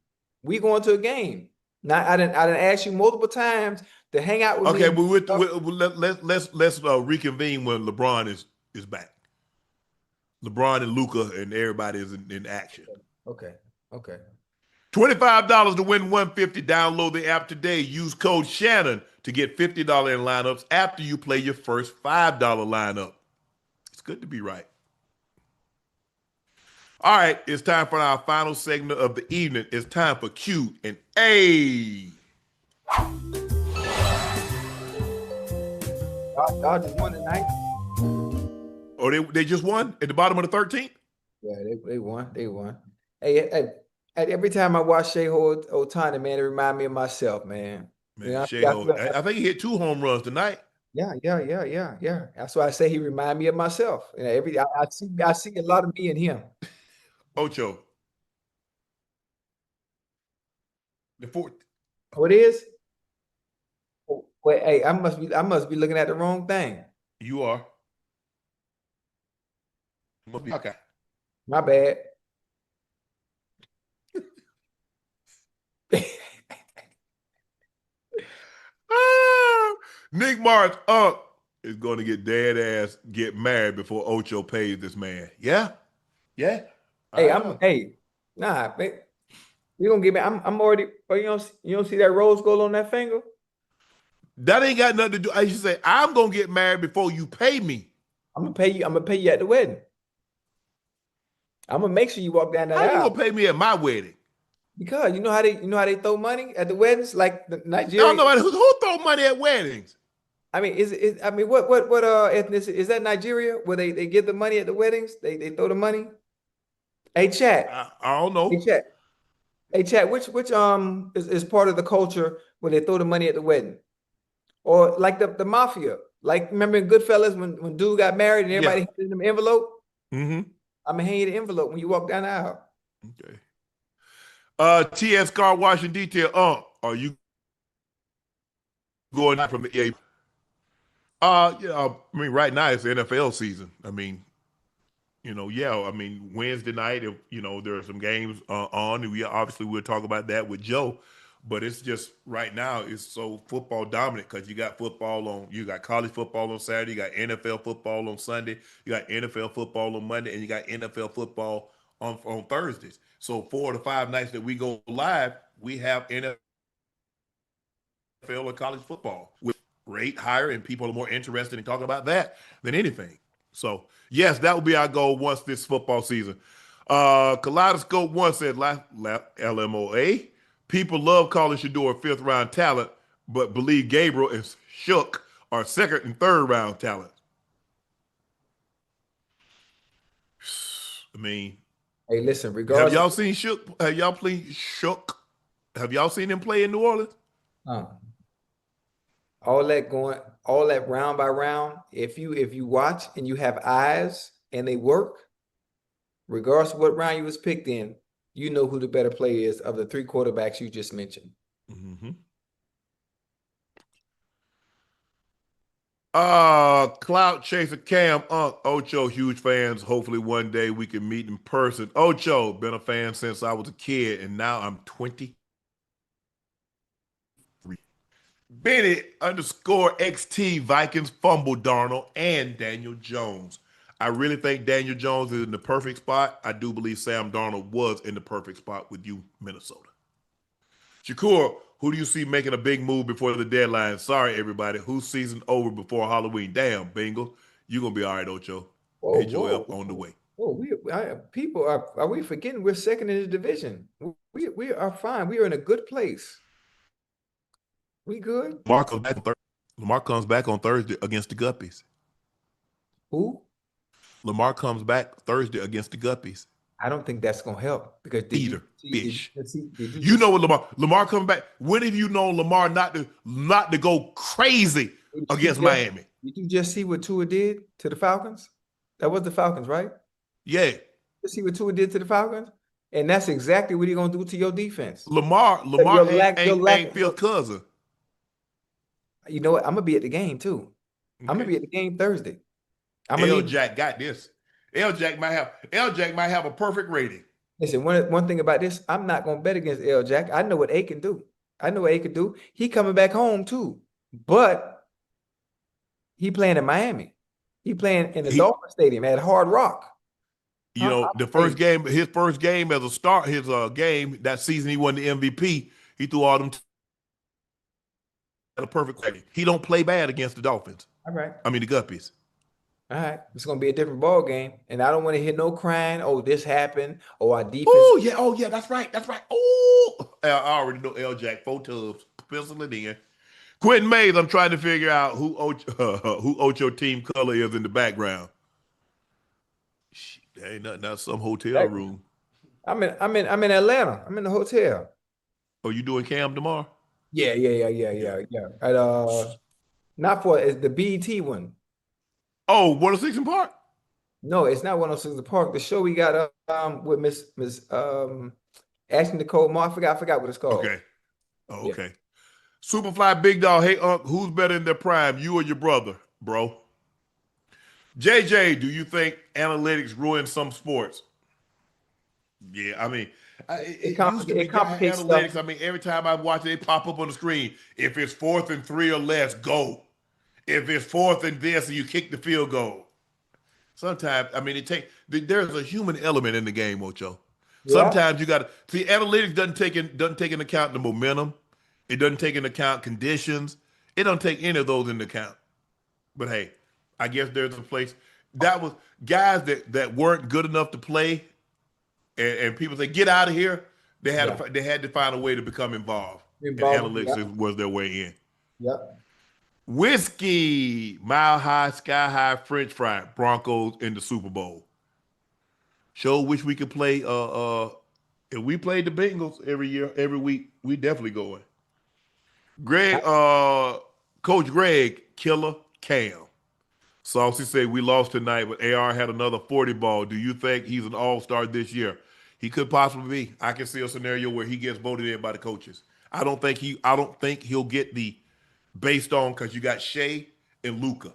We going to a game. Now I didn't ask you multiple times to hang out with me. Okay, let's reconvene when LeBron is back. LeBron and Luka and everybody is in action. Okay. $25 to win $150. Download the app today. Use code Shannon to get $50 in lineups after you play your first $5 lineup. It's good to be right. All right, it's time for our final segment of the evening. It's time for Q and A. Y'all just won tonight. Oh, they just won at the bottom of the 13th? Yeah, they won. Hey, every time I watch Shohei Ohtani, man, it reminds me of myself, man. Man, Shohei, I think he hit 2 home runs tonight. Yeah. That's why I say he reminds me of myself. You know, I see a lot of me in him. Ocho. The 4th. What is? Wait, hey, I must be looking at the wrong thing. You are. Okay. My bad. Nick March Unc is going to get dead ass get married before Ocho pays this man. Yeah. Hey, nah, man. You gonna get me? I'm already. You don't see that rose gold on that finger? That ain't got nothing to do. I should say I'm gonna get married before you pay me. I'm gonna pay you at the wedding. I'm gonna make sure you walk down that aisle. How you aisle. gonna pay me at my wedding? Because you know how they throw money at the weddings, like the I don't Nigeria. know who throw money at weddings. I mean, I mean, what ethnicity is that? Nigeria, where they give the money at the weddings? They throw the money. Hey, chat. I don't Hey, know. chat. Hey, chat. Which is part of the culture where they throw the money at the wedding, or like the mafia? Like remember in Goodfellas when dude got married and Yeah. everybody handed him an envelope? Mm-hmm. I'm gonna hand you the envelope when you walk down the aisle. Okay. TS Car Wash and Detail. Are you going out from the EA? Yeah, I mean, right now it's the NFL season. I mean, yeah, I mean, Wednesday night, if, there are some games on, and we'll talk about that with Joe. But it's just right now it's so football dominant because you got college football on Saturday, you got NFL football on Sunday, you got NFL football on Monday, and you got NFL football on Thursdays. So 4 to 5 nights that we go live, we have NFL or college football with rate higher, and people are more interested in talking about that than anything. So yes, that will be our goal once this football season. Kaleidoscope one said LMOA. People love calling Shedeur fifth round talent, but believe Gabriel and Shook are second and third round talent. I mean, Hey, listen, have regardless y'all seen Shook? Have y'all played Shook? Have y'all seen him play in New Orleans? of all that round by round, if you watch and you have eyes and they work, regardless of what round you was picked in, you know who the better player is of the three quarterbacks you just mentioned. Mm-hmm. Clout Chaser Kam, Unc Ocho, huge fans. Hopefully one day we can meet in person. Ocho, been a fan since I was a kid, and now I'm 23. Bennett underscore XT Vikings fumble Darnold and Daniel Jones. I really think Daniel Jones is in the perfect spot. I do believe Sam Darnold was in the perfect spot with you, Minnesota. Shakur, who do you see making a big move before the deadline? Sorry, everybody. Who's season over before Halloween? Damn, Bengal. You're going to be all right, Ocho. Whoa, HOF whoa, on the way. whoa! People are we forgetting we're second in the division? We are fine. We are in a good place. We good? Lamar comes back on Thursday against the Guppies. Who? Lamar comes back Thursday against the Guppies. I don't think that's gonna help because Peter, fish. did you You just know what Lamar coming back. When have you known Lamar not to go crazy against Miami? did you just see what Tua did to the Falcons? That was the Falcons, right? Yeah. You see what Tua did to the Falcons? And that's exactly what he's gonna do to your defense. Lamar Your lack ain't Phil cousin. You know what? I'm gonna be at the game too. I'm gonna Okay. be at the game Thursday. I'm gonna L leave. Jack got this. L Jack might have a perfect rating. Listen, one thing about this, I'm not gonna bet against L Jack. I know what A can do. I know what A can do. He coming back home too, but he playing in Miami. He playing in the Dolphin Stadium at Hard Rock. His first game as a start, his game that season he won the MVP. He threw all them at a perfect rating. He don't play bad against the Dolphins. All right. I mean the Guppies. All right. It's gonna be a different ball game, and I don't want to hear no crying. Oh, this happened. Oh, our defense. Oh yeah, that's right. Oh, I already know L Jack 4 tubs. Pencil it in. Quentin Mays, I'm trying to figure out who Ocho team color is in the background. Shit, that ain't nothing. That's some hotel room. I'm in Atlanta. I'm in the hotel. Oh, you doing Cam tomorrow? Yeah. At not for it's the BET one. Oh, 106 in Park? No, it's not 106 the Park. The show we got with Miss Ashley Nicole Moore. I forgot what it's called. Okay. Oh, okay. Superfly Big Dog. Hey, who's better in their prime, you or your brother, bro? JJ, do you think analytics ruin some sports? Yeah, I mean, it used to be analytics. Stuff. I mean, every time I watch it, they pop up on the screen. If it's 4th and 3 or less, go. If it's 4th and this, you kick the field goal. Sometimes, I mean, there's a human element in the game, Ocho. Yeah. Sometimes you got to see analytics doesn't take into account the momentum. It doesn't take into account conditions. It don't take any of those into account. But hey, I guess there's a place that was guys that weren't good enough to play, and people say get out of here. They had to find a way to become involved, and analytics was their way in. Yep. Whiskey, Mile High, Sky High, French Fry, Broncos in the Super Bowl. Show wish we could play. If we played the Bengals every year, every week, we definitely going. Greg, Coach Greg, killer Cam. Saucy said we lost tonight, but AR had another 40 ball. Do you think he's an all-star this year? He could possibly be. I can see a scenario where he gets voted in by the coaches. I don't think he'll get the based on, because you got Shea and Luka,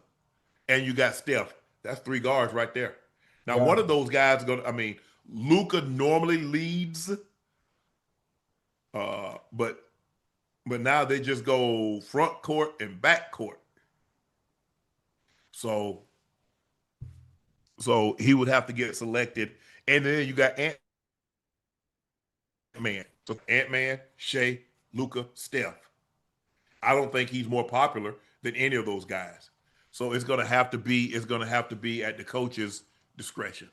and you got Steph. That's 3 guards right there. Now, one of those guys Luka normally leads, but now they just go front court and back court. So he would have to get selected. And then you got Ant-Man. So Ant-Man, Shea, Luka, Steph. I don't think he's more popular than any of those guys. So it's gonna have to be at the coach's discretion.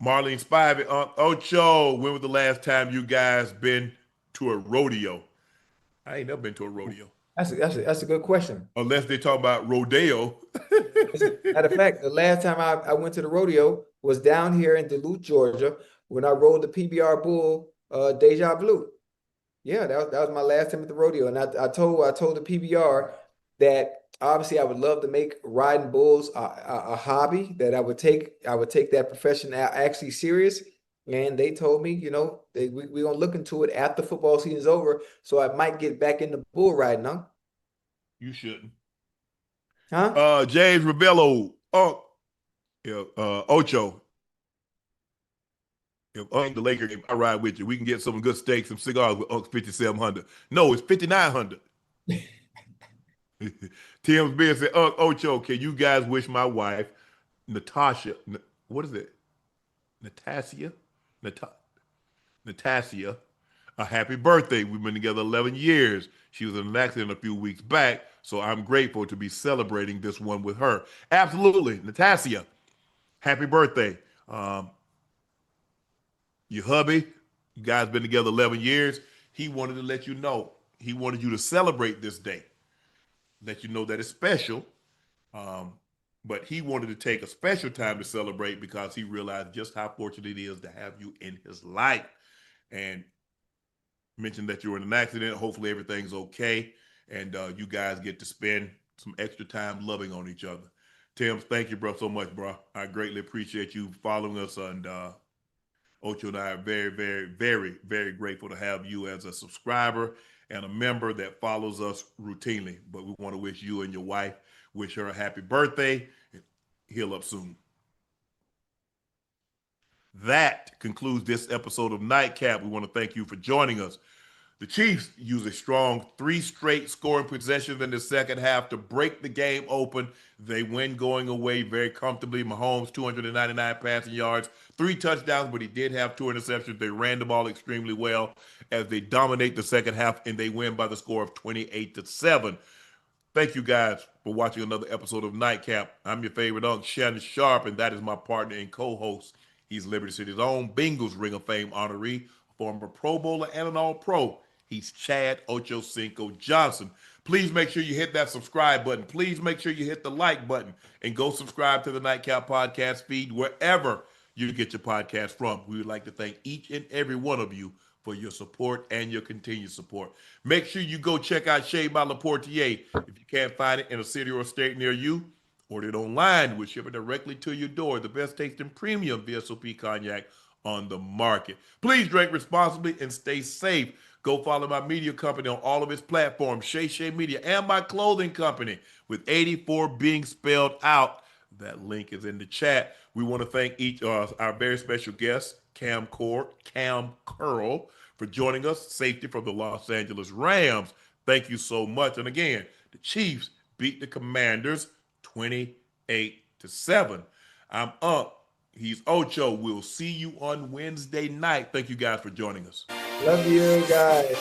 Marlene Spivey, Unc Ocho, when was the last time you guys been to a rodeo? I ain't never been to a rodeo. That's a good question. Unless they talk about rodeo. Matter of fact, the last time I went to the rodeo was down here in Duluth, Georgia, when I rode the PBR bull, Deja Blue. Yeah, that was my last time at the rodeo, and I told the PBR that obviously I would love to make riding bulls a hobby, that I would take that profession actually serious. And they told me, we're gonna look into it after football season's over, so I might get back into bull riding, huh? You shouldn't. Huh? James Ravello, Ocho. If the Laker game, I ride with you. We can get some good steaks, some cigars with Unc's 5,700. No, it's 5,900. Tim's being said, Unc Ocho, can you guys wish my wife, Natasha, what is it? Natasha, a happy birthday. We've been together 11 years. She was in an accident a few weeks back, so I'm grateful to be celebrating this one with her. Absolutely, Natasha, happy birthday. Your hubby, you guys been together 11 years. He wanted to let you know. He wanted you to celebrate this day. Let you know that it's special. But he wanted to take a special time to celebrate because he realized just how fortunate it is to have you in his life. And mentioned that you were in an accident. Hopefully everything's okay. And you guys get to spend some extra time loving on each other. Tim, thank you, bro, so much, bro. I greatly appreciate you following us. And Ocho and I are very, very, very, very grateful to have you as a subscriber and a member that follows us routinely. But we want to wish you and your wife, wish her a happy birthday, and heal up soon. That concludes this episode of Nightcap. We want to thank you for joining us. The Chiefs use a strong 3 straight scoring possessions in the second half to break the game open. They win going away very comfortably. Mahomes, 299 passing yards, 3 touchdowns, but he did have 2 interceptions. They ran the ball extremely well as they dominate the second half, and they win by the score of 28-7. Thank you guys for watching another episode of Nightcap. I'm your favorite Unc, Shannon Sharpe, and that is my partner and co-host. He's Liberty City's own Bengals Ring of Fame honoree, former Pro Bowler and an All-Pro. He's Chad Ochocinco Johnson. Please make sure you hit that subscribe button. Please make sure you hit the like button and go subscribe to the Nightcap podcast feed wherever you get your podcast from. We would like to thank each and every one of you for your support and your continued support. Make sure you go check out Shea by Laportier. If you can't find it in a city or a state near you, order it online. We'll ship it directly to your door. The best tasting premium VSOP cognac on the market. Please drink responsibly and stay safe. Go follow my media company on all of its platforms, Shay Media, and my clothing company with 84 being spelled out. That link is in the chat. We want to thank each our very special guest, Kam Curl, for joining us. Safety from the Los Angeles Rams. Thank you so much. And again, the Chiefs beat the Commanders 28-7. I'm Unc. He's Ocho. We'll see you on Wednesday night. Thank you guys for joining us. Love you guys.